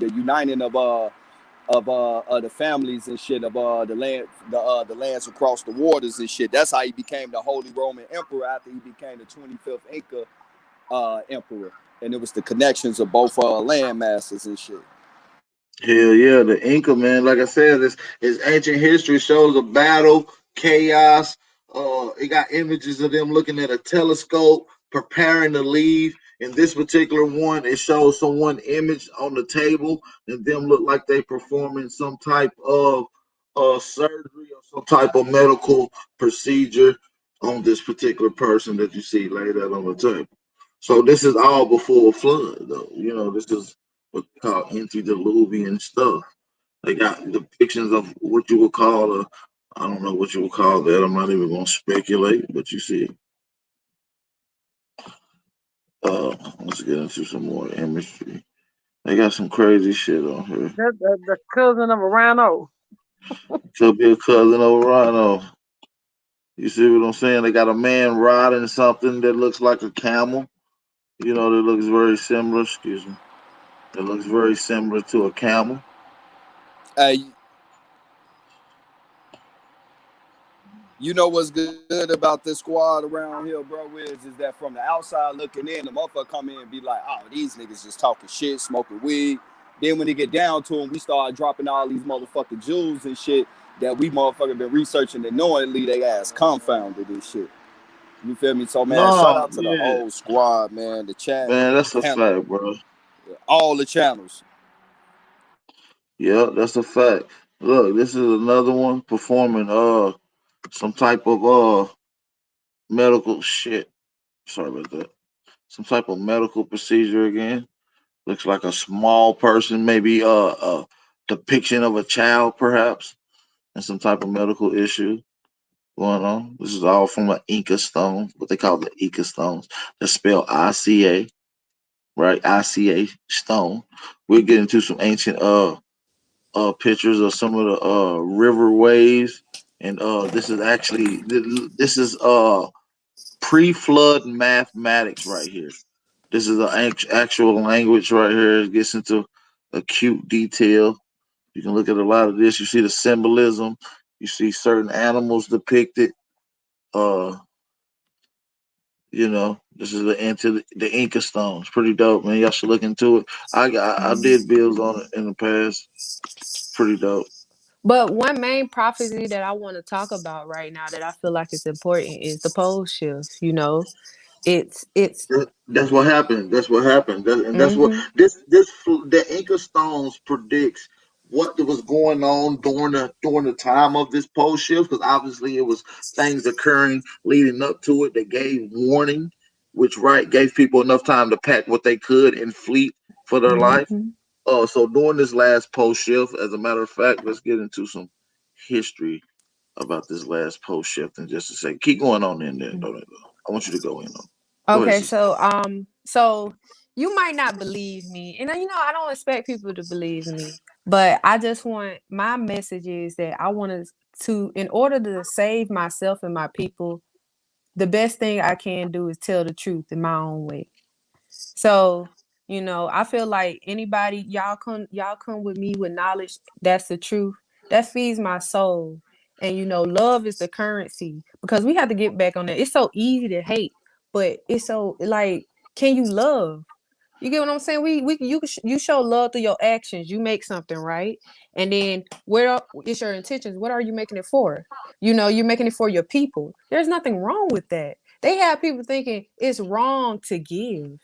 the families and shit of the lands across the waters and shit. That's how he became the Holy Roman Emperor after he became the 25th Inca emperor. And it was the connections of both landmasses and shit. Hell yeah, the Inca, man. Like I said, this ancient history shows a battle, chaos. It got images of them looking at a telescope, preparing to leave. In this particular one, it shows someone image on the table, and them look like they performing some type of surgery or some type of medical procedure on this particular person that you see laid out on the table. So this is all before a flood, though. You know, this is what's called antediluvian stuff. They got depictions of what you would call a, I don't know what you would call that. I'm not even going to speculate, but you see it. Let's get into some more imagery. They got some crazy shit on here. That's the cousin of a rhino. Could be a cousin of a rhino. You see what I'm saying? They got a man riding something that looks like a camel. You know, that looks very similar. Excuse me. It looks very similar to a camel. Hey, you know what's good about this squad around here, bro, is that from the outside looking in, the motherfucker come in and be like, oh, these niggas just talking shit, smoking weed. Then when they get down to them, we start dropping all these motherfucking jewels and shit that we motherfucker been researching and knowingly they ass confounded and shit. You feel me? So, man, shout No, out to the yeah. whole squad, man, the chat. Man, that's a fact, bro. All the channels. Yeah, that's a fact. Look, this is another one performing some type of medical shit. Sorry about that. Some type of medical procedure again. Looks like a small person, maybe a depiction of a child, perhaps, and some type of medical issue going on. This is all from an Inca stone, what they call the Inca stones. They're spelled ICA, right? ICA stone. We'll get into some ancient pictures of some of the river waves, and this is actually this is pre-flood mathematics right here. This is an actual language right here. It gets into acute detail. You can look at a lot of this. You see the symbolism. You see certain animals depicted. Uh, you know, this is the Inca stones. Pretty dope, man. Y'all should look into it. I did bills on it in the past. Pretty dope. But one main prophecy that I want to talk about right now that I feel like is important is the pole shift. You know, it's That's what happened. That's what happened. And that's what mm-hmm. the Inca stones predicts what was going on during the time of this pole shift, because obviously it was things occurring leading up to it that gave warning, which gave people enough time to pack what they could and flee for their life. Mm-hmm. So during this last pole shift, as a matter of fact, let's get into some history about this last pole shift in just a second. Keep going on in there. Don't I want you to go in on. Okay, so you might not believe me, and you know I don't expect people to believe me, but I just want my message is that I want to, in order to save myself and my people, the best thing I can do is tell the truth in my own way. So, you know, I feel like anybody, y'all come with me with knowledge that's the truth. That feeds my soul. And you know, love is the currency, because we have to get back on that. It's so easy to hate, but it's so like, can you love? You get what I'm saying? You show love through your actions. You make something, right? And then where is your intentions? What are you making it for? You know, you're making it for your people. There's nothing wrong with that. They have people thinking it's wrong to give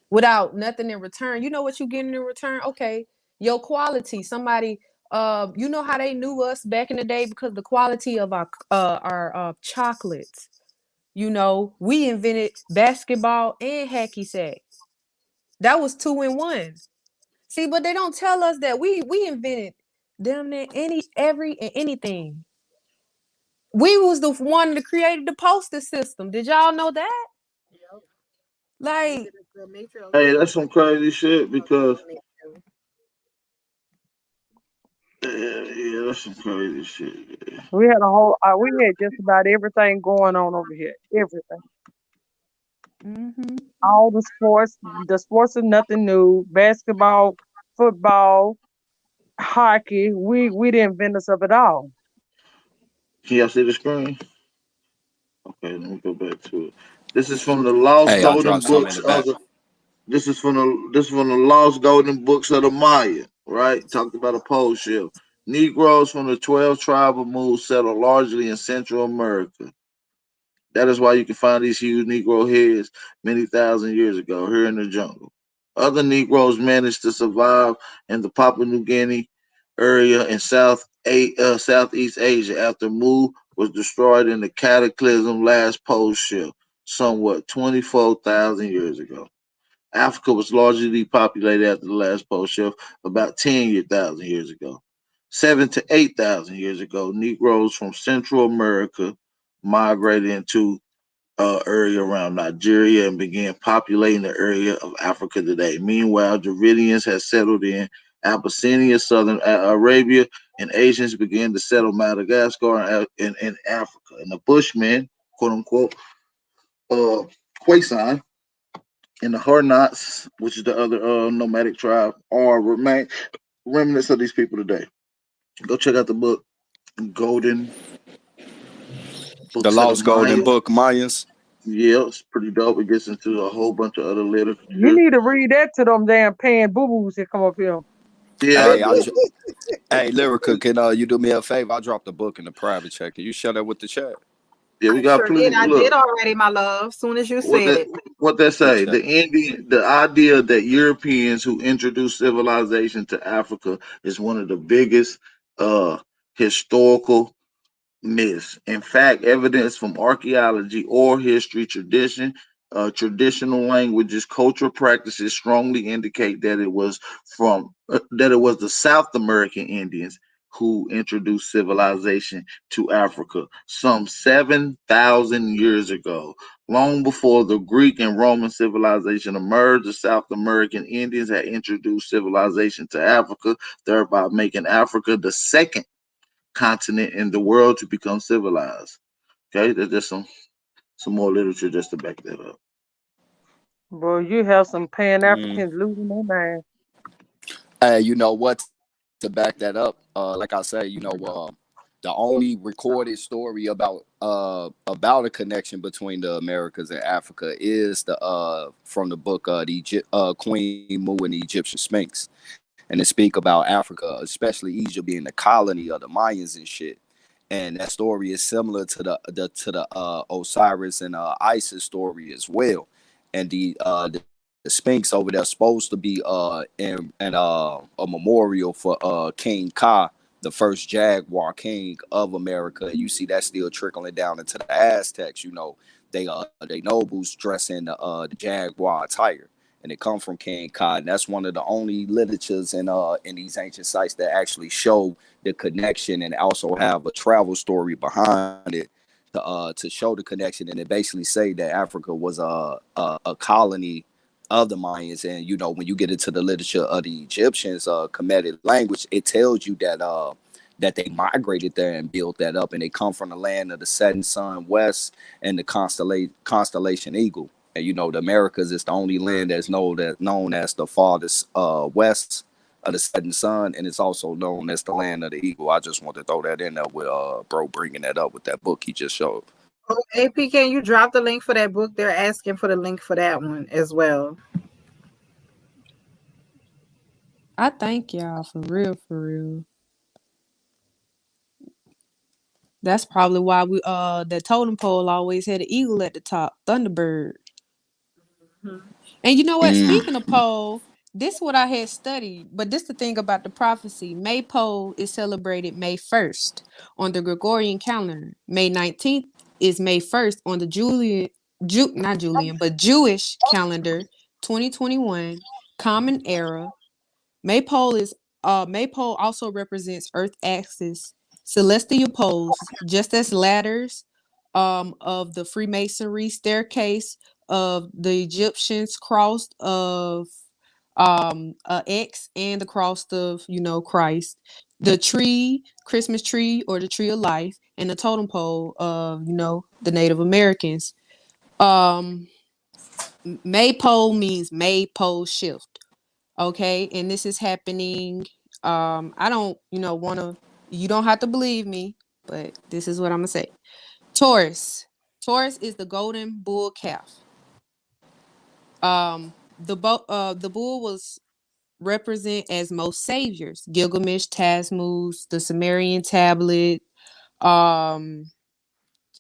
without nothing in return. You know what you getting in return? Okay, your quality. Somebody, you know how they knew us back in the day because the quality of our chocolates. You know, we invented basketball and hacky sack. That was 2 in 1. See, but they don't tell us that we invented damn near every and anything. We was the one that created the postal system. Did y'all know that? Yep. Like, Hey, that's some crazy shit because yeah, that's some crazy shit. Yeah. We had just about everything going on over here. Everything. mm-hmm. All the sports are nothing new. Basketball, football, hockey. We the inventors of it all. Can y'all see the screen? Okay, let me go back to it. This is from the Lost Hey, I Golden dropped some in Books the of back. the. This is from the Lost Golden Books of the Maya. Right, talked about a pole shift. Negroes from the 12 tribal moves settled largely in Central America. That is why you can find these huge Negro heads many thousand years ago here in the jungle. Other Negroes managed to survive in the Papua New Guinea area in Southeast Asia after Mu was destroyed in the cataclysm last pole shift, somewhat 24,000 years ago. Africa was largely depopulated after the last pole shift about 10,000 years ago. 7 to 8,000 years ago, Negroes from Central America migrated into area around Nigeria and began populating the area of Africa today. Meanwhile, Dravidians had settled in Abyssinia, southern Arabia, and Asians began to settle Madagascar and Africa. And the Bushmen, quote unquote, uh, Khoisan, and the Harnots, which is the other nomadic tribe, are remnants of these people today. Go check out the book, Golden Book The to the Lost Golden Mayans. Book, Mayans. Yeah, it's pretty dope. It gets into a whole bunch of other You literature. need to read that to them damn pan boo boos that come up here. Yeah, Hey, hey, Lyrica, can you do me a favor? I dropped the book in the private chat. Can you share that with the chat? yeah, we I got sure plenty. did. I did Look, already, my love. Soon as you what said that it. what they say. Appreciate The it. Indian, the idea that Europeans who introduced civilization to Africa is one of the biggest historical myths. In fact, evidence from archaeology, oral history, traditional languages, cultural practices strongly indicate that it was the South American Indians who introduced civilization to Africa some 7,000 years ago. Long before the Greek and Roman civilization emerged, the South American Indians had introduced civilization to Africa, thereby making Africa the second continent in the world to become civilized. Okay, there's just some more literature just to back that up. Bro, you have some Pan Mm. Africans losing their mind. Hey, you know what? To back that up, like I say, the only recorded story about a connection between the Americas and Africa is the from the book Queen Mu and the Egyptian Sphinx, and it speak about Africa, especially Egypt being the colony of the Mayans and shit. And that story is similar to the Osiris and Isis story as well. And the Sphinx over there is supposed to be a memorial for King Ka, the first Jaguar king of America. And you see that still trickling down into the Aztecs. They nobles dress in the Jaguar attire, and it come from King Ka. And that's one of the only literatures in these ancient sites that actually show the connection and also have a travel story behind it to show the connection. And it basically say that Africa was a colony of the Mayans. And when you get into the literature of the Egyptians, Kemetic language, it tells you that they migrated there and built that up, and they come from the land of the setting sun west and the constellation eagle. And the Americas is the only land that's known as the farthest west of the setting sun, and it's also known as the land of the eagle. I just want to throw that in there with bro bringing that up with that book he just showed. Oh, AP, can you drop the link for that book? They're asking for the link for that one as well. I thank y'all for real, for real. That's probably why the totem pole always had an eagle at the top, Thunderbird. Mm-hmm. And you know what? Speaking of pole, this is what I had studied, but this the thing about the prophecy. Maypole is celebrated May 1st on the Gregorian calendar. May 19th is May 1st on the Jewish calendar, 2021, Common Era. Maypole also represents Earth axis, celestial poles, just as ladders of the Freemasonry staircase of the Egyptians crossed of X and the cross of Christ, the tree, Christmas tree or the tree of life, and the totem pole of the Native Americans. Maypole means Maypole shift. Okay, and this is happening. I don't want to. You don't have to believe me, but this is what I'm gonna say. Taurus is the golden bull calf. The bull was represent as most saviors: Gilgamesh, Tammuz, the Sumerian tablet. Um,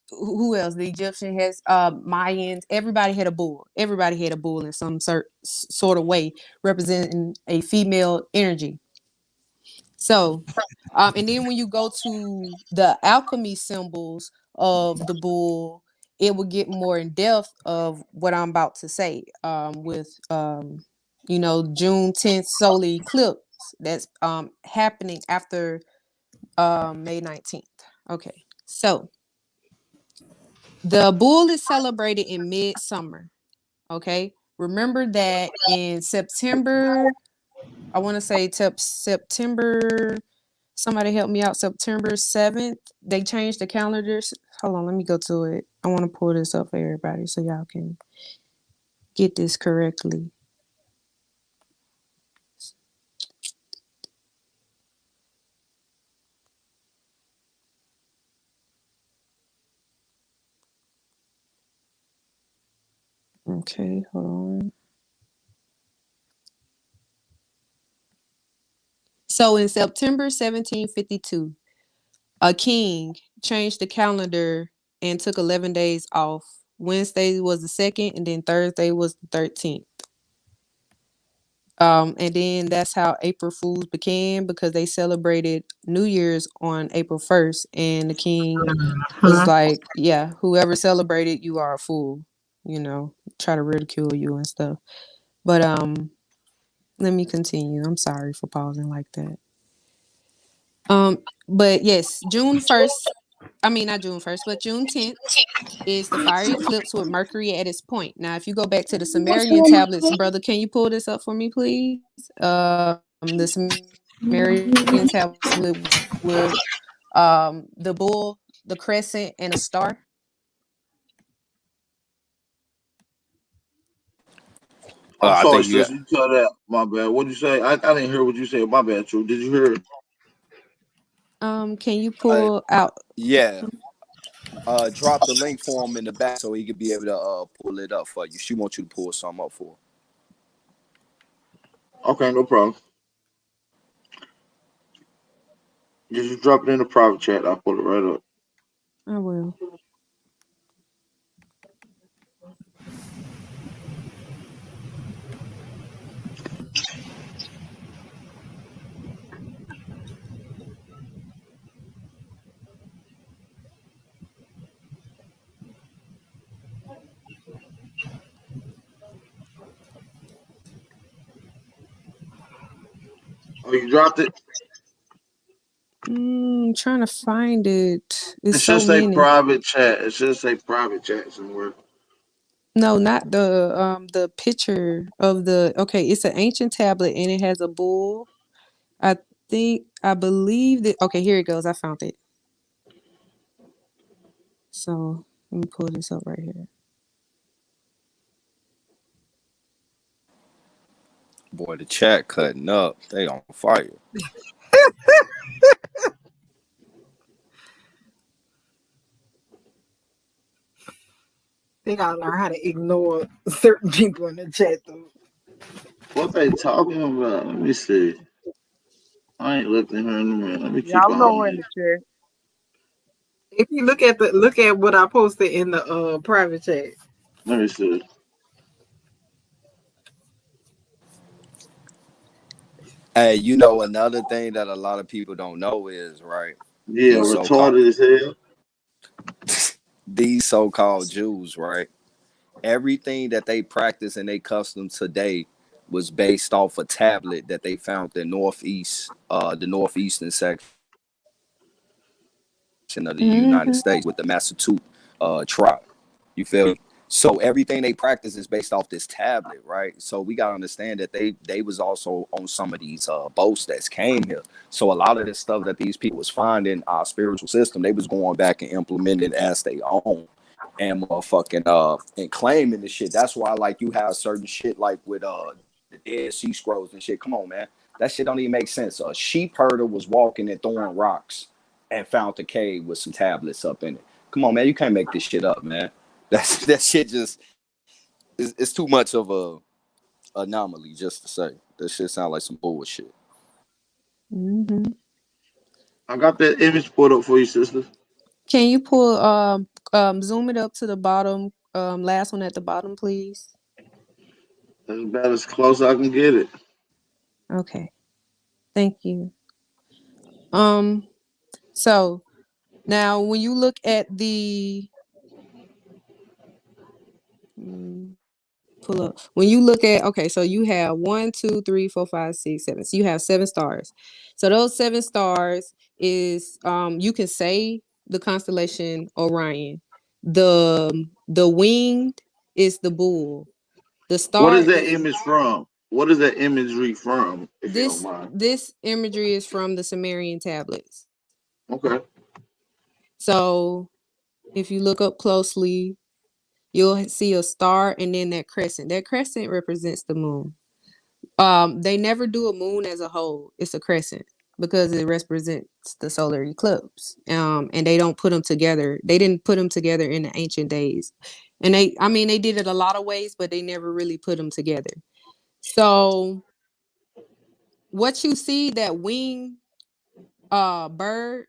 who else? The Egyptian has Mayans. Everybody had a bull. Everybody had a bull in some sort of way, representing a female energy. So, and then when you go to the alchemy symbols of the bull, it will get more in depth of what I'm about to say. With June 10th solar eclipse that's happening after May 19th. Okay, so the bull is celebrated in midsummer. Okay, remember that in September. I want to say September. Somebody help me out. September 7th, they changed the calendars. Hold on, let me go to it. I want to pull this up for everybody so y'all can get this correctly. Okay, hold on. So in September 1752, a king changed the calendar and took 11 days off. Wednesday was the 2nd, and then Thursday was the 13th. And then that's how April Fools began, because they celebrated New Year's on April 1st, and the king was like, yeah, whoever celebrated, you are a fool, try to ridicule you and stuff. But let me continue. I'm sorry for pausing like that. But yes, June 1st, I mean not June 1st, but June 10th is the fire eclipse with Mercury at its point. Now, if you go back to the Sumerian tablets, brother, can you pull this up for me, please? The Sumerian tablet with the bull, the crescent, and a star. I'm I sorry, think you got. sis. You cut out. My bad. What'd you say? I didn't hear what you said. My bad, True. Did you hear it? Can you pull out? Yeah. Drop the link for him in the back so he could be able to pull it up for you. She wants you to pull something up for her. Okay, no problem. Just drop it in the private chat. I'll pull it right up. I will. Oh, you dropped it? Trying to find it. It It's should so say many. private chat. It should say private chat somewhere. No, not the picture of the. Okay, it's an ancient tablet and it has a bull. I believe that. Okay, here it goes. I found it. So let me pull this up right here. Boy, the chat cutting up. They on fire. They gotta learn how to ignore certain people in the chat though. What they talking about? Let me see. I ain't looked in here in a minute. Let me keep Y'all know on in there. the chat. If you look at what I posted in the private chat. Let me see. Hey, another thing that a lot of people don't know is, right? Yeah, These so-called retarded as hell. these so-called Jews, right? Everything that they practice and they custom today was based off a tablet that they found in the northeastern section of the United States with the Massachusetts tribe. You feel me? So everything they practice is based off this tablet, right? So we gotta understand that they was also on some of these boats that came here. So a lot of this stuff that these people was finding our spiritual system, they was going back and implementing as they own and motherfucking and claiming the shit. That's why like you have certain shit like with the Dead Sea Scrolls and shit. Come on, man. That shit don't even make sense. A sheep herder was walking and throwing rocks and found the cave with some tablets up in it. Come on, man. You can't make this shit up, man. That shit just it's too much of a anomaly just to say. That shit sound like some bullshit. Mm-hmm. I got that image put up for you, sister. Can you pull zoom it up to the bottom, last one at the bottom, please? That's about as close as I can get it. Okay. Thank you. So now when you look at the pull up, when you look at, okay, so you have 1, 2, 3, 4, 5, 6, 7. So you have 7 stars. So those 7 stars is you can say the constellation Orion. The winged is the bull. The What star is that is image from? What is that imagery from, if you don't this mind? this imagery is from the Sumerian tablets. Okay. So if you look up closely, you'll see a star and then that crescent. That crescent represents the moon. They never do a moon as a whole. It's a crescent because it represents the solar eclipse. And they don't put them together. They didn't put them together in the ancient days. And they did it a lot of ways, but they never really put them together. So what you see, that wing bird,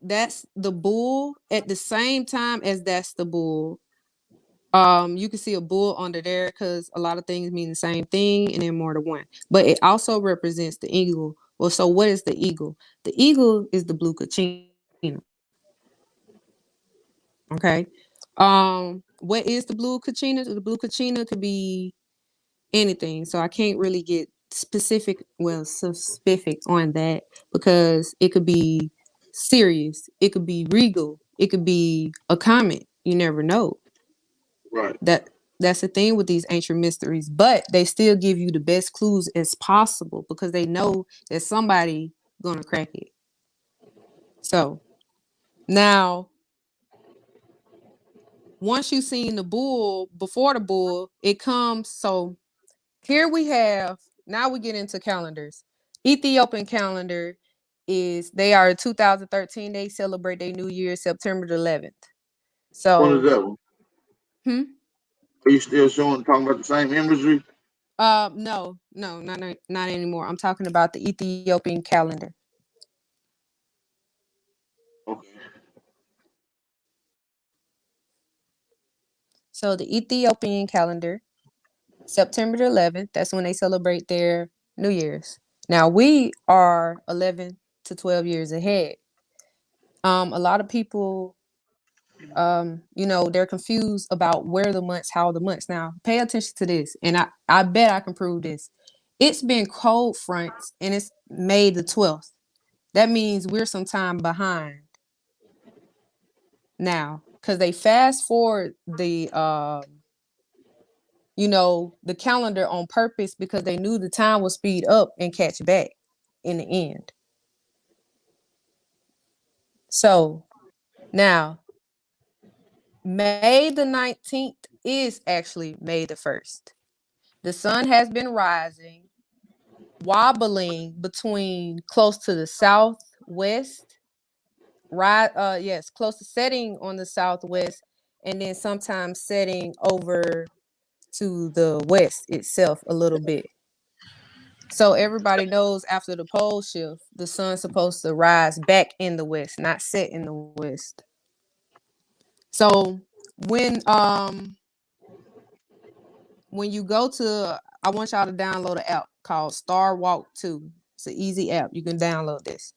that's the bull. At the same time as that's the bull, you can see a bull under there because a lot of things mean the same thing and then more to one. But it also represents the eagle. Well, so what is the eagle? The eagle is the blue kachina. Okay. What is the blue kachina? The blue kachina could be anything. So I can't really get specific on that because it could be serious, it could be regal, it could be a comet. You never know. Right. That's the thing with these ancient mysteries, but they still give you the best clues as possible because they know that somebody gonna crack it. So now once you've seen the bull, before the bull, it comes. So here we have, now we get into calendars. Ethiopian calendar they are 2013. They celebrate their New Year September the 11th. What is So, that one? Are you still talking about the same imagery? No, not anymore. I'm talking about the Ethiopian calendar. Okay. So the Ethiopian calendar, September the 11th, that's when they celebrate their New Year's. Now we are 11 to 12 years ahead. A lot of people, they're confused about where the months, how the months. Now pay attention to this, and I bet I can prove this. It's been cold fronts, and it's May the 12th. That means we're some time behind now because they fast forward the the calendar on purpose because they knew the time would speed up and catch back in the end. So now May the 19th is actually May the 1st. The sun has been rising, wobbling between close to the southwest, close to setting on the southwest, and then sometimes setting over to the west itself a little bit. So everybody knows after the pole shift, the sun's supposed to rise back in the west, not set in the west. So when you go to, I want y'all to download an app called Star Walk 2. It's an easy app. You can download this.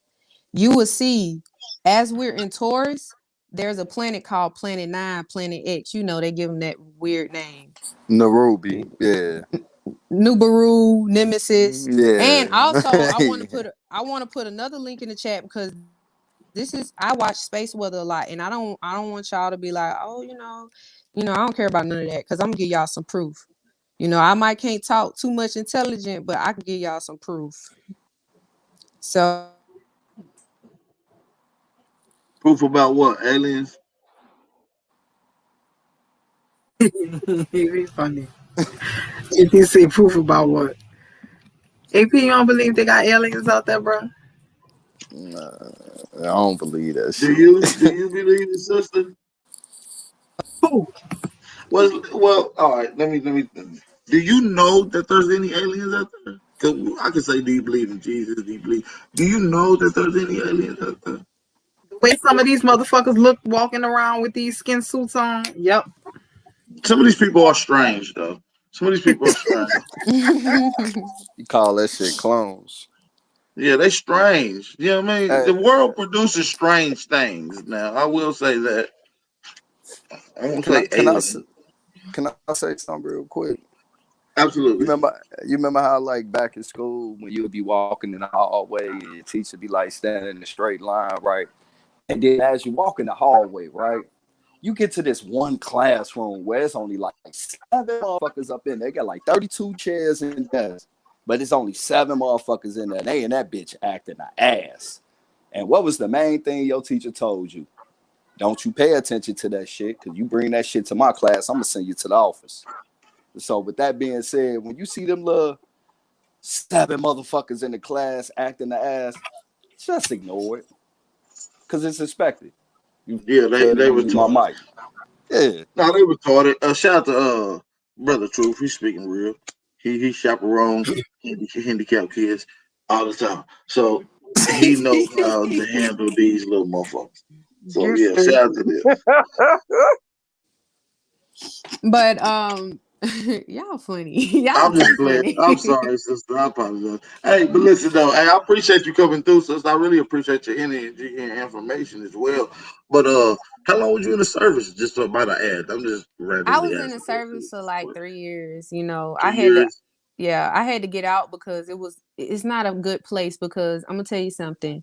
You will see, as we're in Taurus, there's a planet called Planet 9, Planet X. They give them that weird name. Narubi, yeah. Nubaru, Nemesis. Yeah. And also I want to put another link in the chat because I watch space weather a lot, and I don't want y'all to be like, oh, I don't care about none of that because I'm gonna give y'all some proof. I might can't talk too much intelligent, but I can give y'all some proof. So Proof about what? Aliens? It'd be funny. If you say proof about what? AP, you don't believe they got aliens out there, bro? Nah, I don't believe that Do shit. you believe it, sister? Who? Well, all right. Let me. Do you know that there's any aliens out there? 'Cause I can say, do you believe in Jesus? Do you know that there's any aliens out there? The way some of these motherfuckers look walking around with these skin suits on. Yep. Some of these people are strange, though. Some of these people are strange. You call that shit clones. Yeah, they strange. You know what I mean? Hey, The world produces strange things. Now, I will say that. I won't can I say can I alien. s- can I say something real quick? You Absolutely. remember you remember how like back in school when you would be walking in the hallway and your teacher be like standing in a straight line, right? And then as you walk in the hallway, right? You get to this one classroom where it's only like 7 motherfuckers up in there. They got like 32 chairs and desks, but it's only 7 motherfuckers in there. They and that bitch acting an ass. And what was the main thing your teacher told you? Don't you pay attention to that shit, because you bring that shit to my class, I'm gonna send you to the office. So with that being said, when you see them little 7 motherfuckers in the class acting the ass, just ignore it, because it's expected. You Yeah, feel they me? My retarded. mic. Yeah. No, they retarded. Shout out to Brother Truth. He's speaking real. He chaperones handicapped kids all the time. So he knows how to handle these little motherfuckers. So You yeah, shout out to stupid. them. But y'all funny. Y'all I'm too just playing. funny. I'm sorry, sister. I apologize. Hey, but listen though, hey, I appreciate you coming through, sister. I really appreciate your energy and information as well. But how long was you in the service? Just about to add. I'm just I randomly was in the asking. service for like 3 years. I Three had to, years. yeah, I had to get out because it's not a good place. Because I'm gonna tell you something.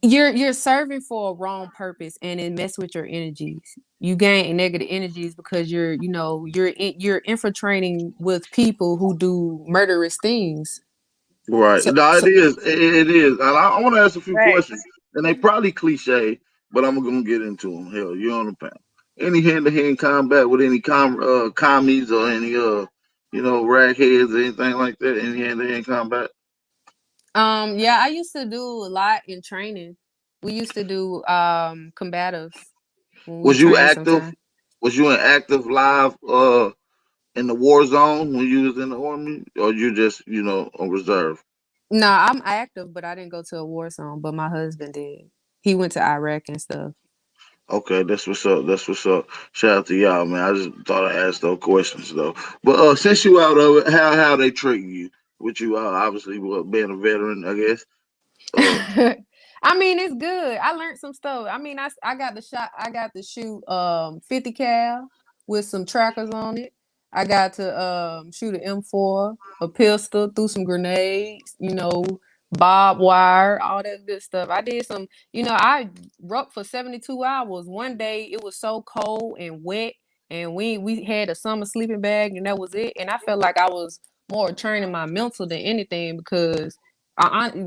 You're serving for a wrong purpose, and it mess with your energies. You gain negative energies because you're infiltrating with people who do murderous things. Right. So No, it so is. It is. And I want to ask a few questions, Thanks. and they probably cliche, but I'm gonna get into them. Hell, you're on the panel. Any hand-to-hand combat with any commies or any ragheads or anything like that? Any hand-to-hand combat? yeah, I used to do a lot in training. We used to do combatives when we Was you trained active? sometimes. Was you in active live in the war zone when you was in the army, or you just on reserve? No, I'm active, but I didn't go to a war zone. But my husband did. He went to Iraq and stuff. Okay, that's what's up. That's what's up. Shout out to y'all, man. I just thought I'd ask those questions though. But since you out of it, how they treat you? With you obviously being a veteran, I guess. Uh, I mean, it's good. I learned some stuff. I mean, I got the shot. I got to shoot 50 cal with some trackers on it. I got to shoot an M4, a pistol, threw some grenades. Barbed wire, all that good stuff. I did some. I rucked for 72 hours. One day it was so cold and wet, and we had a summer sleeping bag, and that was it. And I felt like I was more training my mental than anything because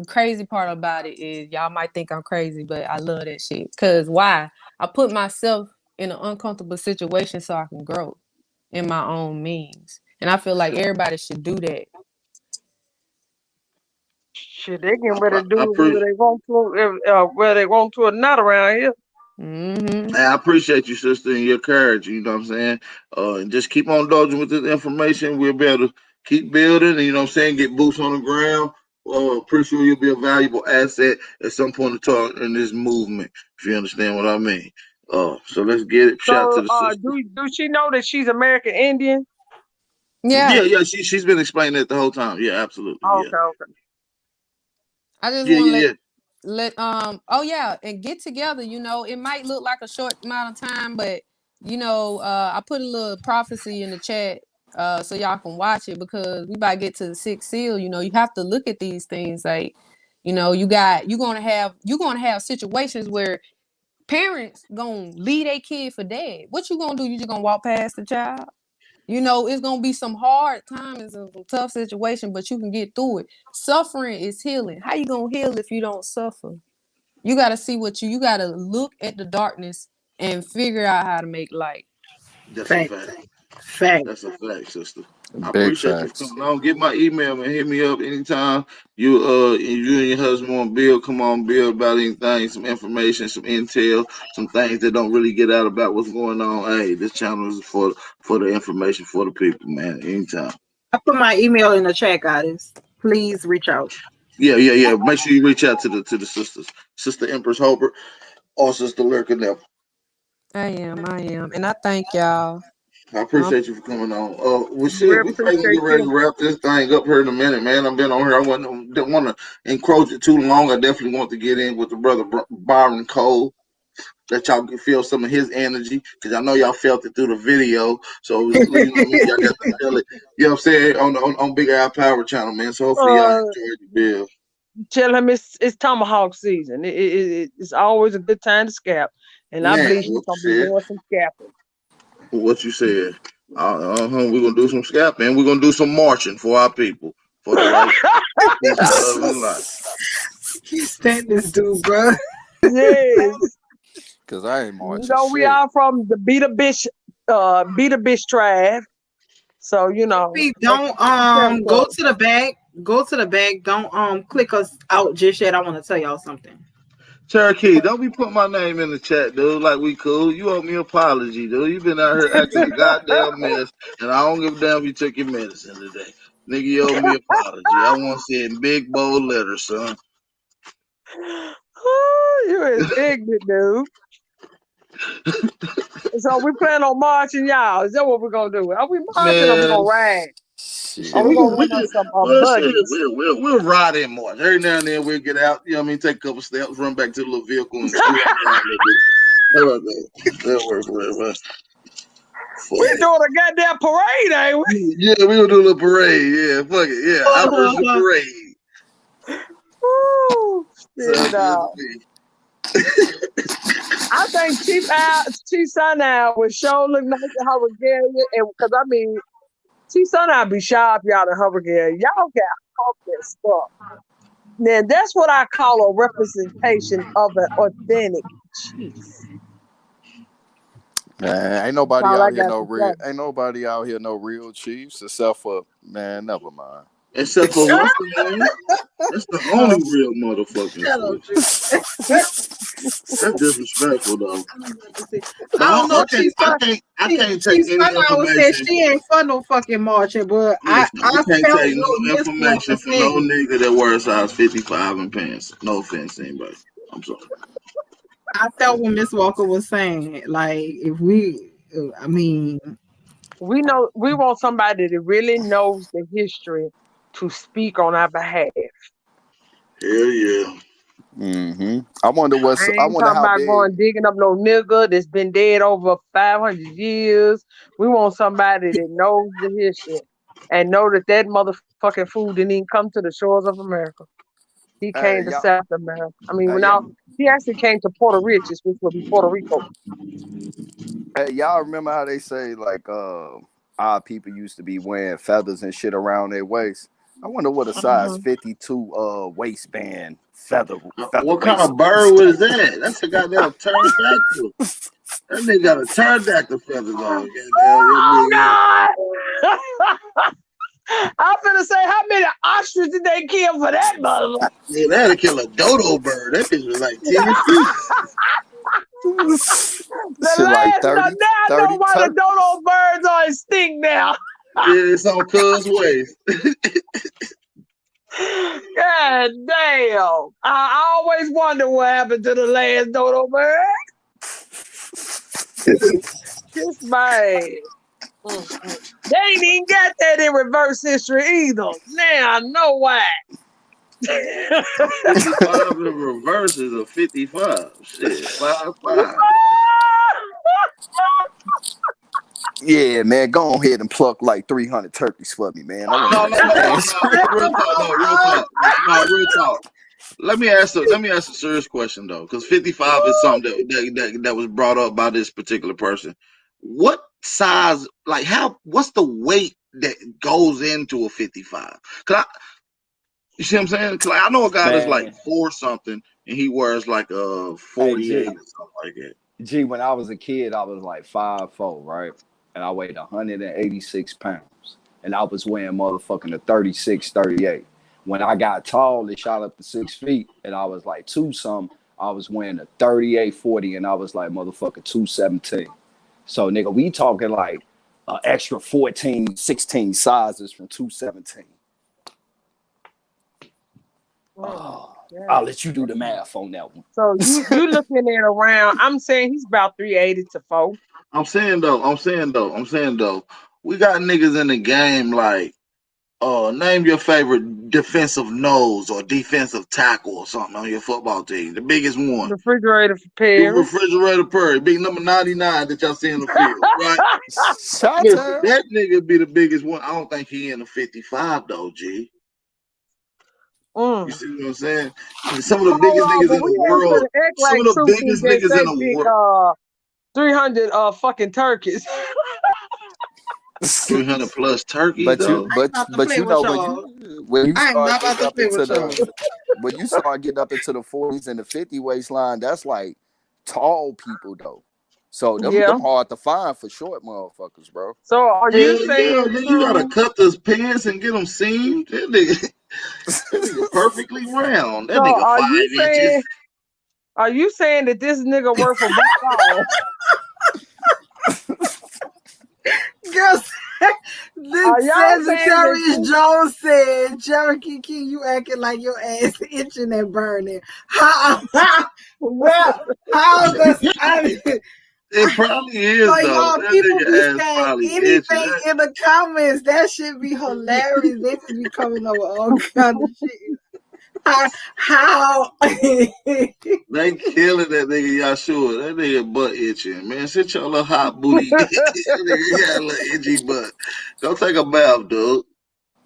crazy part about it is y'all might think I'm crazy, but I love that shit. Cause why? I put myself in an uncomfortable situation so I can grow in my own means, and I feel like everybody should do that. Shit, they getting ready I, to I, do pre- where they want to or not around here. Mm-hmm. I appreciate you, sister, and your courage. You know what I'm saying? And just keep on dodging with this information. We'll be able to keep building. And, you know what I'm saying? Get boots on the ground. Pretty sure you'll be a valuable asset at some point in time in this movement. If you understand what I mean. So let's get it. Shout out to So, the sister. do she know that she's American Indian? Yeah, Yeah, yeah. She's been explaining it the whole time. Yeah, absolutely. Yeah, Okay, okay. I just yeah, want to yeah, let oh yeah, and get together. It might look like a short amount of time, but I put a little prophecy in the chat so y'all can watch it because we about to get to the sixth seal. You have to look at these things like you're gonna have situations where parents gonna leave their kid for dead. What you gonna do? You just gonna walk past the child? It's gonna be some hard times and some tough situation, but you can get through it. Suffering is healing. How you gonna heal if you don't suffer? You gotta see you gotta look at the darkness and figure out how to make light. that's a Fact, fact. fact. That's a fact, sister. I Big appreciate you for facts. coming on. Get my email, man. Hit me up anytime you and your husband want to build. Come on, build about anything, some information, some intel, some things that don't really get out about what's going on. Hey, this channel is for the information for the people, man. Anytime. I put my email in the chat, guys. Please reach out. Yeah, yeah, yeah. Make sure you reach out to the sisters, Sister Empress Holbert or Sister Lurker Neville. I am, and I thank y'all. I appreciate you for coming on. Well, We shit, we finna appreciate get ready you. to wrap this thing up here in a minute, man. I've been on here. Didn't want to encroach it too long. I definitely want to get in with the brother Byron Cole. Let y'all can feel some of his energy because I know y'all felt it through the video. So you know, what I mean, y'all got to feel it. You know what I'm saying on Big Eye Power Channel, man. So hopefully y'all Uh, enjoy the bill. Tell him it's tomahawk season. It's always a good time to scalp, and I Man, believe he's what gonna be you said? doing some scalping. What you said? We're gonna do some scalping. We're gonna do some marching for our people, for the right peace and love and life. Can't stand this dude, bro. Yes, Cause I ain't you marching know we shit. are from the beat a bitch tribe. So you know, Pete, that's don't territory. go to the back. Go to the back. Don't click us out just yet. I want to tell y'all something. Cherokee, don't be putting my name in the chat, dude. Like we cool. You owe me an apology, dude. You been out here acting a goddamn mess, and I don't give a damn if you took your medicine today. Nigga, you owe me an apology. I want to see it in big bold letters, son. Oh, you is ignorant, dude. So we plan on marching, y'all. Is that what we're gonna do? Are we marching or we Man, gonna ride? shit, Or we gonna run us some shit, buggies? we'll ride in March. Every now and then we'll get out, you know what I mean, take a couple steps, run back to the little vehicle and scoot on down a little bit. How about that? That work for everybody. We doing a goddamn parade, ain't we? Yeah, we gonna do a little parade. Yeah, fuck it. Yeah, Aboriginal parade. Ooh, Sounds shit, good dog. to me. I think Chief Sundown would show look nice in her regalia, and because I mean, Chief Sundown be sharp, y'all in her regalia. Y'all got all that stuff. Now that's what I call a representation of an authentic chief. Man, ain't nobody All I out here got no to real. say. Ain't nobody out here no real chiefs except for man. Never mind. Except for what's the name? That's the only real motherfucking Hello, shit. Drew. That's disrespectful though. I don't know. I can't take Chief any Sundown said information. she ain't for no fucking marching, but Listen, I can't felt take what no Miss Walker information from no said. nigga that wears size 55 in pants. No offense to anybody. I'm sorry. I felt what Miss Walker was saying. Like, if we, I mean, We want somebody that really knows the history to speak on our behalf. Hell yeah. Mm-hmm. I wonder I I ain't wonder talking how about big. going digging up no nigga that's been dead over 500 years. We want somebody that knows the history and know that motherfucking fool didn't even come to the shores of America. He Hey came to y'all. South America. I mean, Hey, he actually came to Puerto Riches, which would be Puerto Rico. hey, y'all remember how they say like our people used to be wearing feathers and shit around their waist? I wonder what a size 52 waistband feather What kind of waistband. bird was that? That's a goddamn pterodactyl. That nigga got a pterodactyl feathers on. Oh God! I'm finna say, how many ostriches did they kill for that mother? Yeah, they had to kill a dodo bird. That bitch was like 10 feet. Shit like 30, Now I know 30 why the turkeys. dodo birds are extinct now. Yeah, it's on cuz waist. God damn. I always wonder what happened to the last dodo bird. This man. They ain't even got that in reverse history either. Now I know why. 55 in reverse is a 55. Shit, 5'5". Yeah, man, go ahead and pluck like 300 turkeys for me, man. I want to No, make no, some no, no, dance. no. Real talk, no, real talk. No, real talk. Let me ask a serious question though, because 55 is something that was brought up by this particular person. What size, like what's the weight that goes into a 55? You see what I'm saying? Cause I know a guy that's like Man, 4 something and he wears like a hey 48 G, or something like that. G, when I was a kid, I was like 5'4", right? And I weighed 186 pounds. And I was wearing motherfucking a 36, 38. When I got tall, it shot up to 6 feet, and I was like 2 something. I was wearing a 38, 40, and I was like motherfucking 217. So nigga, we talking like an extra 14, 16 sizes from 217. Oh, I'll let you do the math on that one. So you looking at around, I'm saying he's about 380 to 4. I'm saying though. We got niggas in the game like, name your favorite defensive nose or defensive tackle or something on your football team. The biggest one. Refrigerator for The Paris. refrigerator Perry, big number 99 that y'all see in the field, right? Shut Listen, up. that nigga be the biggest one. I don't think he in the 55 though, G. You see what I'm saying? Some of the biggest niggas But in we the ain't world. gonna act Some like of the Truth is biggest that niggas in say the big world. 300 fucking turkeys. 300 plus turkeys But though. you know when you I am start not about getting to up play into with y'all. when you start getting up into the 40s and the 50 waistline, that's like tall people though. So them hard to find for short motherfuckers, bro. So are Yeah, you saying then you gotta cut those pants and get them seamed. That nigga perfectly round. That so nigga are 5 you inches. saying that this nigga work for Buckeye? Girl, Are y'all saying Sagittarius Jones said, Cherokee King, you acting like your ass itching and burning. How does It probably is so though. y'all That people be nigga ass saying probably anything itching. in the comments? That should be hilarious. They just be coming up with all kind of shit. How They killing that nigga Yahshua. That nigga butt itching. Man, sit your little hot booty. That nigga got a little itchy butt. Go take a bath, dude.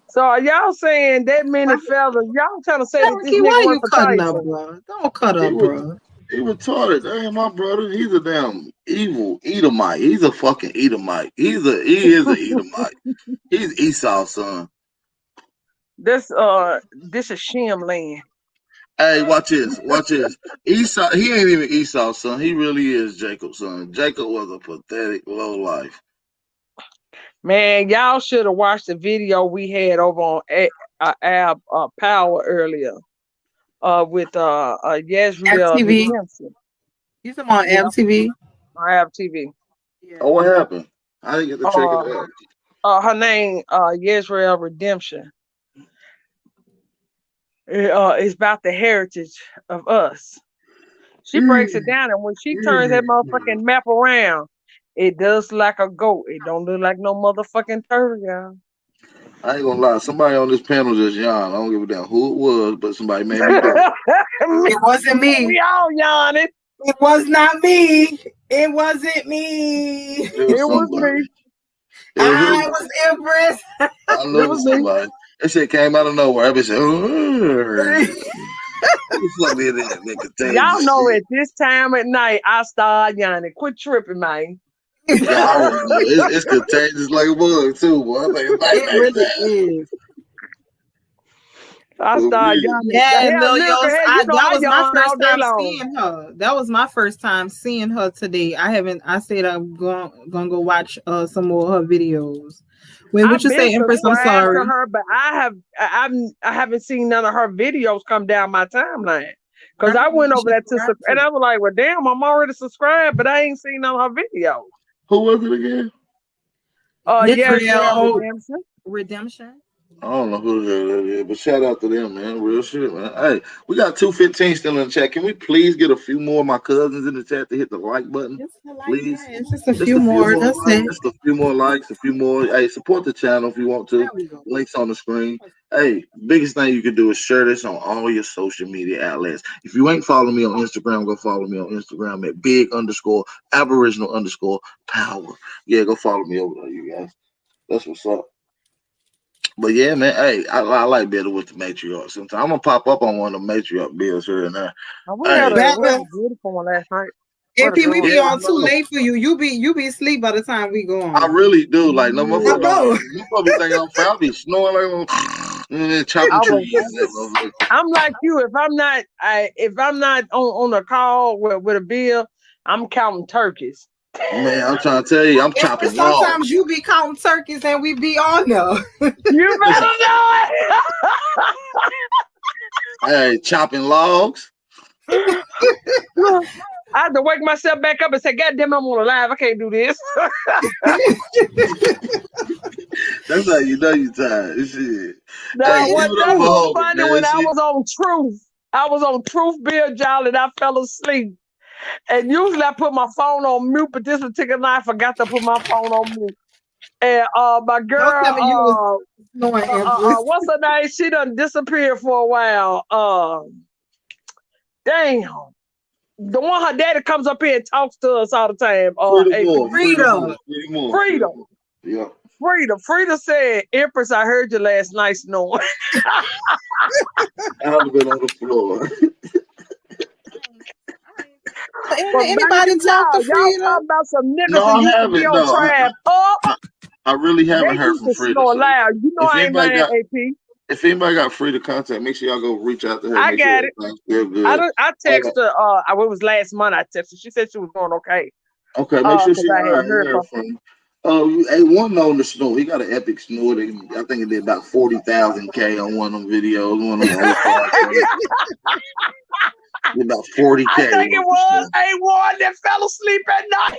So are y'all saying that many fellas? Y'all trying to say that this Cherokee, nigga why work you for cutting up, Tyson? bro? Don't cut up, bro. He retarded. That ain't my brother. He's a damn evil Edomite. He's a fucking Edomite. He is an Edomite. He's Esau's son. This is Shem land. Hey, watch this. Esau, he ain't even Esau's son. He really is Jacob's son. Jacob was a pathetic low life. Man, y'all should have watched the video we had over on Ab Power earlier. With Yesriel TV. Redemption. You talking about MTV? I have TV. Oh, what happened? I didn't get to check it out. Her name Yesriel Redemption. It's about the heritage of us. She breaks it down, and when she turns that motherfucking map around, it does like a goat. It don't look like no motherfucking turtle, y'all. I ain't gonna lie. Somebody on this panel just yawned. I don't give a damn who it was, but somebody made me do it. It wasn't me. We all yawning. It was not me. It wasn't me. It was me. I was Empress. I know it was somebody. That shit came out of nowhere. I be saying, y'all know at this time at night, I start yawning. Quit tripping, man. It's contagious like a bug too, boy. It really is. I started yawning. Yeah, Lil Yos, that was my first time long. seeing her. That was my first time seeing her today. I said I'm gonna go watch some more of her videos. Wait, what you say, Empress? I'm sorry. To her, but I haven't seen none of her videos come down my timeline. Because I went over there and I was like, well, damn, I'm already subscribed, but I ain't seen none of her videos. Who was it again? Redemption. I don't know who that is, but shout out to them, man. Real shit, man. Hey, we got 215 still in the chat. Can we please get a few more of my cousins in the chat to hit the like button? Please. Just a few more. That's it. Just a few more likes, a few more. Hey, support the channel if you want to. Links on the screen. Hey, biggest thing you can do is share this on all your social media outlets. If you ain't following me on Instagram, go follow me on Instagram at big_Aboriginal_power. Yeah, go follow me over there, you guys. That's what's up. But yeah, man, hey, I like building with the matriarch. Sometimes I'm gonna pop up on one of the matriarch bills here and there. We had a beautiful one last night. If we be on too late for you, you be asleep by the time we go on. I really do. Like no motherfucker. You probably think I'm foul, snoring like chopping trees. I'm like you. If I'm not on a call with a bill, I'm counting turkeys. Man, I'm trying to tell you, I'm chopping logs. Sometimes you be counting turkeys and we be on there. You better know it. Hey, chopping logs. I had to wake myself back up and say, God damn, I'm on live. I can't do this. That's how you know you tired. Shit. Nah, that was funny when I was on Truth. I was on Truth Bill, y'all, and I fell asleep. And usually I put my phone on mute, but this particular night I forgot to put my phone on mute. And my Don't tell me you girl, was snoring, Empress. what's her name? She done disappeared for a while. Damn. The one her daddy comes up here and talks to us all the time. Freedom. Yeah. Frida said, Empress, I heard you last night snoring. I haven't been on the floor. Anybody talk to Frida? Y'all talking about some niggas No, that I used to haven't. be on Trap Up. I really haven't They heard used from to Frida. snore So loud. You know if I ain't anybody lying, got, AP. if anybody got Frida contact, make sure y'all go reach out to her. I Make got sure it. everything's still good. I texted her. It was last month. I texted her. She said she was doing okay. Okay, make sure she I all right. hadn't heard from From A1 known to snore. He got an epic snore. I think it did about 40,000 K on one of them videos. One of them about 40K. I think it was A1 that fell asleep at night.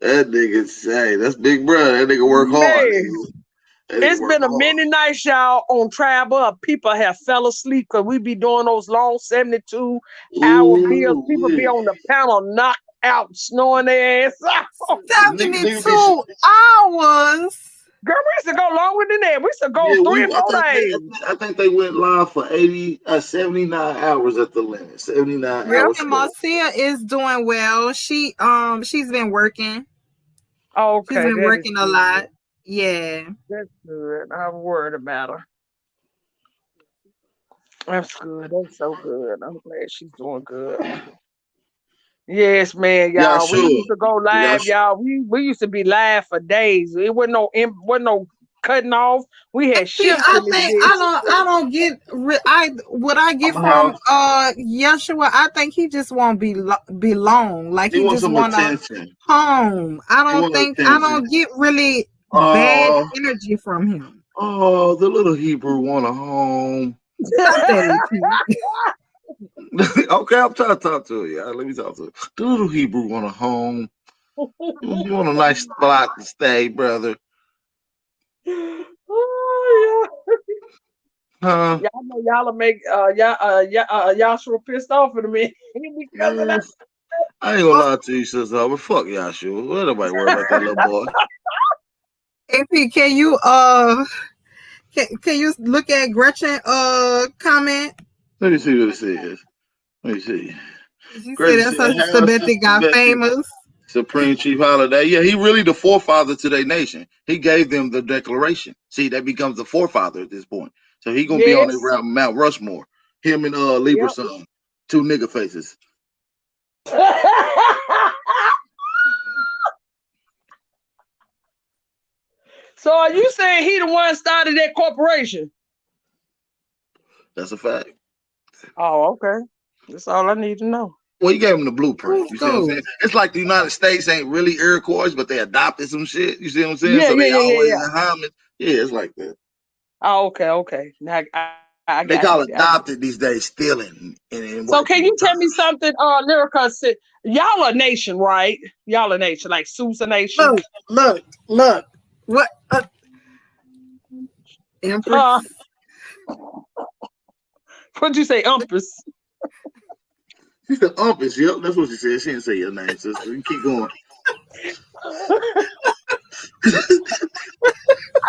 That nigga say that's big brother. That nigga work hard. It's been a many nights, y'all, on travel. People have fell asleep because we be doing those long 72-hour bills. People be on the panel knocked out, snoring their ass out. 72 hours. Girl, we used to go longer than that. We used to go 3 and 4 days. I think they went live for 79 hours at the limit. 79 hours. And Marcia is doing well. She's been working. Okay. She's been working a lot. Yeah. That's good. I'm worried about her. That's good. That's so good. I'm glad she's doing good. Yes, man, y'all. Yeah, sure. We used to go live, y'all. We used to be live for days. It wasn't no cutting off. We had shifts. I don't get what I get from Yeshua. I think he just won't belong. Like he just want home. I don't get really bad energy from him. Oh, the little Hebrew want a home. Okay, I'm trying to talk to you. Let me talk to you. The little Hebrew want a home. You want a nice spot to stay, brother. Oh, yeah. Y'all know y'all will make Yashua pissed off in a minute. I ain't gonna lie to you, sister. But fuck Yashua. Let nobody worry about that little boy. AP, can you can you look at Gretchen comment? Let me see what it says. Let me see. You say that's how Sabeti got famous. Supreme Chief Holiday. Yeah, he really the forefather to their nation. He gave them the declaration. See, that becomes the forefather at this point. So he gonna be on the Mount Rushmore. Him and Libra son. Two nigga faces. So are you saying he the one started that corporation? That's a fact. Oh, okay. That's all I need to know. Well, he gave him the blueprint. You see what I'm saying? It's like the United States ain't really Iroquois, but they adopted some shit. You see what I'm saying? Yeah, so they always yeah. homage. Yeah, it's like that. Oh, okay. Now I they call it adopted these days, stealing. So can you tell me something? Lyrica said, y'all a nation, right? Y'all a nation, like Sousa Nation. Look. What? Empress. What'd you say, Empress? She said Umpus. Yep, that's what she said. She didn't say your name, sister. You keep going.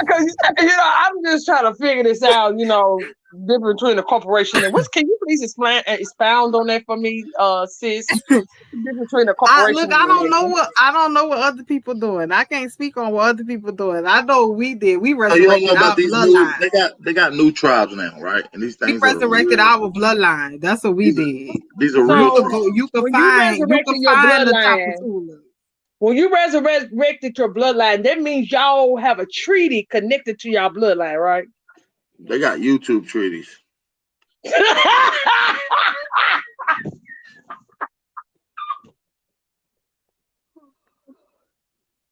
Because I'm just trying to figure this out. Difference between a corporation and what? Can you please expound on that for me, sis? Difference between a corporation. I don't know what other people doing. I can't speak on what other people doing. I know what we did. We resurrected our bloodline. They got new tribes now, right? And these things. We resurrected our bloodline. That's what we did. These are real. You can find your bloodline. When you resurrected your bloodline, that means y'all have a treaty connected to your bloodline, right? They got YouTube treaties.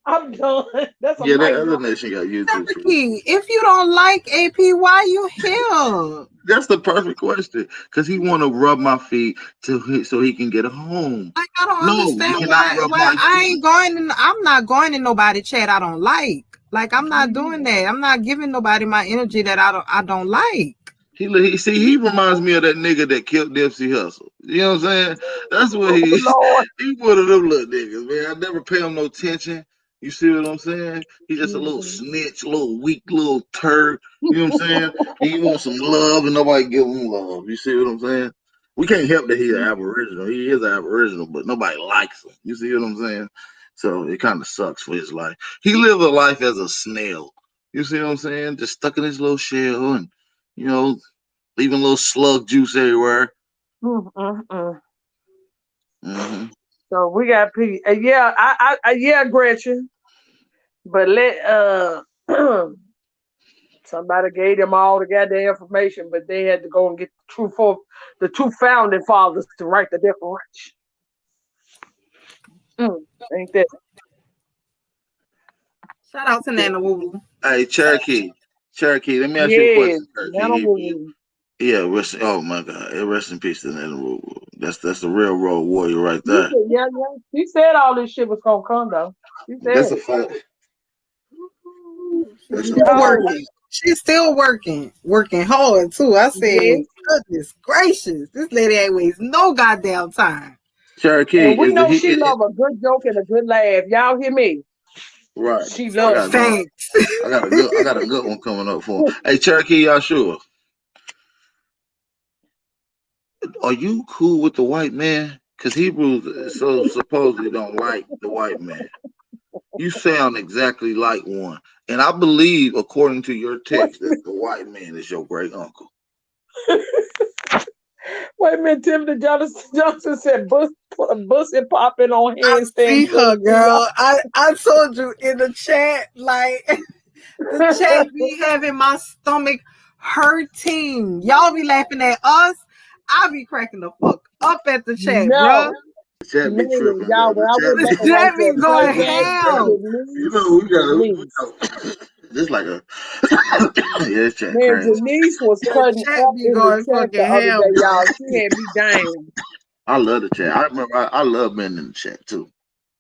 I'm done. That's that other nation got YouTube treaties. If you don't like AP, why you here? That's the perfect question. Because he want to rub my feet so he can get a home. I don't understand why I ain't going. I'm not going to nobody chat I don't like. Like I'm not doing that. I'm not giving nobody my energy that I don't like. He reminds me of that nigga that killed Nipsey Hussle. You know what I'm saying? That's what he Lord. he one of them little niggas, man. I never pay him no attention. You see what I'm saying? He's just a little snitch, little weak, little turd. You know what I'm saying? He wants some love and nobody give him love. You see what I'm saying? We can't help that he's an Aboriginal. He is an Aboriginal, but nobody likes him. You see what I'm saying? So it kind of sucks for his life. He lived a life as a snail. You see what I'm saying? Just stuck in his little shell and, you know, leaving little slug juice everywhere. Mm-hmm. So we got P. Yeah, yeah, Gretchen. But somebody gave them all the goddamn information, but they had to go and get the two founding fathers to write the Declaration. Ain't that? Shout out to Nana Woo. Hey, Cherokee, let me ask you a question, Cherokee. Yeah, oh my God, rest in peace to Nana Woo. That's the railroad warrior right there. Yeah. She said all this shit was gonna come though. That's a fact. She's still working hard too. I said, goodness gracious, this lady ain't wasting no goddamn time. Cherokee, and we know she love a good joke and a good laugh. Y'all hear me? Right. She loves thanks. I got a good one coming up for him. Hey, Cherokee, y'all sure? Are you cool with the white man? Because Hebrews supposedly don't like the white man. You sound exactly like one. And I believe, according to your text, that the white man is your great uncle. Wait a minute, Timothy Johnson said Bussy popping on handstand. See her, girl. I told you in the chat, like the chat be having my stomach hurting. Y'all be laughing at us. I be cracking the fuck up at the chat, bro. The chat be tripping, y'all. When I went back and chat be going hell. You know, we got just like a yeah, chat man, crazy. Denise was cutting up in the chat the other day, y'all. She had me dying. I love the chat. I remember I love being in the chat too.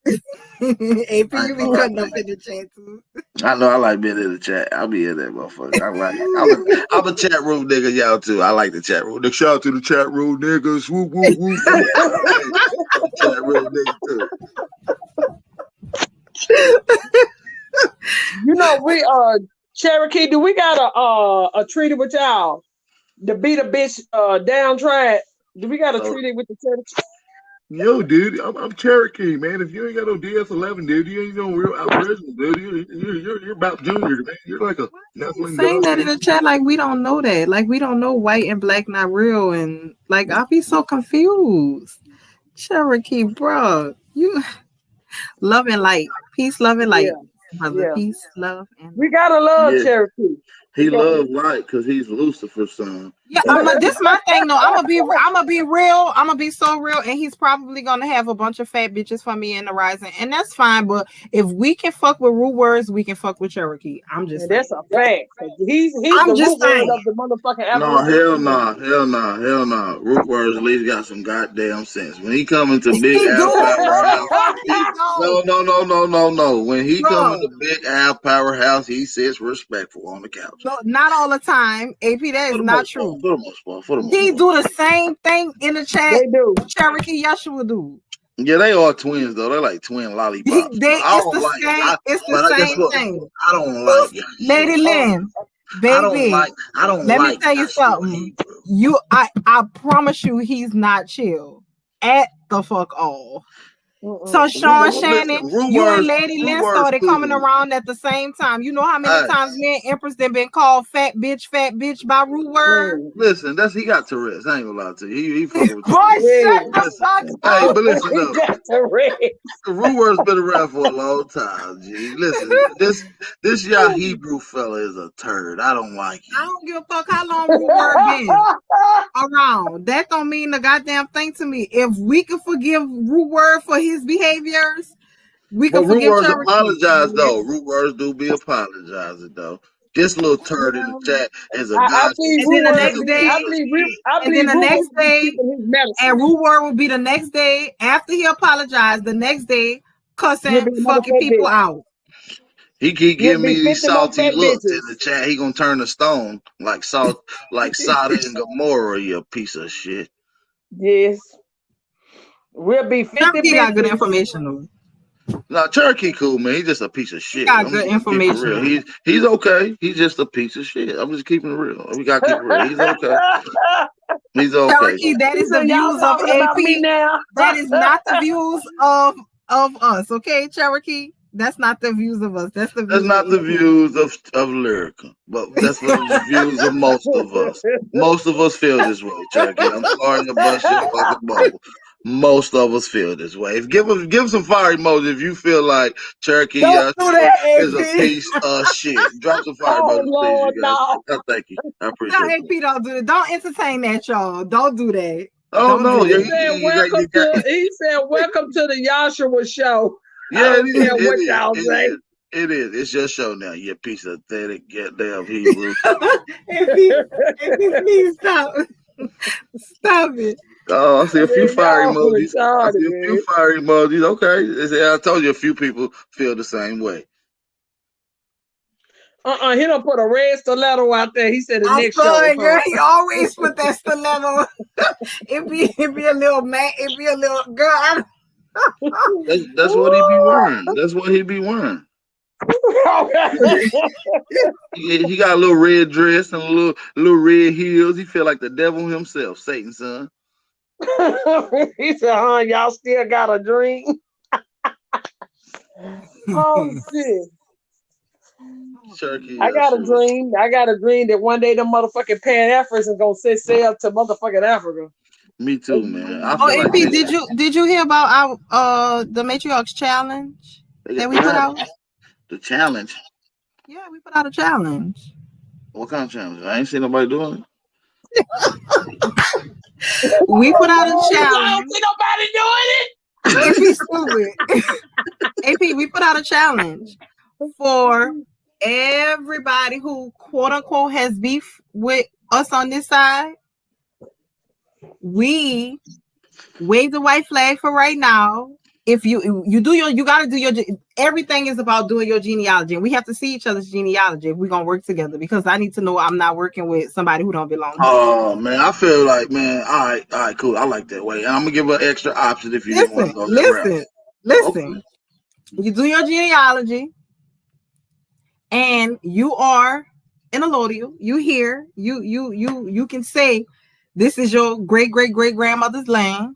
AP, you be cutting up in the chat too. I know I like being in the chat. I'll be in that motherfucker. I like it. I'm a chat room nigga, y'all too. I like the chat room. Shout out to the chat room niggas. Woo woo woo. Chat room nigga too. You know, we Cherokee, do we got a treaty with y'all to beat a bitch down track? Do we got a treaty with the Cherokee? Yo, dude, I'm Cherokee, man. If you ain't got no DS11, dude, you ain't no real Aboriginal, dude. You're about junior, man. You're like a Nephilim saying god. that in the chat like we don't know that. Like we don't know white and black not real. And like I'll be so confused. Cherokee, bro. You love and light. Peace, love and light. Brother, peace, love, and we gotta love Cherokee. He loves light because he's Lucifer's son. Yeah, this is my thing though. I'm gonna be real. I'm gonna be so real, and he's probably gonna have a bunch of fat bitches for me in the rising, and that's fine. But if we can fuck with root words, we can fuck with Cherokee. I'm just saying. That's a fact. He's the root word of the motherfucking Aboriginal. Hell no. Root words at least got some goddamn sense. When he come into Big Al Powerhouse, no. When he come into Big Al Powerhouse, he sits respectful on the couch. No, not all the time. AP, that is not true. For the most part. He do the same thing in the chat. They do. Cherokee Yeshua do. Yeah, they are twins though. They're like twin lollipops. It's the same thing. I don't like Lady Lynn, baby. I don't Let like me tell you something. I promise you, he's not chill at the fuck all. So Sean Shannon, you and Lady Lynn started coming around at the same time. You know how many times me and Empress then been called fat bitch by root word? Listen, he got Tourette's. I ain't gonna lie to you. He fucking with Boy, shut the fuck up. Hey, but listen though. The root word's been around for a long time, G. Listen, this y'all Hebrew fella is a turd. I don't like him. I don't give a fuck how long root word been around. That don't mean the goddamn thing to me. If we can forgive root word for his behaviors, we can forgive root words apologize though. Root words do be apologizing though. This little turd in the chat is a guy. And then the next day, and root word will be the next day after he apologized. The next day, cussing fucking people out. He keep You'll giving me be these 50 more salty fat looks in bitches. the chat. He gonna turn to stone like Sodom and Gomorrah, you piece of shit. Yes. We'll be 50 Cherokee got good bitches. information though. Now Cherokee cool, man. He's just a piece of He shit. got I'm good just keeping it real. information. He's okay. He's just a piece of shit. I'm just keeping it real. We gotta keep it real. He's okay. He's okay. Cherokee, that is the So y'all views of talking about me AP. now? That is not the views of us, okay, Cherokee? That's not the views of us. That's the That's views not of the AP. views of Lyrica, but that's the views of most of us. Most of us feel this way, Cherokee. I'm sorry to bust your fucking bubble. Most of us feel this way. Give some fire emoji if you feel like Cherokee Don't do that, is a AP. piece of shit. Drop some fire Oh emoji, please, Lord, you guys. no. Thank you. I No, appreciate AP, it. don't do that. Don't entertain that, y'all. Don't do that. Oh Don't no, do yeah, that. He said, welcome to the Yahshua show. I yeah, don't care what y'all say. It is. It's your show now, you piece of pathetic goddamn Hebrew. AP, please stop. Stop it. Oh, I see a few fire Y'all emojis. I retarded, see a few man. fire emojis. Okay. I told you a few people feel the same way. He don't put a red stiletto out there. He said the I'm next show. sorry, girl. He always put that stiletto. It be a little man. It be a little girl. That's what he be wearing. That's what he be wearing. He got a little red dress and a little red heels. He feel like the devil himself, Satan's son. He said, y'all still got a dream? Oh, shit. Cherokee, I got a dream. I got a dream that one day the motherfucking Pan-Africans is going to set sail to motherfucking Africa. Me too, man. I Oh, feel AP, like did you hear about our the Matriarchs challenge that we put out? The challenge. Yeah, we put out a challenge. What kind of challenge? I ain't seen nobody doing it. We put out a challenge. I don't see nobody doing it. AP stupid. AP, we put out a challenge for everybody who quote unquote has beef with us on this side. We wave the white flag for right now. If you gotta do your, everything is about doing your genealogy, and we have to see each other's genealogy if we're gonna work together, because I need to know I'm not working with somebody who don't belong. Oh man, I feel like, man, all right, cool. I like that way. And I'm gonna give her an extra option if you didn't want to go that route. Listen. You do your genealogy, and you are in a allodial. You here. You can say this is your great grandmother's land.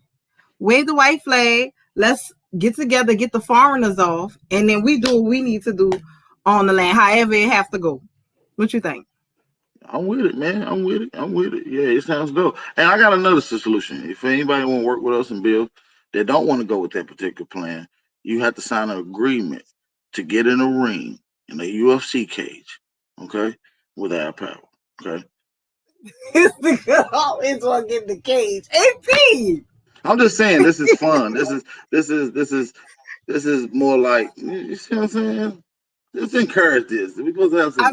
Wave the white flag. Let's get together, get the foreigners off, and then we do what we need to do on the land, however it have to go. What you think? I'm with it, man. I'm with it. Yeah, it sounds dope. And I got another solution. If anybody want to work with us and build, that don't want to go with that particular plan, you have to sign an agreement to get in a ring in a UFC cage, okay, with our power, okay. Always want to get in the cage. AP. I'm just saying, this is fun. This is more like, you see what I'm saying? Let's encourage this. We're supposed to have some. I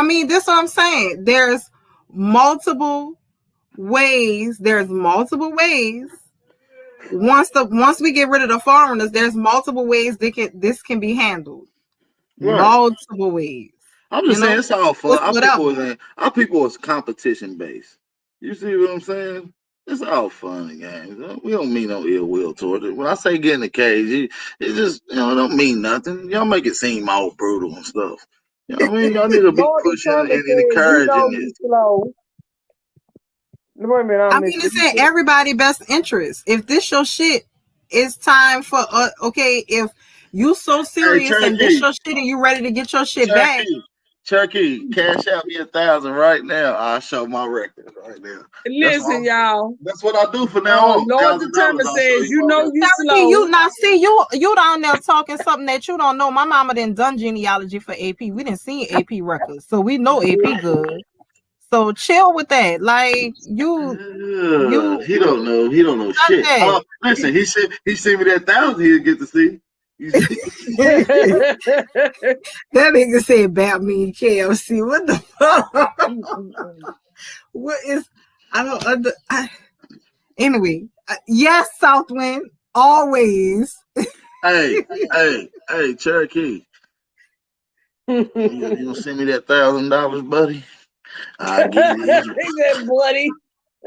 mean, this is what I'm saying. There's multiple ways. Once we get rid of the foreigners, there's multiple ways this can be handled. Right. Multiple ways. I'm just saying, it's all fun. Our people is competition based. You see what I'm saying? It's all fun and games. We don't mean no ill will toward it. When I say get in the cage, it just, it don't mean nothing. Y'all make it seem all brutal and stuff. You know what I mean? Y'all need to be pushing and encouraging this. I mean, it's in everybody's best interest. If this your shit, it's time for okay. If you so serious and this your shit and you ready to get your shit back. Cherokee, cash out me 1,000 right now. I'll show my record right now. Listen, y'all. That's what I do for now on. Lord determined says, you know you slow. You down there talking something that you don't know. My mama done genealogy for AP. We didn't see AP records, so we know AP good. So chill with that. Like he don't know. He don't know shit. Listen, he sent me that 1,000 he'll get to see. That nigga said about me and KFC. What the fuck? What is? I don't. Anyway, yes, Southwind always. Hey, Cherokee. You gonna send me that $1,000, buddy? I get these. He said, buddy.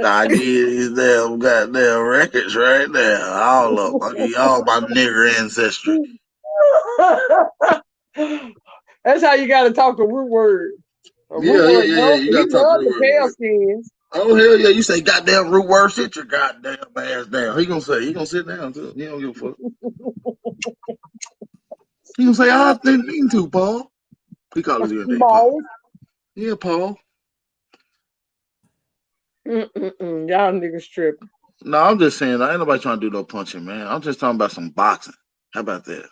I get these damn goddamn records right there. All up. I give you all my nigger ancestry. That's how you got to talk to Root Word. Yeah. You He gotta talk to loves Root the Word. pale skins. Oh hell yeah! You say goddamn Root Word, sit your goddamn ass down. He gonna sit down too. He don't give a fuck. He gonna say I didn't mean to, Paul. He calls you a day, Paul. Yeah, Paul. Y'all niggas tripping. No, I'm just saying, ain't nobody trying to do no punching, man. I'm just talking about some boxing. How about that?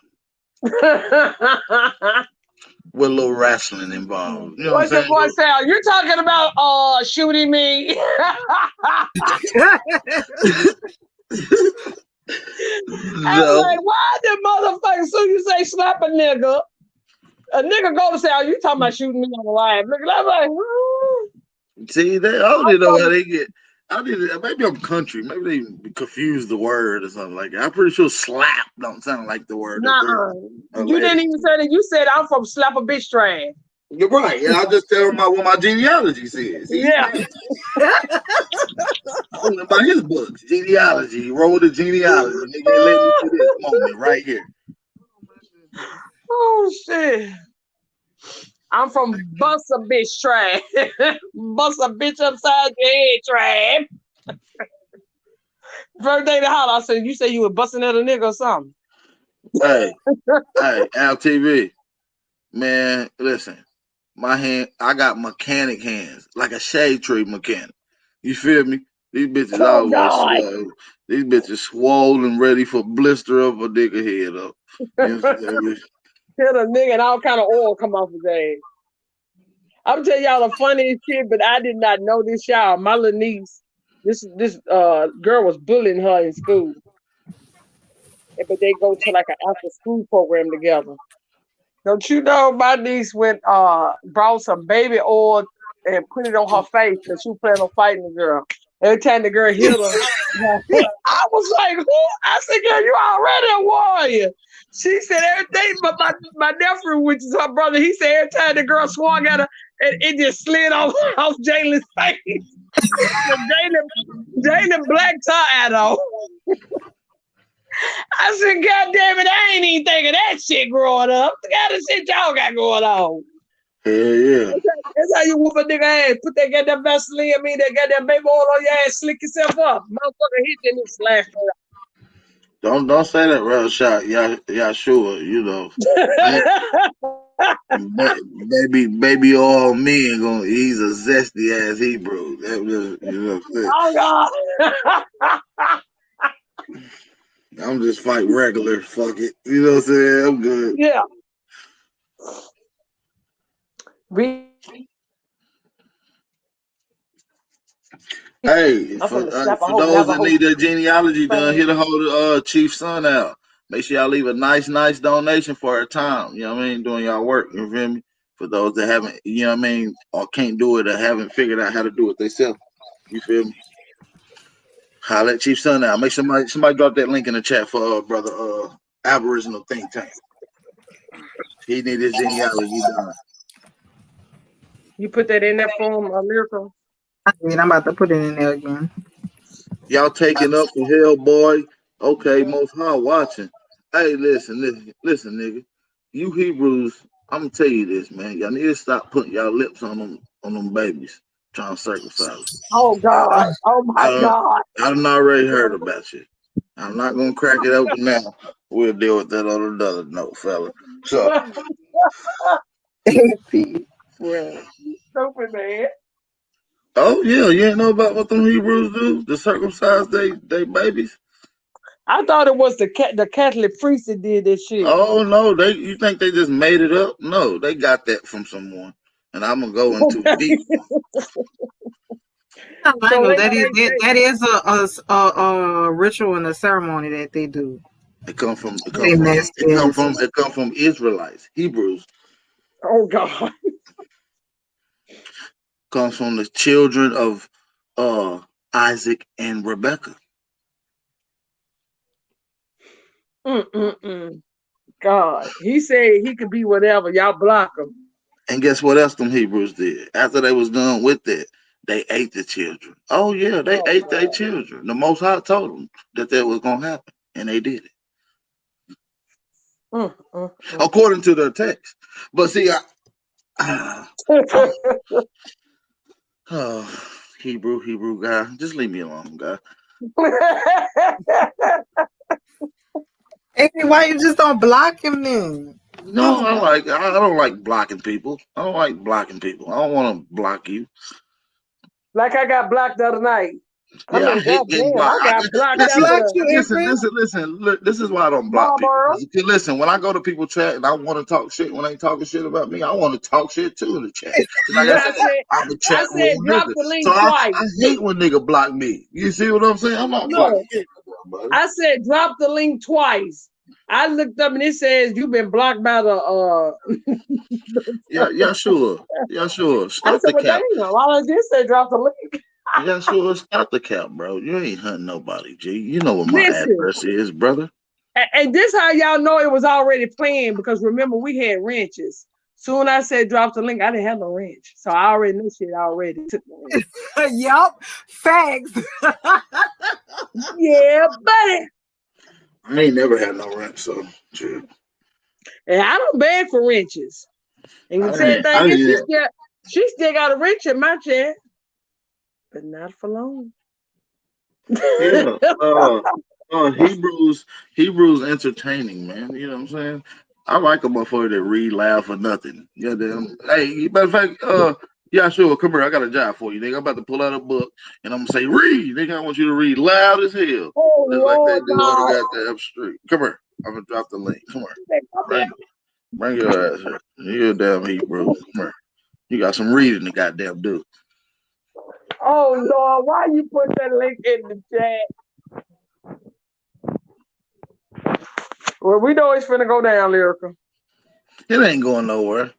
With a little wrestling involved. You know What's what your I'm boy say? You're talking about shooting me. I was like, why did motherfucker soon you say slap a nigga go to say, oh, you talking about shooting me on the line? Look, I'm like, see, I don't even know how they get. Maybe I'm country. Maybe they confuse the word or something like that. I'm pretty sure slap don't sound like the word. nah, you didn't even say that. You said I'm from slap a bitch trash. You're right. Yeah, I'll just tell him what my genealogy says. Yeah. About his books, genealogy. He wrote a genealogy. Nigga led me to this moment right here. Oh shit. I'm from bust a bitch trash. Bust a bitch upside your head trash. First day to holler, I said, you say you were busting at a nigga or something. Hey, Al TV. Man, listen. I got mechanic hands, like a shade tree mechanic. You feel me? These bitches always swole. These bitches swole and ready for blister up a nigga head up. You feel me? Hit a nigga and all kind of oil come off his ass. I'm telling y'all the funniest shit, but I did not know this, y'all. My little niece, this girl was bullying her in school. But they go to like an after school program together. Don't you know my niece went brought some baby oil and put it on her face because she was planning on fighting the girl. Every time the girl hit her, I was like, who? I said, girl, you already a warrior. She said everything, but my nephew, which is her brother, he said every time the girl swung at her, it just slid off Jalen's face. Jalen black tie at her. I said, God damn it, I ain't even thinking that shit growing up. The kind of shit y'all got going on. Hell yeah. That's how you whoop a nigga ass. Put that goddamn Vaseline, that goddamn baby oil on your ass, slick yourself up. Motherfucker hit you and slash it. Don't say that real shot. Yeah, sure, you know. baby all me ain't gonna, he's a zesty ass Hebrew. That was, you know what I'm saying? Oh God. I'm just fight regular. Fuck it. You know what I'm saying? I'm good. Yeah. Hey, for those that need their genealogy done, hit a hold of Chief Son out. Make sure y'all leave a nice donation for her time. You know what I mean? Doing y'all work. You feel me? For those that haven't, you know what I mean, or can't do it or haven't figured out how to do it themselves. You feel me? Holla at Chief Son out. Make somebody drop that link in the chat for brother Aboriginal Think Tank. He need his genealogy done. You put that in that form, Miracle? I mean, I'm about to put it in there again. Y'all taking up for hell, boy. Okay, Most High watching. Hey, listen, nigga. You Hebrews, I'm gonna tell you this, man. Y'all need to stop putting y'all lips on them babies trying to circumcise. Oh God! Oh my God! I've already heard about you. I'm not gonna crack it open now. We'll deal with that on another note, fella. So. Well, stupid man. Oh yeah, you ain't know about what them Hebrews do to circumcise they babies. I thought it was the Catholic priest that did this shit. Oh no, you think they just made it up? No, they got that from someone, and I'm gonna go into deep. I know that is a ritual and a ceremony that they do. It come from Israelites, Hebrews. Oh God. Comes from the children of Isaac and Rebekah. God, he said he could be whatever. Y'all block him. And guess what else them Hebrews did? After they was done with that, they ate the children. Oh yeah, they ate their children. The Most High told them that was gonna happen, and they did it according to their text. But see, Hebrew guy, just leave me alone, guy. Hey, why you just don't block him then? No, I don't like blocking people. I don't like blocking people. I don't want to block you. Like I got blocked the other night. Yeah, I hate getting blocked. I got blocked Listen. Look, this is why I don't block people. Listen, when I go to people's chat and I want to talk shit when they talking shit about me, I want to talk shit too in the chat. Like I said, I'm a chat room drop nigga. the link So twice. I hate when nigga block me. You see what I'm saying? I'm not blocking you. I said drop the link twice. I looked up and it says you've been blocked by the Yeah, sure. Stop the cap. I just said drop the link. Yeah, sure. Stop the cap, bro. You ain't hunting nobody, G. You know what my address is, brother. And this how y'all know it was already planned, because remember we had wrenches. Soon I said drop the link, I didn't have no wrench. So I already knew shit already. Yup. Facts. Yeah, buddy. I ain't never had no wrench, so chill. And I don't beg for wrenches. And the same thing is she still got a wrench in my chair. But not for long. Yeah. Hebrews entertaining, man. You know what I'm saying? I like a motherfucker that read loud for nothing. Yeah, damn. Hey, matter of fact, yeah, sure. Come here. I got a job for you, nigga. I'm about to pull out a book and I'm gonna say, read, nigga. I want you to read loud as hell. Oh, just like that dude on the goddamn street. Come here. I'm gonna drop the link. Come here. Bring your ass here. You a damn Hebrew. Come here. You got some reading to goddamn do. Oh Lord, why you put that link in the chat? Well, we know it's finna go down, Lyrical. It ain't going nowhere.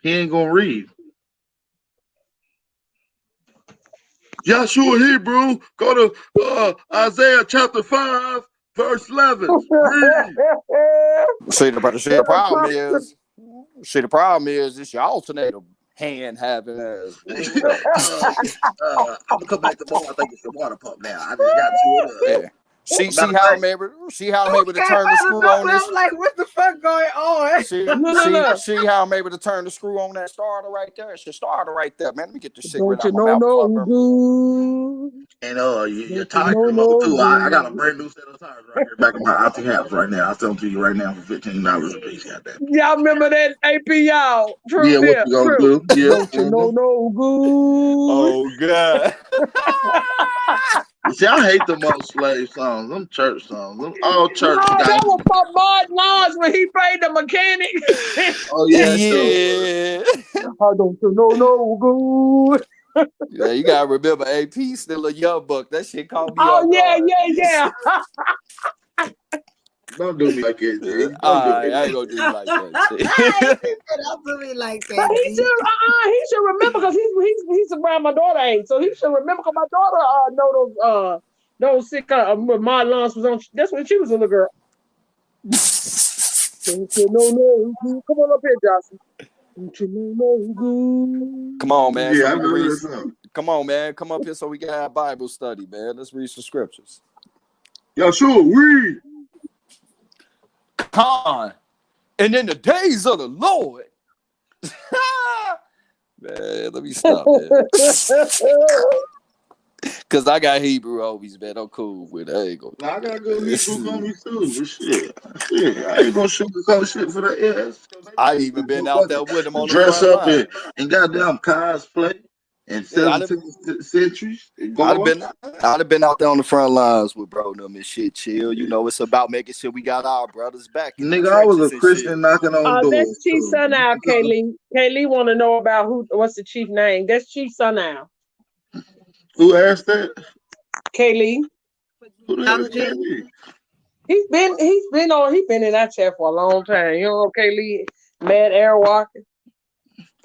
He ain't gonna read. Joshua Hebrew, go to Isaiah chapter 5, verse 11. Read. See, the problem is this your alternator hand having ass. I'm gonna come back tomorrow. I think it's the water pump now. I just got to it. Yeah. See how I'm able to turn the screw on this. I'm like, what the fuck going on? See how I'm able to turn the screw on that starter right there? It's your starter right there, man. Let me get this cigarette out my mouth. And your tires are low too. I got a brand new set of tires right here back in my Alti house right now. I'll sell them to you right now for $15 a piece. Goddamn. Y'all remember that AP, y'all? True. Yeah, what you gonna do? Yeah. Don't you know no good? Oh God. See, I hate them old slave songs, them church songs, them all church. No, that was for Martin Lawrence when he played the mechanic. Oh yeah. Don't you know no good? Yeah, you gotta remember AP still a young buck. That shit called me. Oh yeah. Don't do me like that, G. I ain't gonna do you like that. Don't do me like that. He should remember, because he's around my daughter age, so he should remember, because my daughter know those sick when Martin Lawrence was on. That's when she was a little girl. No, come on up here, Johnson. Come on, man. Yeah, come on, man. Come up here so we can have Bible study, man. Let's read some scriptures. Yeah, sure. Read. And in the days of the Lord. Man, let me stop, man. Because I got Hebrew homies, man. I'm cool with it. I ain't gonna. I got good Hebrew homies too, but shit. I ain't gonna shoot the color shit for that. Yeah, I even been out there with them on the dress front up line. and goddamn cosplay and 17th centuries. I'd have been out there on the front lines with bro them and shit. Chill, you know, it's about making sure we got our brothers back. Nigga, I was a Christian knocking on doors. That's Chief Sunnow, Kaylee. Kaylee want to know about what's the chief name? That's Chief Sunnow. Who asked that? Kaylee. Who the hell is Kaylee? He's been in that chat for a long time. You know, Kaylee, Mad Airwalker.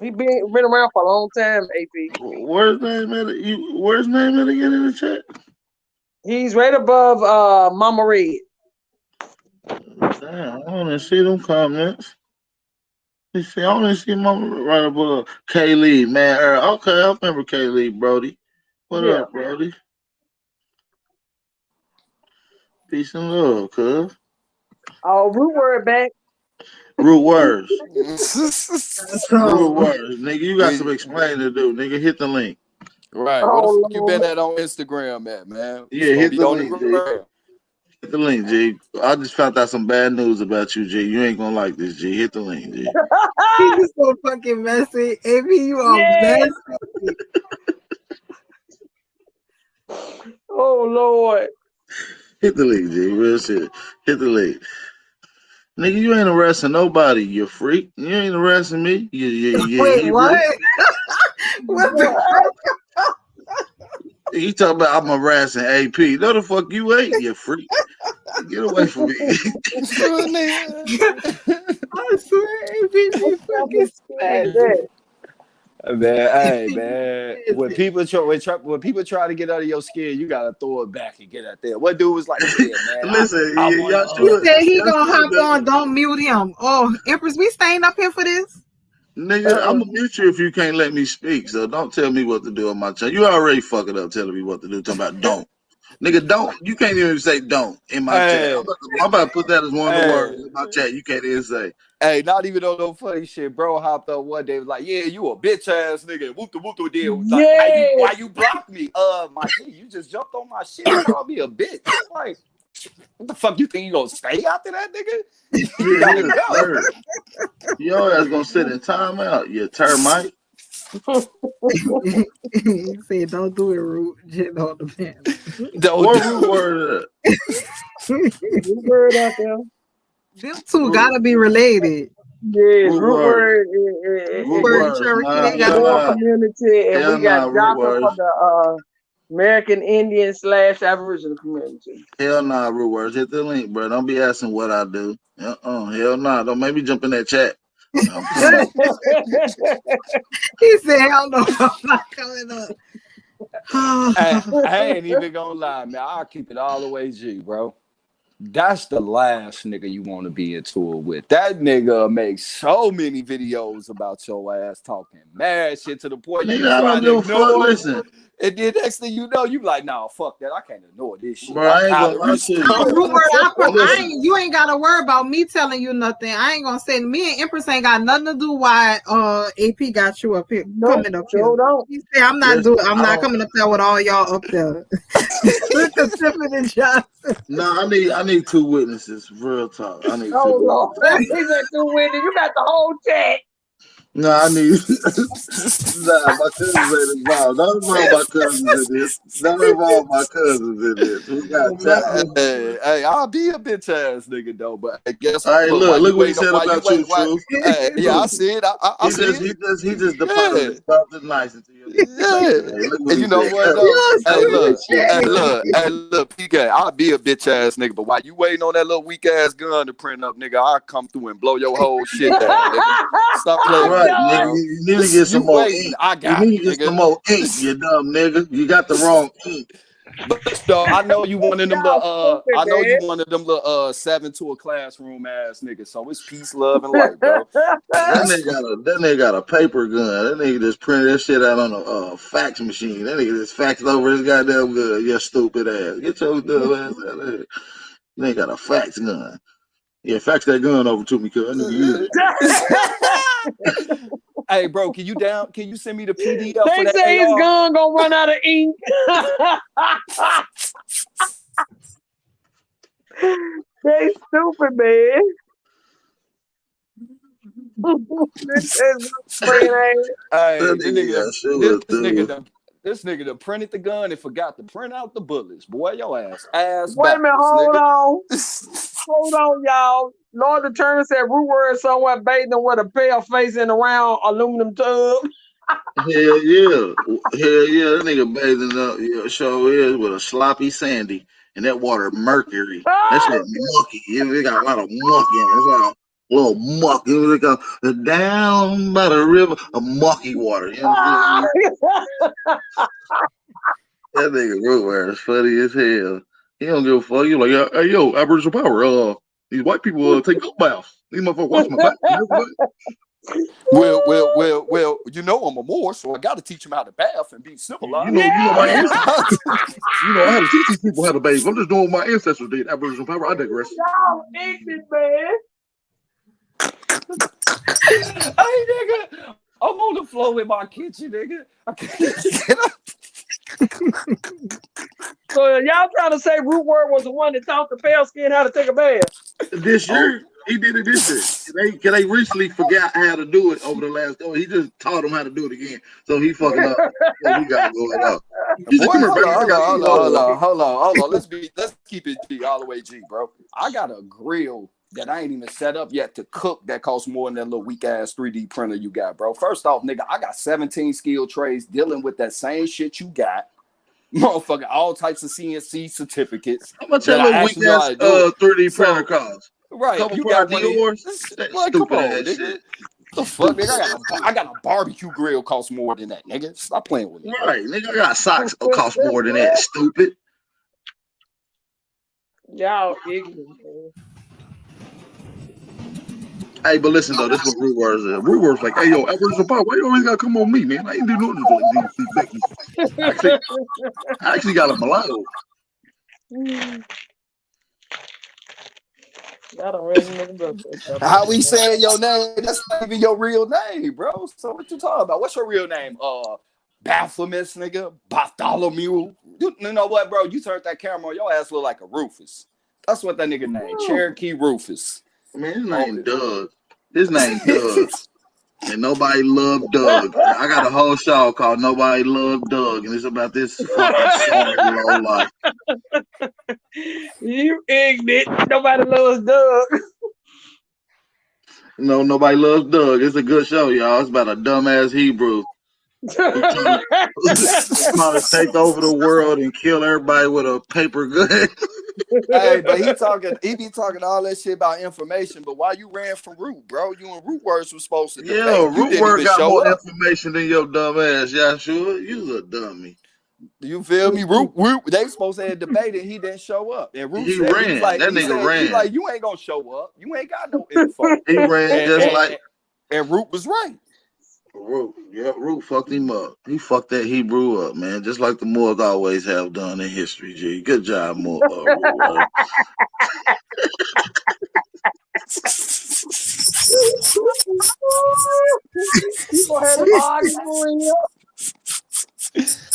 He been around for a long time, AP. Where's name at again in the chat? He's right above Mama Red. Damn, I don't see them comments. You see, I only see Mama right above Kaylee, man. Okay, I remember Kaylee, Brody. What Yeah. up, Brody? Peace and love, cuz. Oh, root word back. Root words. So, Root words. Nigga, you got some explaining to do. Nigga, hit the link. Right. Where the fuck you been at on Instagram at, man? Yeah, Supposed to hit be the on the link, G. ground. Hit the link, G. I just found out some bad news about you, G. You ain't gonna like this, G. Hit the link, G. he's so fucking messy. AP, you are messy. Oh Lord. Hit the link, G. Real shit. Hit the link. Nigga, you ain't arresting nobody, you freak. You ain't arresting me. Wait, what? What the fuck? You talking about I'm harassing AP. No, the fuck you ain't, you freak. Get away from me. I swear, AP be fucking smashed. Man, hey man, when people try to get out of your skin, you gotta throw it back and get out there. What dude was like, yeah, man. Listen, He said he gonna hop on. Don't mute him. Oh, Empress, we staying up here for this? Nigga, I'm gonna mute you if you can't let me speak. So don't tell me what to do on my channel. You already fucking up telling me what to do. Talking about don't. Nigga, don't. You can't even say don't in my chat. I'm about to put that as one of the words in my chat. You can't even say. Hey, not even on no funny shit. Bro hopped up one day, was like, yeah, you a bitch ass nigga. Whoop the deal. Like, why you blocked me? My G, you just jumped on my shit and called me a bitch. Like, what the fuck you think you gonna stay after that, nigga? You gotta go. Your ass gonna sit in timeout, you termite. He said, "Don't do it, Root. Just on the pen." What root word is Root word out there. Them two gotta be related. Yes, root word. Root word. They got more community, and we got Johnson for the American Indian / Aboriginal community. Hell nah, root words. Hit the link, bro. Don't be asking what I do. Hell nah. Don't make me jump in that chat. He said, "Hell no, I'm not coming up." I ain't even gonna lie, man. I'll keep it all the way G, bro. That's the last nigga you want to be in tour with. That nigga makes so many videos about your ass talking mad shit to the point you trying to ignore it. Listen. And then next thing you know, you like, nah, fuck that. I can't ignore this shit. Bro, I ain't gonna lie to you. You ain't gotta worry about me telling you nothing. I ain't gonna say me and Empress ain't got nothing to do why AP got you up here coming up here. He said I'm not coming up there with all y'all up there. Look at Tiffany and Johnson. No, I need two witnesses. Real talk. I need two. Lord. He said two witnesses. You got the whole chat. No, I need. Nah, my cousins ain't involved. Don't involve my cousins in this. Don't involve my cousins in this. We got time. Hey, I'll be a bitch ass nigga though, but I guess. Hey, look what he said about you, Truth. Hey, yeah, I see it. I see it. He just deposited something nice into your. Yeah, and you know what though? Hey, look, PK. I'll be a bitch ass nigga, but while you waiting on that little weak ass gun to print up, nigga, I'll come through and blow your whole shit down, nigga. Stop playing. Right, nigga. You need to get some more ink. You need to get some more ink, you dumb nigga. You got the wrong ink. But though, I know you one of them little I know you one of them little 7 to a classroom ass niggas. So it's peace, love, and light, bro. That nigga got a paper gun. That nigga just printed that shit out on a fax machine. That nigga just faxed over his goddamn gun. You stupid ass. Get your dumb ass out of here. Nigga got a fax gun. Yeah, fax that gun over to me, cuz I need to use it. Hey, bro, can you send me the PDF for they that say AR? his gun gonna run out of ink. They stupid, man. This nigga done printed the gun and forgot to print out the bullets. Boy, your ass Wait a minute, hold nigga. on. Hold on, y'all. Lord the Turner said root word somewhere bathing with a pale face in a round aluminum tub. Hell yeah. That nigga bathing up, sure is, with a sloppy sandy. And that water mercury. That shit mucky. It got a lot of muck in it. It's like a little muck. It was like a down by the river, a mucky water. You know what I'm saying? That nigga Rootware is funny as hell. He don't give a fuck. You like, hey yo, Aboriginal power. These white people take no baths. These motherfuckers wash my back. Well, you know I'm a Moor, so I got to teach them how to bath and be civilized. You know my ancestors. You know I had to teach these people how to bathe. I'm just doing what my ancestors did. Aboriginal power. I digress. Y'all ignorant, man. Hey, nigga, I'm on the floor in my kitchen, nigga. I can't get up. So y'all trying to say Root Word was the one that taught the pale skin how to take a bath? This year, he did it this year. They recently forgot how to do it over the last. Oh, he just taught them how to do it again. So he fucking up. What we got going on? Hold on. Let's keep it G all the way G, bro. I got a grill that I ain't even set up yet to cook that costs more than that little weak ass 3D printer you got, bro. First off, nigga, I got 17 skill trays dealing with that same shit you got. Motherfucker, all types of CNC certificates. How much that little weak ass 3D printer cost? Right, Couple you got yours. Like, come on, nigga. The fuck, nigga? I got a barbecue grill cost more than that, nigga. Stop playing with me. Right, nigga. I got socks cost more than that. Stupid. Y'all ignorant, man. Hey, but listen though, this is what Root Words is. Root Words like, hey yo, Aboriginal power. Why you always gotta come on me, man? I ain't do nothing for these I actually got a mulatto. How we saying your name? That's not even your real name, bro. So what you talking about? What's your real name? Baphomet, nigga. Bartholomew. You know what, bro? You turned that camera on, your ass look like a Rufus. That's what that nigga name. Cherokee Rufus. Man, his name Doug. His name Doug. And nobody loved Doug. I got a whole show called Nobody Loved Doug, and it's about this fucking sorry low life. You ignorant. Nobody loves Doug. No, nobody loves Doug. It's a good show, y'all. It's about a dumbass Hebrew. He's trying to take over the world and kill everybody with a paper gun. Hey, but he be talking all that shit about information. But why you ran from Root, bro? You and Root Words was supposed to debate. Yeah, Root Word got more information than your dumb ass. Yeah, sure. You a dummy. You feel me? Root, they supposed to have debated. He didn't show up. And Root he ran. That nigga ran. He's like, you ain't gonna show up. You ain't got no info. He ran and Root was right. Root fucked him up. He fucked that Hebrew up, man. Just like the Moors always have done in history, G. Good job, Moor.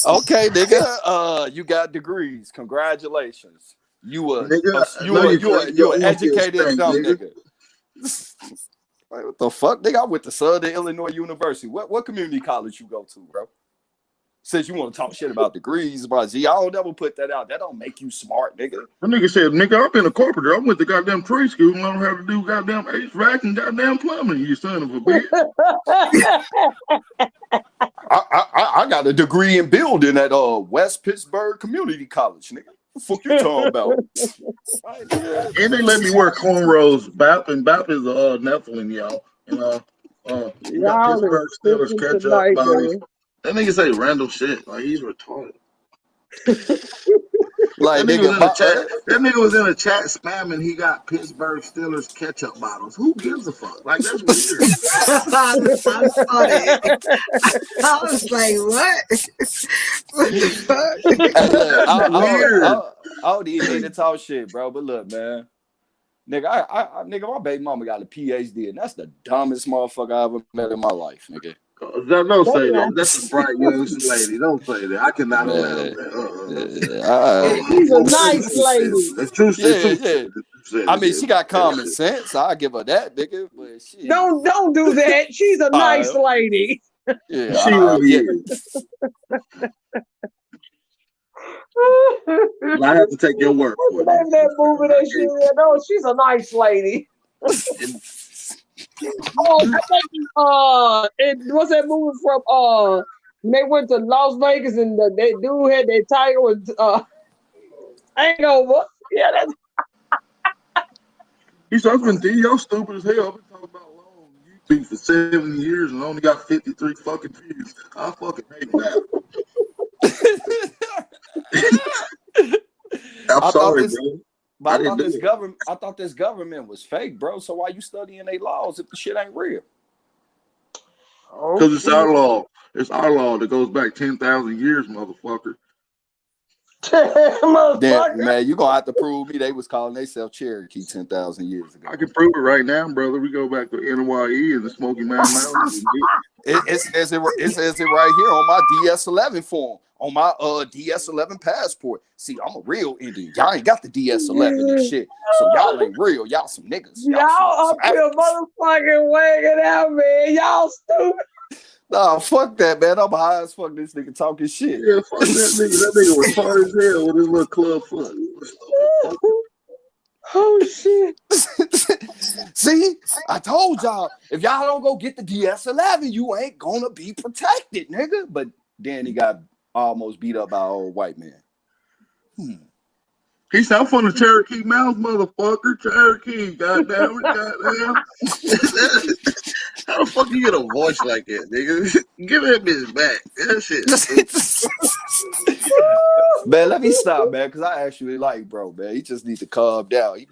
Okay, nigga. You got degrees. Congratulations. You an educated dumb nigga. What the fuck? Nigga, I went to Southern Illinois University. What community college you go to, bro? Since you want to talk shit about degrees, bro, G, I don't never put that out. That don't make you smart, nigga. That nigga said, nigga, I've been a carpenter. I went to goddamn trade school and learned how to do goddamn HVAC and goddamn plumbing, you son of a bitch. I got a degree in building at West Pittsburgh Community College, nigga. What the fuck you talking about? And they let me wear cornrows. Bap is Nephilim, y'all. You got Pittsburgh Steelers catch up bodies. That nigga say random shit. Like he's retarded. Like that nigga was in a chat spamming. He got Pittsburgh Steelers ketchup bottles. Who gives a fuck? Like that's weird. That's so funny. I was like, what? What the fuck? I don't even need to talk shit, bro. But look, man, nigga, nigga, my baby mama got a PhD, and that's the dumbest motherfucker I ever met in my life, nigga. Don't say that. That's a bright young lady. Don't say that. I cannot allow that. She's a nice lady. That's true. Yeah. I mean, she got common sense. I give her that, nigga. But shit. Don't do that. She's a nice lady. Yeah, she really is. I have to take your word for it. That movie that she in. No, she's a nice lady. Oh, I think what's that movie from? They went to Las Vegas and that dude had that tiger with hangover. Yeah, that's. He said, y'all stupid as hell. I've been talking about long YouTube for 7 years and only got 53 fucking views. I fucking hate that. I'm sorry, this, bro. But I thought this government was fake, bro. So why you studying their laws if the shit ain't real? Because it's our law. It's our law that goes back 10,000 years, motherfucker. Then, man, you gonna have to prove me they was calling themselves Cherokee 10,000 years ago. I can prove it right now, brother. We go back to NYE and the Smoky Mountains. It says it right here on my DS11 form, on my DS11 passport. See, I'm a real Indian. Y'all ain't got the DS11 and shit, so y'all ain't real. Y'all some niggas. Y'all up here motherfucking wagging out, man. Y'all stupid. Nah, fuck that, man. I'm high as fuck. This nigga talking shit. Yeah, fuck that nigga. That nigga retarded as hell with his little club foot. Oh shit. See, I told y'all, if y'all don't go get the DS11, you ain't gonna be protected, nigga. But then he got almost beat up by an old white man. He said, I'm from the Cherokee Mountains, motherfucker. Cherokee, goddamn it. How the fuck you get a voice like that, nigga? Give that bitch back. That shit. Man, let me stop, man, because I actually like bro, man. He just needs to calm down. He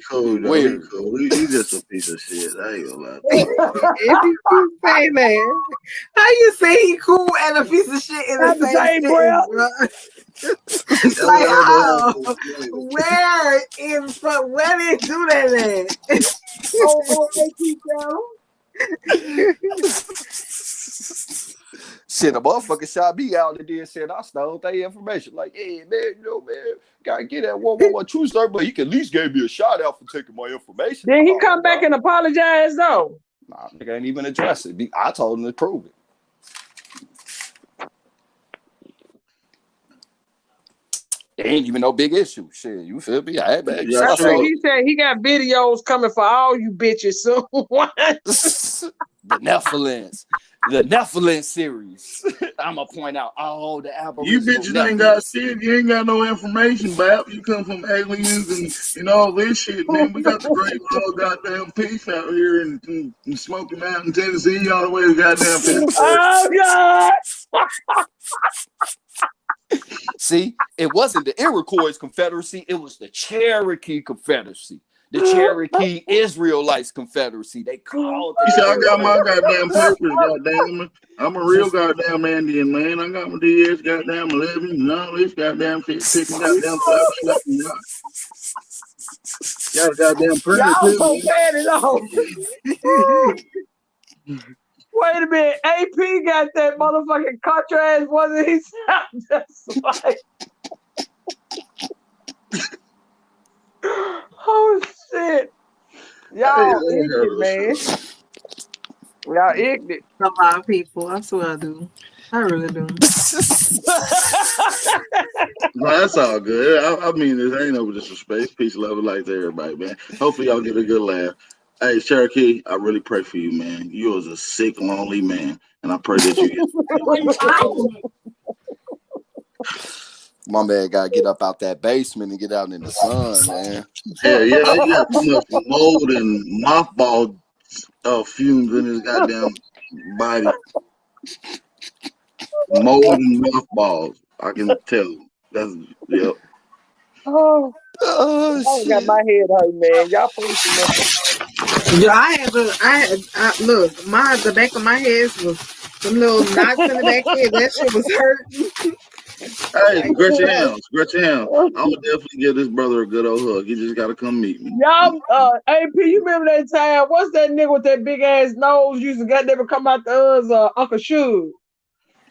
cool, though. Weird. He cool. He just a piece of shit. I ain't gonna lie. If you keep saying that, how you say he cool and a piece of shit in the same breath, bro? Like, oh, where they do that at? Shit, a motherfucker shot me out and then said I stole their information. Like, yeah, man, man, gotta get that 111 true story, but he can at least gave me a shout out for taking my information. Did he come back and apologize though? Nah, nigga ain't even address it. I told him to prove it. It ain't even no big issue. Shit, you feel me? I man. He said he got videos coming for all you bitches soon. The Nephilim series. I'm gonna point out all the Aboriginal. You bitches ain't got shit. You ain't got no information, Bap. You come from aliens and all this shit, man. We got the great goddamn peace out here in Smoky Mountain, Tennessee, all the way to goddamn Pittsburgh. Oh God! See, it wasn't the Iroquois Confederacy, it was the Cherokee Confederacy. The Cherokee Israelites Confederacy. They called it. He said, I got my goddamn papers, goddamn. I'm a real goddamn Indian, man. I got my DS goddamn 11 and all this goddamn shit, picking goddamn flowers, slapping rock. Got a goddamn printer Y'all so too, bad it all. Wait a minute, AP got that motherfucking contrast, wasn't he? Sound just like. Oh shit! Y'all ignorant, man. Y'all ignorant. A lot of people. I swear I do. I really do. No, that's all good. I mean, this ain't no disrespect. Peace, love, and light to everybody, man. Hopefully, y'all get a good laugh. Hey, Cherokee, I really pray for you, man. You was a sick, lonely man, and I pray that you get. My man gotta get up out that basement and get out in the sun, man. Yeah, he got too much mold and mothball fumes in his goddamn body. Mold and mothballs. I can tell. That's yep. Oh, I got my head hurt, man. Y'all please. Yeah, I look, the back of my head was some little knots in the back here. That shit was hurting. Hey, Gretchen Helms. I would definitely give this brother a good old hug. He just gotta come meet me. Y'all, AP, you remember that time? What's that nigga with that big ass nose used to never come out to us? Uncle Suge.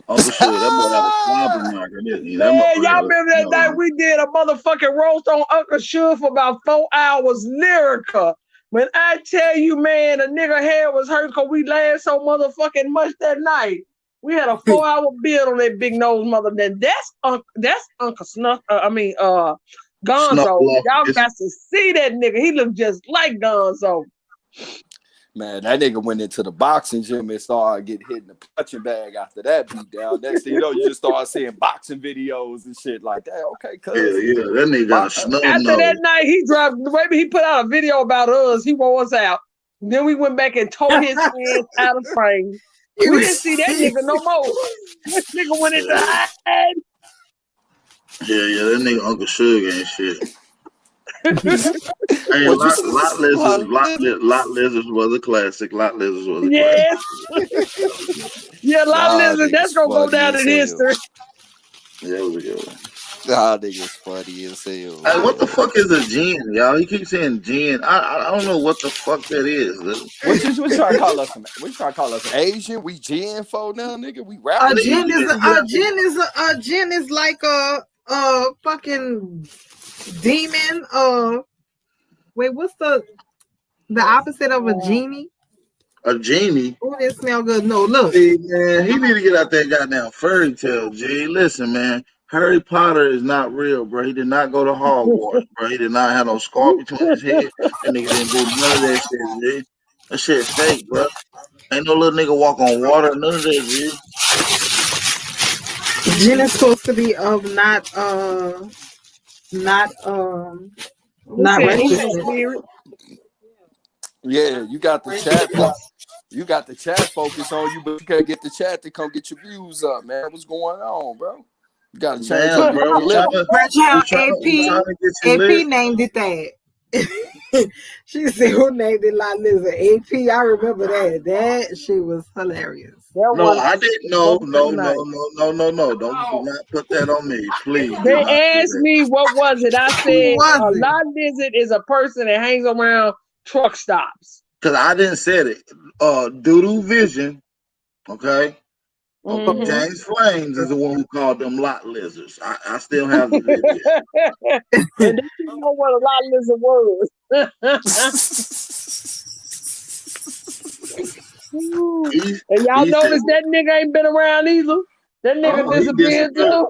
Uncle Suge, that boy had a slobber knocker, didn't he? Man, y'all remember that night we did a motherfucking roast on Uncle Suge for about 4 hours, lyrical. When I tell you, man, a nigga head was hurt because we laughed so motherfucking much that night. We had a 4-hour build on that big nose mother. That's Uncle Snuff. Gonzo. Y'all got to see that nigga. He looked just like Gonzo. Man, that nigga went into the boxing gym and started getting hit in the punching bag after that beat down. Next thing you know, you just start seeing boxing videos and shit like that. Okay, cuz. Yeah, that nigga got a snub After nose. that night, maybe he put out a video about us. He wore us out. Then we went back and tore his hands out of frame. We didn't see that nigga no more. This nigga went into hide. Yeah, that nigga Uncle Sugar and shit. Hey, What you lot lizards was a classic. Lot lizards was a classic. Yes. Yeah, Lot Y'all Lizard. That's niggas gonna go funny down as in hell. history. Yeah, it was a good one. Y'all niggas funny as hell, Hey, what the man. fuck is a gin, y'all? He keeps saying gin. I don't know what the fuck that is. Dude. What you trying to call us? What you trying to call us Asian? We Gen folk now, nigga. We A rappers gin now. is a gin is like a fucking demon. Wait, what's the opposite of a genie? A genie. Oh, that smell good. No, look. See, man, he need to get out that goddamn fairy tale, G. Listen, man, Harry Potter is not real, bro. He did not go to Hogwarts, bro. He did not have no scar between his head. That nigga didn't do none of that shit, G. That shit fake, bro. Ain't no little nigga walk on water, none of that, G. Gin is supposed to be of not righteousness. Yeah, you got the chat. You got the chat focus on you, but you can't get the chat to come get your views up, man. What's going on, bro? You got to change up your delivery. AP named it that. She said, "Who named it La Lizard?" AP, I remember that. That shit was hilarious. No, I didn't. No. Don't do not put that on me, please. Do not They do asked that. me what was it. I said a Lot Lizard is a person that hangs around truck stops. Cause I didn't say it. Doodoo Vision, okay. James Flames is the one who called them lot lizards. I still have the video. And they didn't know what a Lot Lizard was. And y'all notice that nigga ain't been around either. That nigga disappeared too.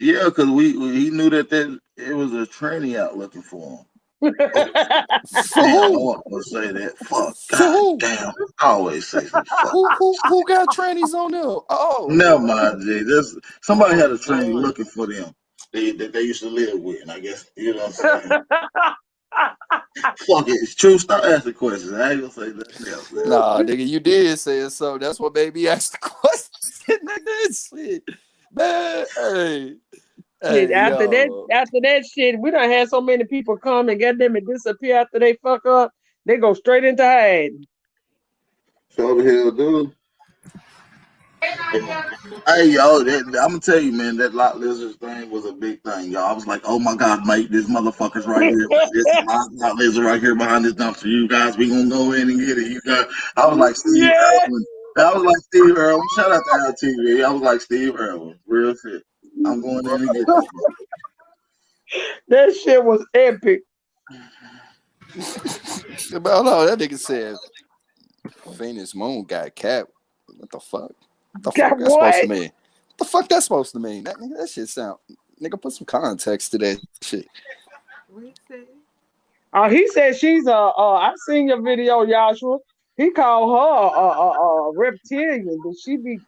Yeah, because he knew that it was a tranny out looking for him. Damn, I want to say that. Fuck. God damn. I always say some fuck. Who got trannies on there? Oh. Never mind, G. Somebody had a tranny looking for them that they used to live with, and I guess, you know what I'm saying? Fuck it. It's true. Stop asking questions. I ain't gonna say nothing else. Man. Nah, nigga, you did say it, so that's what made me ask the question. Nigga, shit. Man, hey. Shit, after that shit, we done had so many people come and get them and disappear after they fuck up. They go straight into hiding. So the hell, dude. Hey, yo, I'm gonna tell you, man, that lot lizards thing was a big thing, y'all. I was like, oh my god, mate, this motherfucker's right here. This lot lizard right here behind this dumpster. You guys, we gonna go in and get it. You guys, I was like Steve Irwin. I was like Steve Irwin. Shout out to LTV. I was like Steve Irwin. Real shit. I'm going in and get this. That shit was epic. No, that nigga said Venus Moon got cat. What the fuck? What the fuck that's supposed to mean? What the fuck that's supposed to mean? That shit sound. Nigga, put some context to that shit. He said she's I've seen your video, Joshua. He called her a reptilian, but she be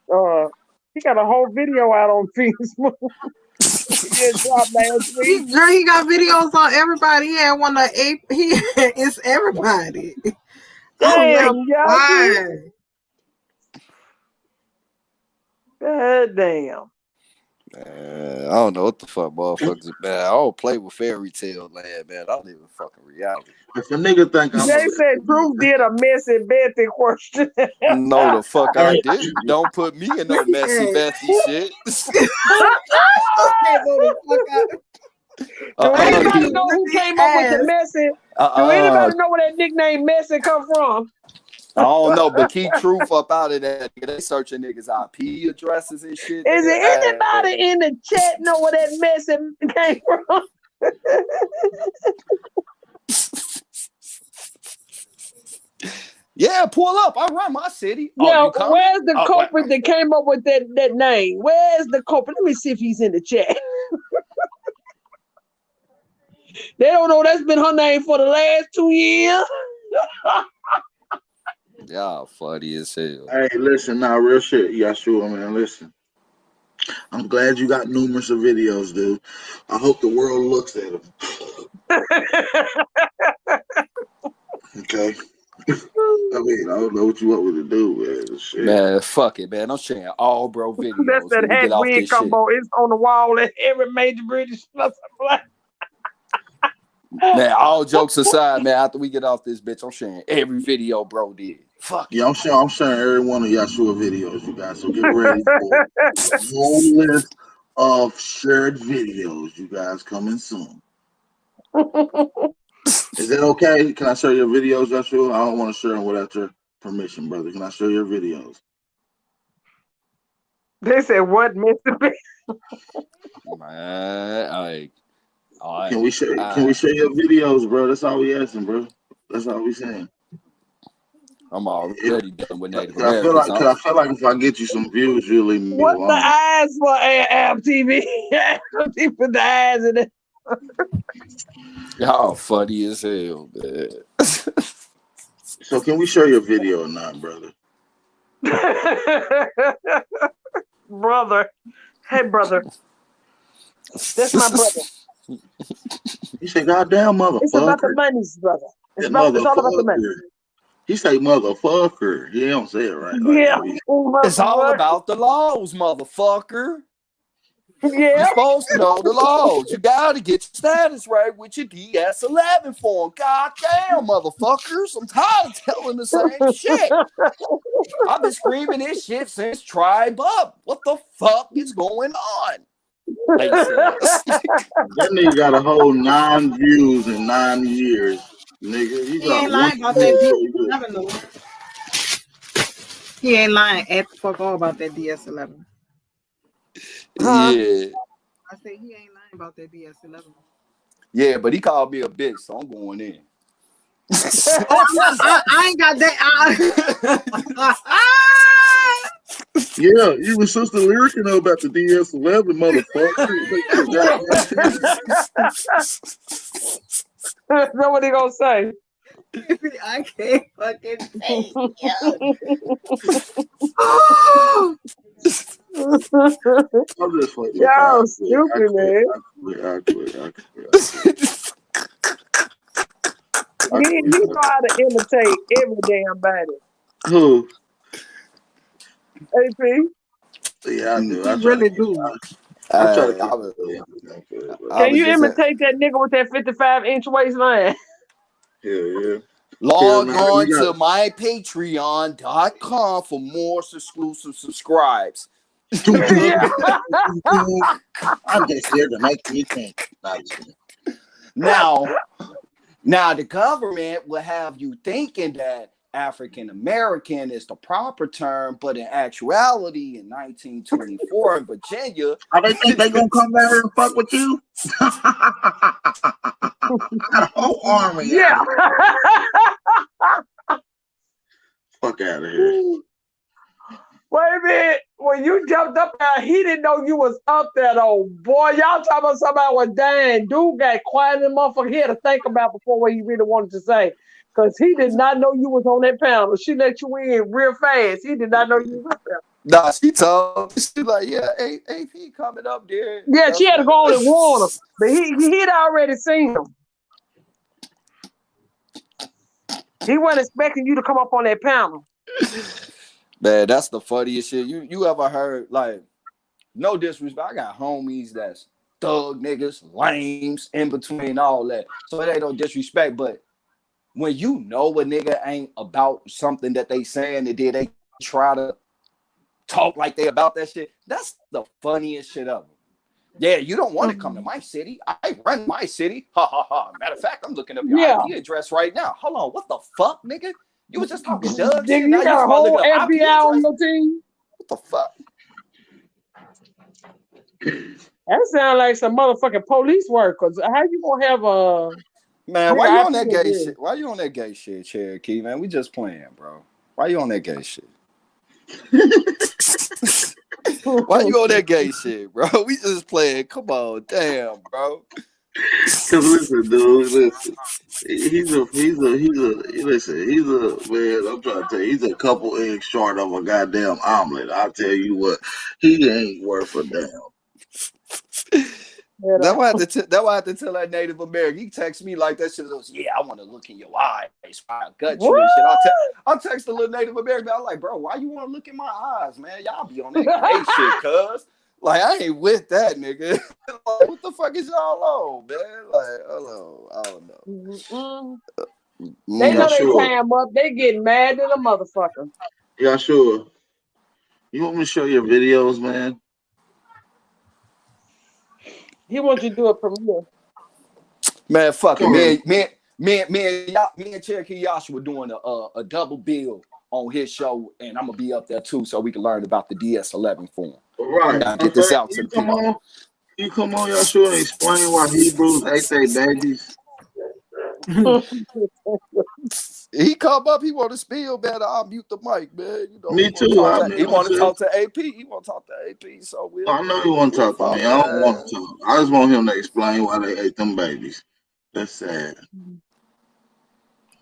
he got a whole video out on Venus Moon. He got videos on everybody. He had one of it's everybody. Damn, why? God damn. I don't know what the fuck, motherfuckers. Man, I don't play with fairy tale land, man. I live in fucking reality. If a nigga think they said Drew did a messy Betty question. No, the fuck I didn't. Don't put me in no messy Betty shit. Do anybody know who came up with the messy? Do anybody know where that nickname Messy come from? I don't know, but keep truth up out of that. They searching niggas' IP addresses and shit. Is there anybody in the chat know where that Messy came from? Yeah, pull up. I run my city. Yeah, where's the culprit that came up with that name? Where's the culprit? Let me see if he's in the chat. They don't know that's been her name for the last 2 years. Y'all funny as hell. Hey, listen, now real shit, Yashua, man. Listen, I'm glad you got numerous of videos, dude. I hope the world looks at them. Okay, I mean, I don't know what you want me to do, man. Shit. Man, fuck it, man. I'm sharing all bro videos. That's that when we get off head this combo. It's on the wall at every major British plus. Man, all jokes aside, man, after we get off this bitch, I'm sharing every video bro did. Fuck. Yeah, I'm sharing every one of Yahshua videos, you guys. So get ready for a whole list of shared videos, you guys, coming soon. Is that okay? Can I share your videos, Yahshua? I don't want to share them without your permission, brother. Can I share your videos? They said what, Mr. B? Man, Can we share your videos, bro? That's all we asking, bro. That's all we saying. I'm already done with Native I feel like if I get you some views, you'll leave me What's alone. the eyes for Ab TV? Put the eyes in it. Y'all funny as hell, man. So can we share your video or not, brother? Brother. Hey, brother. That's my brother. He said, "Goddamn motherfucker." It's about the monies, brother. It's all about the money. He say motherfucker. He don't say it right. Yeah. It's all about the laws, motherfucker. Yeah. You're supposed to know the laws. You gotta get your status right with your DS11 form. Goddamn, motherfuckers. I'm tired of telling the same shit. I've been screaming this shit since Tribe Up. What the fuck is going on? That nigga got a whole 9 views in 9 years. Nigga, he ain't lying about that DS11 though. He ain't lying at the fuck all about that DS11. Yeah. I say he ain't lying about that DS11. Yeah, but he called me a bitch, so I'm going in. I ain't got that. Yeah, you was Sister Lyric about the DS11, motherfucker. That's what he gonna say. I can't fucking think. I'm just fucking. Yo, stupid, man. I quit. You know how to imitate every damn body. Who? AP? Yeah, I do. I really do. Can you imitate that nigga with that 55-inch waistline? Yeah. Log on to my patreon.com for more exclusive subscribes. I'm just here to make you think. Now the government will have you thinking that African American is the proper term, but in actuality, in 1924 in Virginia, they think they gonna come down here and fuck with you? Got a whole army. Yeah. Fuck out of here. Wait a minute. When you jumped up there, he didn't know you was up there, though. Boy, y'all talking about somebody was dying. Dude got quiet in the motherfucker. He had to think about before what he really wanted to say. Because he did not know you was on that panel. She let you in real fast. He did not know you was up there. Nah, she told me, she like, yeah, AP coming up there. Yeah, she had to go on and warn him. But he'd already seen him. He wasn't expecting you to come up on that panel. Man, that's the funniest shit. You ever heard, like, no disrespect, I got homies that's thug niggas, lames, in between all that. So it ain't no disrespect, but when you know a nigga ain't about something that they saying and then they try to talk like they about that shit, that's the funniest shit ever. Yeah, you don't want to come to my city. I run my city. Ha ha ha. Matter of fact, I'm looking up your IP address right now. Hold on, what the fuck, nigga? You was just talking Doug shit. You got a whole FBI on your team? What the fuck? That sounds like some motherfucking police work. Cause how you gonna have a man? Why you on that gay shit? Why you on that gay shit, Cherokee? Man, we just playing, bro. Why you on that gay shit? Why you on that gay shit, bro? We just playing. Come on, damn, bro. Cause listen, dude, listen. He's a man. I'm trying to tell you, he's a couple eggs short of a goddamn omelet. I'll tell you what, he ain't worth a damn. That's why I have to tell that Native American. He text me like that shit. Goes, yeah, I want to look in your eyes. I gut you and shit. I'll text the little Native American. I'm like, bro, why you want to look in my eyes, man? Y'all be on that gay shit, cuz. Like, I ain't with that, nigga. Like, what the fuck is y'all on, man? Like, hold on. I don't know. They know they tie him up. They getting mad at a motherfucker. Yeah, sure. You want me to show your videos, man? He wants you to do a premiere. Man, fuck it. Me and Cherokee Yasha were doing a double bill on his show, and I'm gonna be up there too, so we can learn about the DS11 for him. Right. Get this out to the people. You come on, Yashua, and explain why Hebrews ate their babies. He come up, he want to spill, man. I'll mute the mic, man. You know, me too. He want to talk to AP. He want to talk to AP. So I know he want to talk to me. I don't want to talk. I just want him to explain why they ate them babies. That's sad.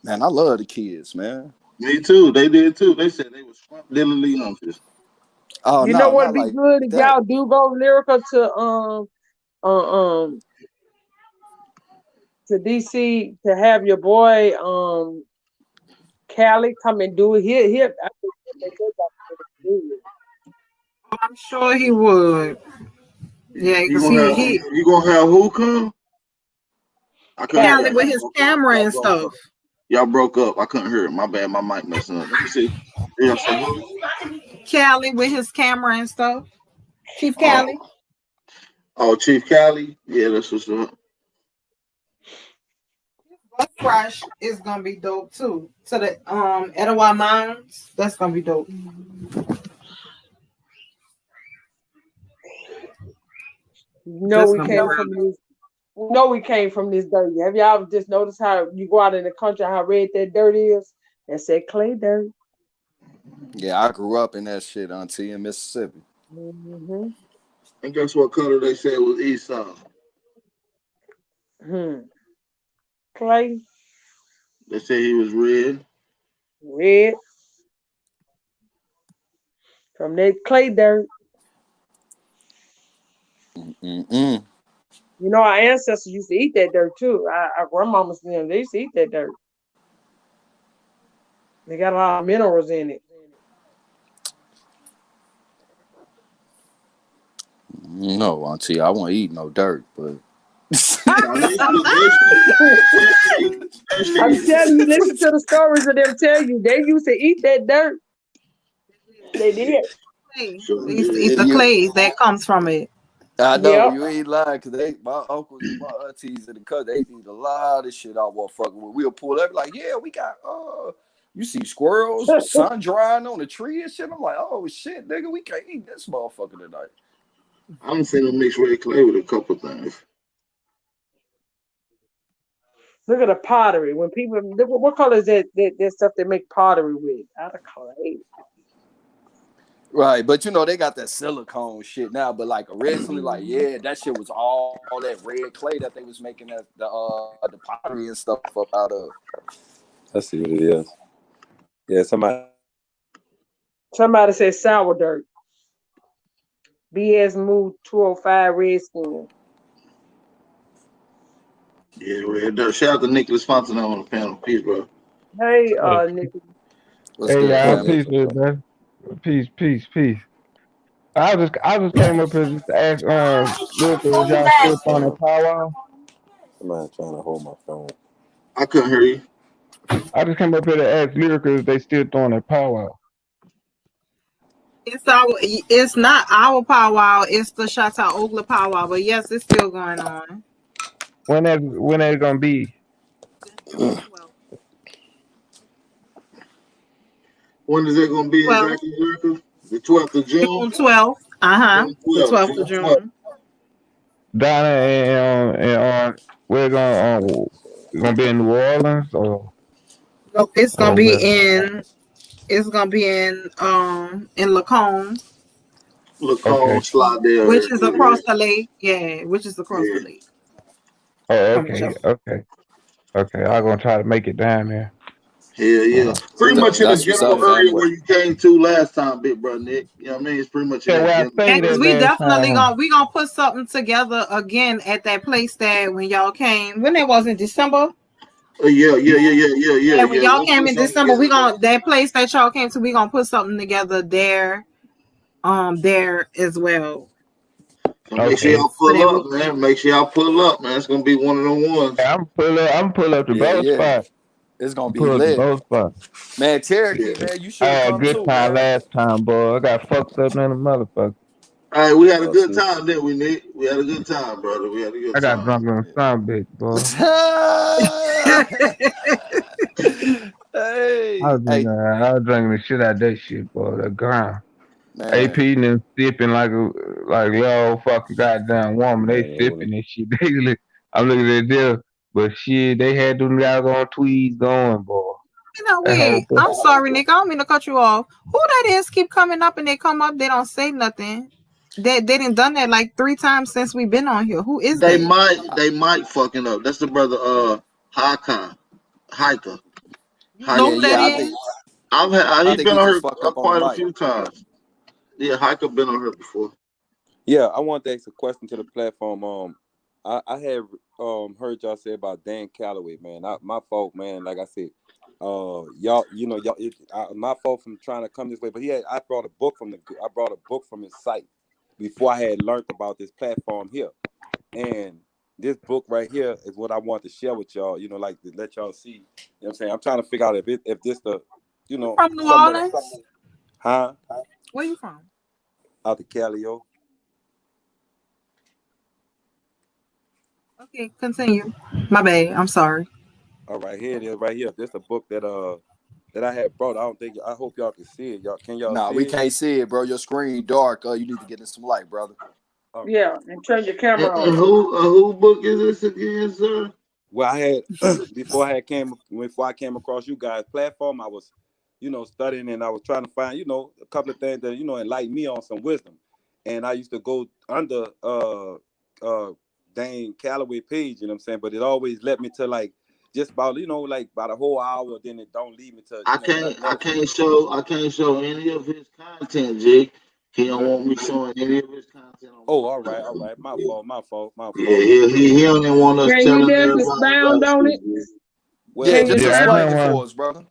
Man, I love the kids, man. Me too. They did too. They said they was diddly uncles. Oh, you know what would be like good if y'all do go lyrical to DC to have your boy Cali come and do it. I'm sure he would. Yeah, you gonna have who come? Cali with his camera and stuff. Y'all broke up. I couldn't hear it. My bad. My mic messing up. Let me see. Cali with his camera and stuff. Chief Cali. Oh, Chief Cali. Yeah, that's what's up. Bus Crash is gonna be dope too. To the Etowah Mounds, that's gonna be dope. We came from this dirt. Have y'all just noticed how you go out in the country how red that dirt is? That said clay dirt. Yeah, I grew up in that shit, auntie, in Mississippi. Mm-hmm. And guess what color they said was Esau? Clay. They said he was red. Red. From that clay dirt. Mm-mm. You know, our ancestors used to eat that dirt too. Our grandmamas, they used to eat that dirt. They got a lot of minerals in it. No, auntie, I won't eat no dirt, but I'm telling you, listen to the stories of them tell you they used to eat that dirt. They did. They used to eat the clay that comes from it. I know you ain't lying, because my uncles and my aunties in the country, they eat a lot of shit out motherfucker. We'll pull up like, yeah, we got you see squirrels, sun drying on the tree and shit. I'm like, oh shit, nigga, we can't eat this motherfucker tonight. I'm seeing them mix red clay with a couple things. Look at the pottery. When people, what color is that stuff they make pottery with? Out of clay. Right, but you know they got that silicone shit now. But like originally, like that shit was all that red clay that they was making the pottery and stuff up out of. I see what it is. Yeah, somebody said sour dirt. BS Move 205 Redskin. Yeah, red dirt. Shout out to Nicholas Fontenot on the panel. Peace, bro. Hey, Nicholas. Hey, y'all, peace, man. Peace. I just came up here just to ask Lyrical, is y'all still throwing a powwow? Somebody trying to hold my phone. I couldn't hear you. I just came up here to ask Lyrical if they still throwing a powwow. It's not our powwow, it's the Shatta Ogla powwow, but yes, it's still going on. When is gonna be? When is it gonna be exactly, Lyrical? The 12th of June? June 12th. The 12th of June. Donna and we're gonna be in New Orleans or it's gonna be in Lacombe. Lacombe, Slidell, which is across the lake. Yeah, which is across the lake. Oh, okay. I'm gonna try to make it down there. Hell yeah. Pretty much in the That's what's up, general man. area where you came to last time, big brother Nick. You know what I mean? It's pretty much in Yeah, that where I general Yeah, stayed because at area. we last definitely time. gonna put something together again at that place that when y'all came. When it was in December. Yeah. Yeah, when y'all We'll came put in something December, we together. gonna that place that y'all came to, we gonna put something together there. There as well. So make sure Okay. y'all So pull that up, man. Make sure y'all pull up, man. It's gonna be one of them ones. I'm pull up to Yeah, both yeah. spots. It's gonna be Pull up to lit. both spots. Man, Yeah. Cherokee, man, you I should have had a come good too, time man. last time, boy. I got fucked up in a motherfucker. All right, we had a Oh, good see. time, didn't we, Nick? We had a good time, brother. We had a I good got time. drunk on some bitch, boy. Hey, hey, I was drinking the shit out of that shit, boy. The ground. AP man. and them sipping like yo fucking goddamn woman. They Man, hold sipping and shit. I'm looking at them, but shit, they had them guys on tweeds going, boy. you know, That whole I'm sorry, Nick. I don't mean to cut you off. Who that is keep coming up and they come up, they don't say nothing. They didn't done that like 3 times since we've been on here. Who is They that? might fucking up. That's the brother Hiker. You know Yeah, who Hiker. that yeah. is? I He think been he on just here fucked up on the quite a mic. few times. Yeah, Hiker been on here before. Yeah, I want to ask a question to the platform. I had heard y'all say about Dan Calloway, man. My fault, man. Like I said, y'all, my fault from trying to come this way. But I brought a book from his site before I had learned about this platform here, and this book right here is what I want to share with y'all. Like to let y'all see. You know what I'm saying? I'm trying to figure out if this the, You from New some of the, Orleans? huh? Where you from? Out the Calio. Okay, continue. My bad. I'm sorry. All right, here it is, right here. This is a book that I had brought. I hope y'all can see it. Can y'all Nah, see we it? can't see it, bro. Your screen dark. You need to get in some light, brother. All right. Yeah, and turn your camera And on. who book is this again, sir? Well, I had before I came across you guys' platform, I was, studying and I was trying to find, a couple of things that, enlighten me on some wisdom. And I used to go under Dane Calloway page, you know what I'm saying? But it always led me to like just about, like about a whole hour, then it don't lead me to, nothing I else. can't show any of his content, Jake. He don't want me showing any of his content on Oh, my all right, page. all right. My fault. Yeah, he don't even want us Can you telling just everybody expound about on shit, it? Jake. Yeah, Well, Can you just Yeah, I expound? explain know it one. for us, brother.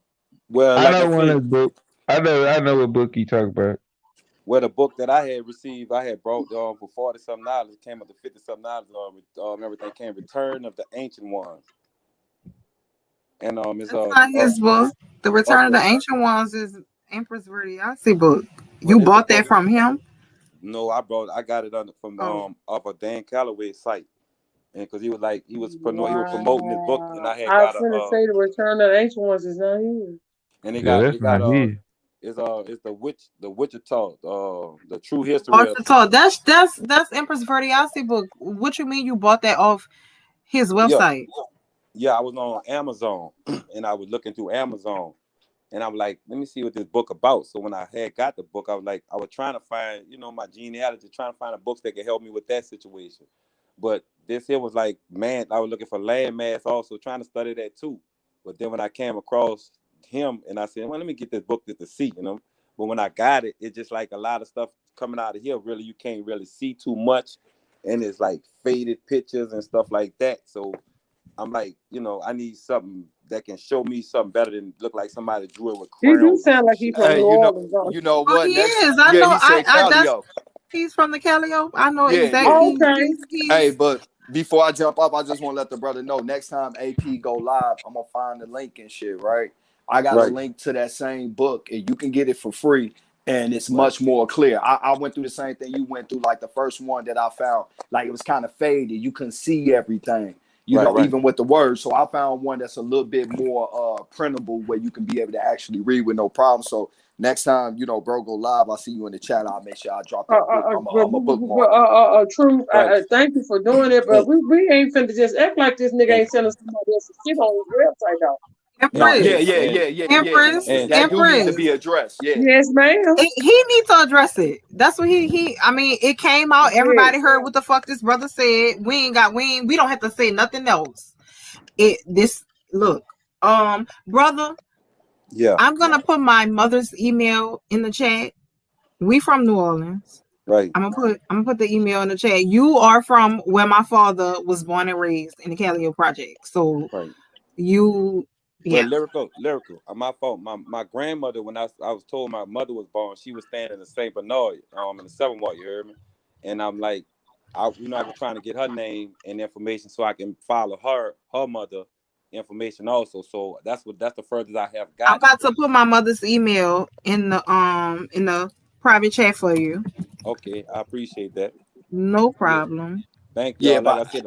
well, I like I know one said, of his book. I know what book he talk about. well, the book that I had received, I had brought for $40-something. It came up to $50-something. Everything came Return of the Ancient Ones, and it's That's not his book. The Return of the Ancient Ones is Empress Verdiasi book. well, You this the bought that book. from him? No, I got it from Oh. off of Dan Calloway's site, and because he was promoting his book, and I Wow. had I was got finna say the Return of the Ancient Ones is not here. and Yeah, that's not his. it's the Wichita, the true history of. Wichita. That's Empress Verdiasi book. What you mean you bought that off his Yeah, website? yeah, I was on Amazon and I was looking through Amazon and I was like, let me see what this book about. So when I had got the book, I was trying to find, my genealogy, trying to find a books that could help me with that situation. But this here was like, man, I was looking for land mass also, trying to study that too. But then when I came across him and I said, well, let me get this book to see, But when I got it, it's just like a lot of stuff coming out of here. Really, you can't really see too much. And it's like faded pictures and stuff like that. So I'm like, I need something that can show me something better than look like somebody drew it with He do crayons or sound some like he shit. from New Orleans, don't You know Oh, what? he Next, is. I yeah, know. he said That's Calio. he's from the Callio. I know Yeah, exactly. yeah. he? Okay. Hey, He's but before I jump up, I just want to let the brother know next time AP go live, I'm gonna find the link and shit, right? I got a Right, link to that same book and you can get it for free and it's right, much more clear. I went through the same thing you went through, like the first one that I found, like it was kind of faded. You couldn't see everything, right. even with the words. So I found one that's a little bit more printable where you can be able to actually read with no problem. So next time, bro, go live, I'll see you in the chat. I'll make sure I drop that book. I'm a bookmark it. True. Right. Thank you for doing it, but we ain't finna just act like this nigga And ain't selling somebody else's shit on his website, though. No, Empress. Empress. that do need to Empress. be addressed. Yeah. Yes, ma'am. He needs to address it. That's what he. I mean, it came out. Everybody Yes. heard what the fuck this brother said. We don't have to say nothing else. Look, brother. Yeah. I'm gonna put my mother's email in the chat. We from New Orleans. Right. I'm gonna put the email in the chat. You are from where my father was born and raised in the Callio Project. So Right. you, Well, yeah. lyrical. My fault. My grandmother, when I was told my mother was born, she was staying in the St. Bernard, in the 7th Ward. You heard me? And I'm like, I was trying to get her name and information so I can follow her mother information also. So that's the furthest I have I'm gotten. about to put my mother's email in the private chat for you. Okay, I appreciate that. No Yeah. problem. Thank Yeah, y'all. Like I but said,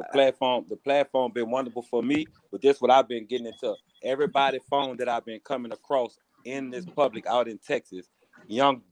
the platform been wonderful for me. But this what I've been getting into. Everybody phone that I've been coming across in this public out in Texas, young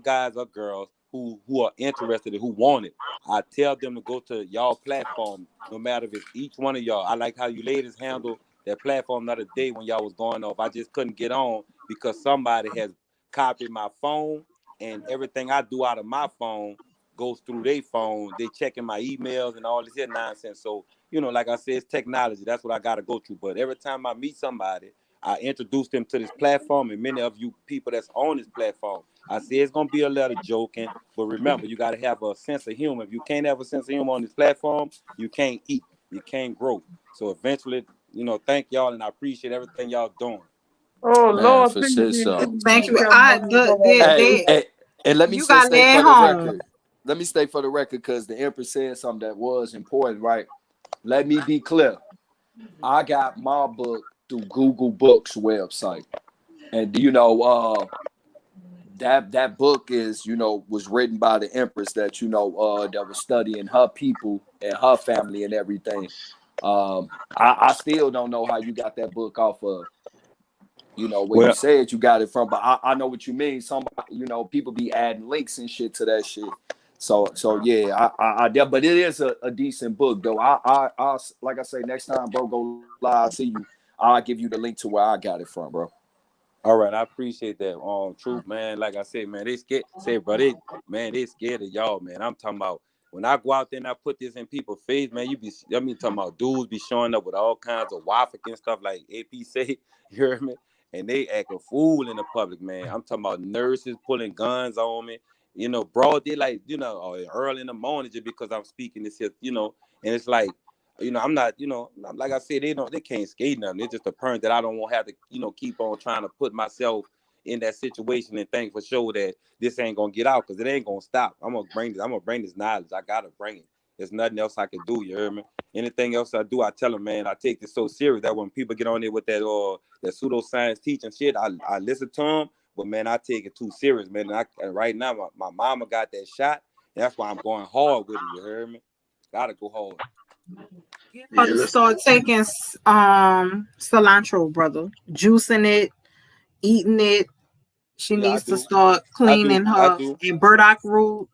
guys or girls who are interested and who want it. I tell them to go to y'all platform, no matter if it's each one of y'all. I like how you ladies handle that platform the other day when y'all was going off. I just couldn't get on because somebody has copied my phone, and everything I do out of my phone goes through their phone. They checking my emails and all this here nonsense. So, like I said, it's technology. That's what I got to go through. But every time I meet somebody, I introduce them to this platform, and many of you people that's on this platform, I say it's going to be a lot of joking. But remember, you got to have a sense of humor. If you can't have a sense of humor on this platform, you can't eat. You can't grow. So eventually, thank y'all, and I appreciate everything y'all doing. Oh man, Lord, for please shit, be so. Thank you. tell mother go on the Hey, beach. and let me You just got stay that for the home. record. Let me stay for the record because the Empress said something that was important, right? Let me be clear. I got my book through Google Books website, and that book is was written by the Empress that that was studying her people and her family and everything. I still don't know how you got that book off of where you Well, said you got it from, but I know what you mean. Somebody, people be adding links and shit to that shit. So yeah, but it is a decent book though. I like I say, next time, bro, go live, see you. I'll give you the link to where I got it from, bro. all right, I appreciate that. Truth, man. Like I said, man, they scared. Say, bro, they scared of y'all, man. I'm talking about when I go out there and I put this in people's face, man. Talking about dudes be showing up with all kinds of waffle and stuff like AP say. You hear me? And they act a fool in the public, man. I'm talking about nurses pulling guns on me. Broad day, like or early in the morning, just because I'm speaking this here, and it's like. I'm not, like I said, they can't skate nothing. It's just a parent that I don't want to have to, keep on trying to put myself in that situation and think for sure that this ain't gonna get out because it ain't gonna stop. I'm gonna bring this knowledge. I gotta bring it. There's nothing else I can do. You hear me? Anything else I do, I tell them, man, I take this so serious that when people get on there with that pseudoscience teaching shit, I listen to them, but man, I take it too serious, man. And right now, my mama got that shot. And that's why I'm going hard with it. You hear me? Gotta go hard. Start taking cilantro, brother. Juicing it, eating it. She Yeah, I needs to do. start I do. cleaning I her. do. And burdock root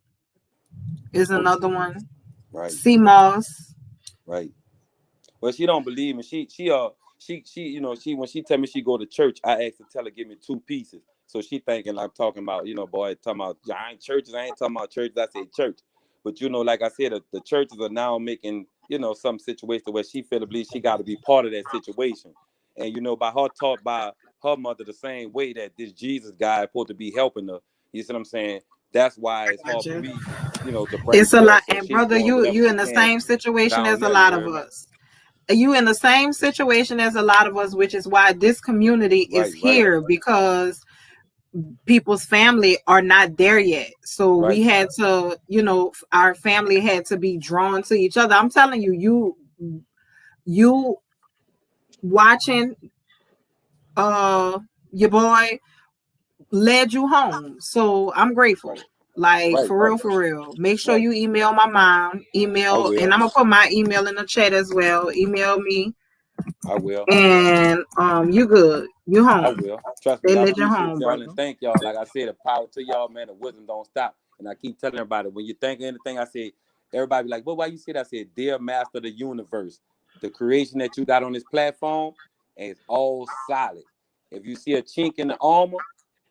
is Okay. another one. Right. Sea moss. Right. Well, she don't believe me. She when she tell me she go to church, I asked her tell her give me 2 pieces. So she thinking I'm talking about, boy, talking about giant churches. I ain't talking about churches. I said church. But like I said, the churches are now making, some situation where she feel to believe she got to be part of that situation. And by her taught by her mother the same way that this Jesus guy is supposed to be helping her. You see what I'm saying? That's why it's hard for me, to bring It's a it up. lot. So And she's brother, doing whatever you she in the can same situation down as a there. You lot of heard me? us. You in the same situation as a lot of us, which is why this community is Right. here because people's family are not there yet. So Right. we had to, our family had to be drawn to each other. I'm telling you, you watching your boy led you home. So I'm grateful. Like Right. for real. Make sure Right. you email my mom. I Email, and will. I'm gonna put my email in the chat as well. Email me, I will. and you good. You I home. will. Trust They me, I let you appreciate home, y'all and brother. thank y'all. Like I said, the power to y'all, man. The wisdom don't stop. And I keep telling everybody, when you think of anything, I say, everybody be like, well, why you say that? I said, dear master of the universe, the creation that you got on this platform is all solid. If you see a chink in the armor,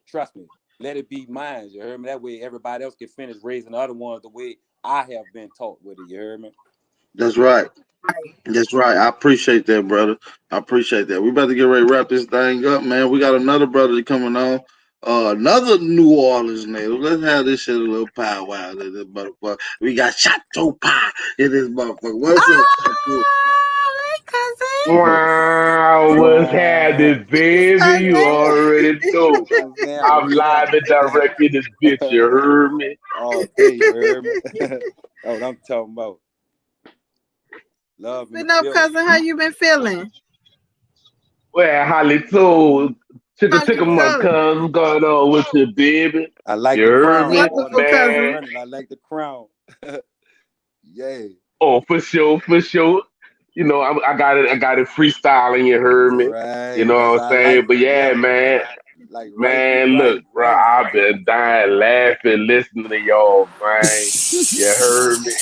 trust me, let it be mine. You heard me? That way everybody else can finish raising the other ones the way I have been taught with it. You heard me? That's right. That's right. I appreciate that, brother. I appreciate that. We about to get ready to wrap this thing up, man. We got another brother coming on. Another New Orleans native. Let's have this shit a little powwow in this motherfucker. We got Chateau Pie in this motherfucker. What's up, Chateau? Wow, what's happening, baby? You already know. I'm live and direct in this bitch, you heard me? All day, you heard me? That's what I'm talking about. Love Been up, cousin. How you been feeling? Well, Holly told tickle my cuz, what's going on with you, baby? I like you the heard crown. me, Man. I like the crown. Yeah. Oh, for sure, for sure. You know, I got it freestyling, you heard me? Right. You know what I'm saying? Like but yeah, it. man. Like Man, look, bro, I've been dying laughing, listening to y'all, man. You heard me?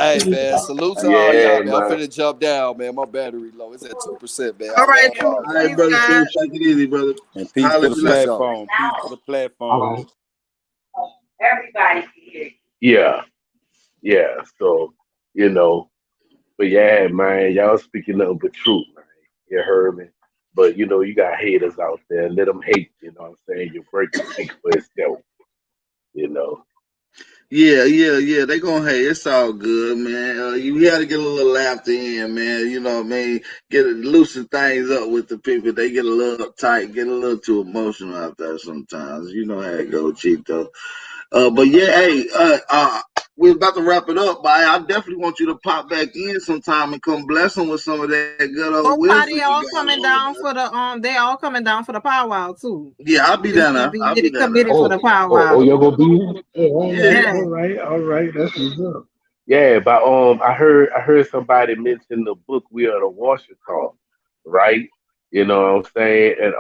Hey, man, salute to all y'all, man. I'm finna jump down, man. My battery low. It's at 2%, man. All right, all right, brother. So take it easy, brother. And peace to the platform. Peace to the platform. Everybody can hear you. Yeah. So, you know, but yeah, man, y'all speaking nothing but truth, man. You heard me? But, you know, you got haters out there. Let them hate, you know what I'm saying? Your work speaks for itself, you know. Yeah. They gonna hate. It's all good, man. You got to get a little laughter in, man. You know what I mean? Loosen things up with the people. They get a little uptight, get a little too emotional out there sometimes. You know how it goes, Cheeto. But yeah, hey, we're about to wrap it up, but I definitely want you to pop back in sometime and come bless them with some of that good old wisdom. They all coming down for the they all coming down for the powwow too. Yeah, I'll be down there. I'll be down committed for the powwow. You're gonna be here? All right. That's what's up. Yeah, but I heard somebody mention the book We Are the Washington, right? You know what I'm saying? And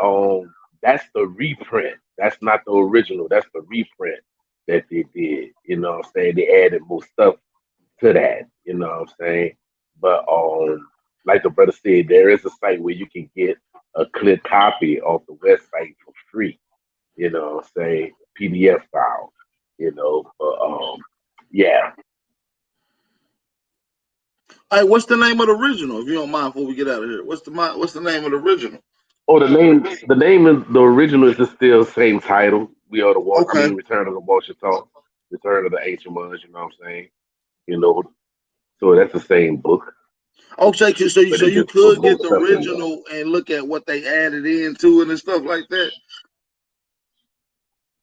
that's the reprint. That's not the original. That's the reprint that they did. You know what I'm saying? They added more stuff to that. You know what I'm saying? But like the brother said, there is a site where you can get a clear copy of the website for free. You know what I'm saying? PDF file. You know, but yeah. Hey, what's the name of the original? If you don't mind, before we get out of here, what's the name of the original? Oh, the name is the original is still the same title. We are the Return of the Washington, Return of the Ancient Ones. You know what I'm saying? You know, so that's the same book. Okay, so you could get the original and look at what they added into it and stuff like that.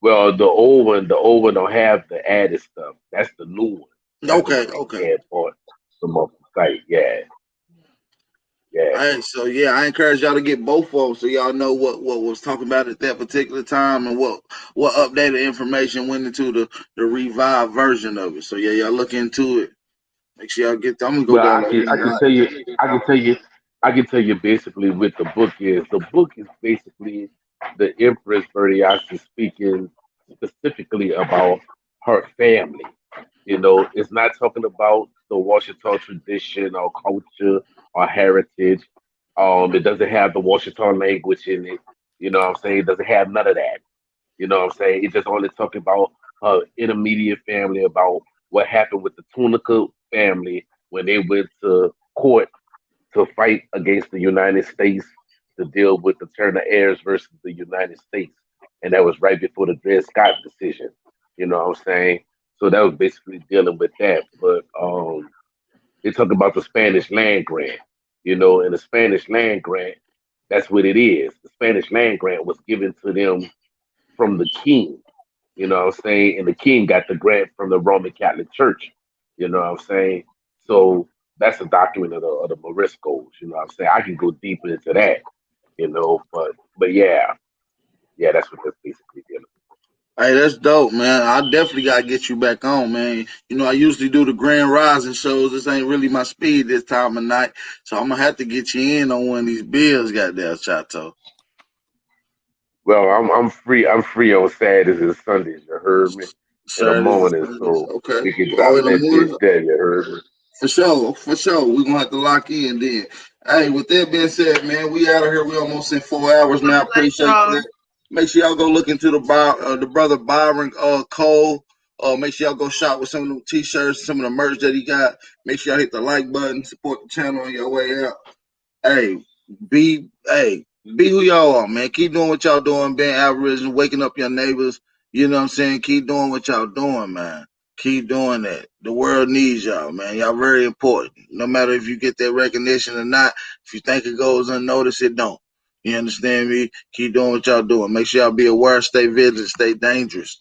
Well, the old one don't have the added stuff. That's the new one. That's Okay. From off the site, yeah. All right, so yeah, I encourage y'all to get both of them so y'all know what was talking about at that particular time and what updated information went into the revived version of it. So yeah, y'all look into it. Make sure y'all get. I'm gonna go down. I can tell you basically what the book is. The book is basically the Empress Bertiasi speaking specifically about her family. You know, it's not talking about the Washington tradition or culture or heritage. It doesn't have the Washington language in it. You know what I'm saying? It doesn't have none of that. You know what I'm saying? It's just only talking about her intermediate family, about what happened with the Tunica family when they went to court to fight against the United States to deal with the Turner heirs versus the United States. And that was right before the Dred Scott decision. You know what I'm saying? So that was basically dealing with that. But they talk about the Spanish land grant, you know, and the Spanish land grant, that's what it is. The Spanish land grant was given to them from the king, you know what I'm saying? And the king got the grant from the Roman Catholic Church, you know what I'm saying? So that's a document of the Moriscos, you know what I'm saying? I can go deeper into that, you know, but yeah, that's what that's basically dealing with. Hey, that's dope, man. I definitely gotta get you back on, man. You know, I usually do the Grand Rising shows. This ain't really my speed this time of night, so I'm gonna have to get you in on one of these bills, goddamn Chato. Well, I'm free. I'm free on Saturdays and Sundays. You heard me? In the morning, so we can drop in the that morning. bitch there. You heard me? For sure. We're gonna have to lock in then. Hey, with that being said, man, we out of here. We almost in 4 hours now. Appreciate that. Make sure y'all go look into the brother Byron Cole Make sure y'all go shop with some of them t-shirts, some of the merch that he got. Make sure y'all hit the like button, support the channel on your way out. Hey, be who y'all are, man. Keep doing what y'all doing, being Aboriginal, waking up your neighbors. You know what I'm saying? Keep doing what y'all doing, man. Keep doing that. The world needs y'all, man. Y'all very important. No matter if you get that recognition or not, if you think it goes unnoticed, it don't. You understand me? Keep doing what y'all doing. Make sure y'all be aware, stay vigilant, stay dangerous.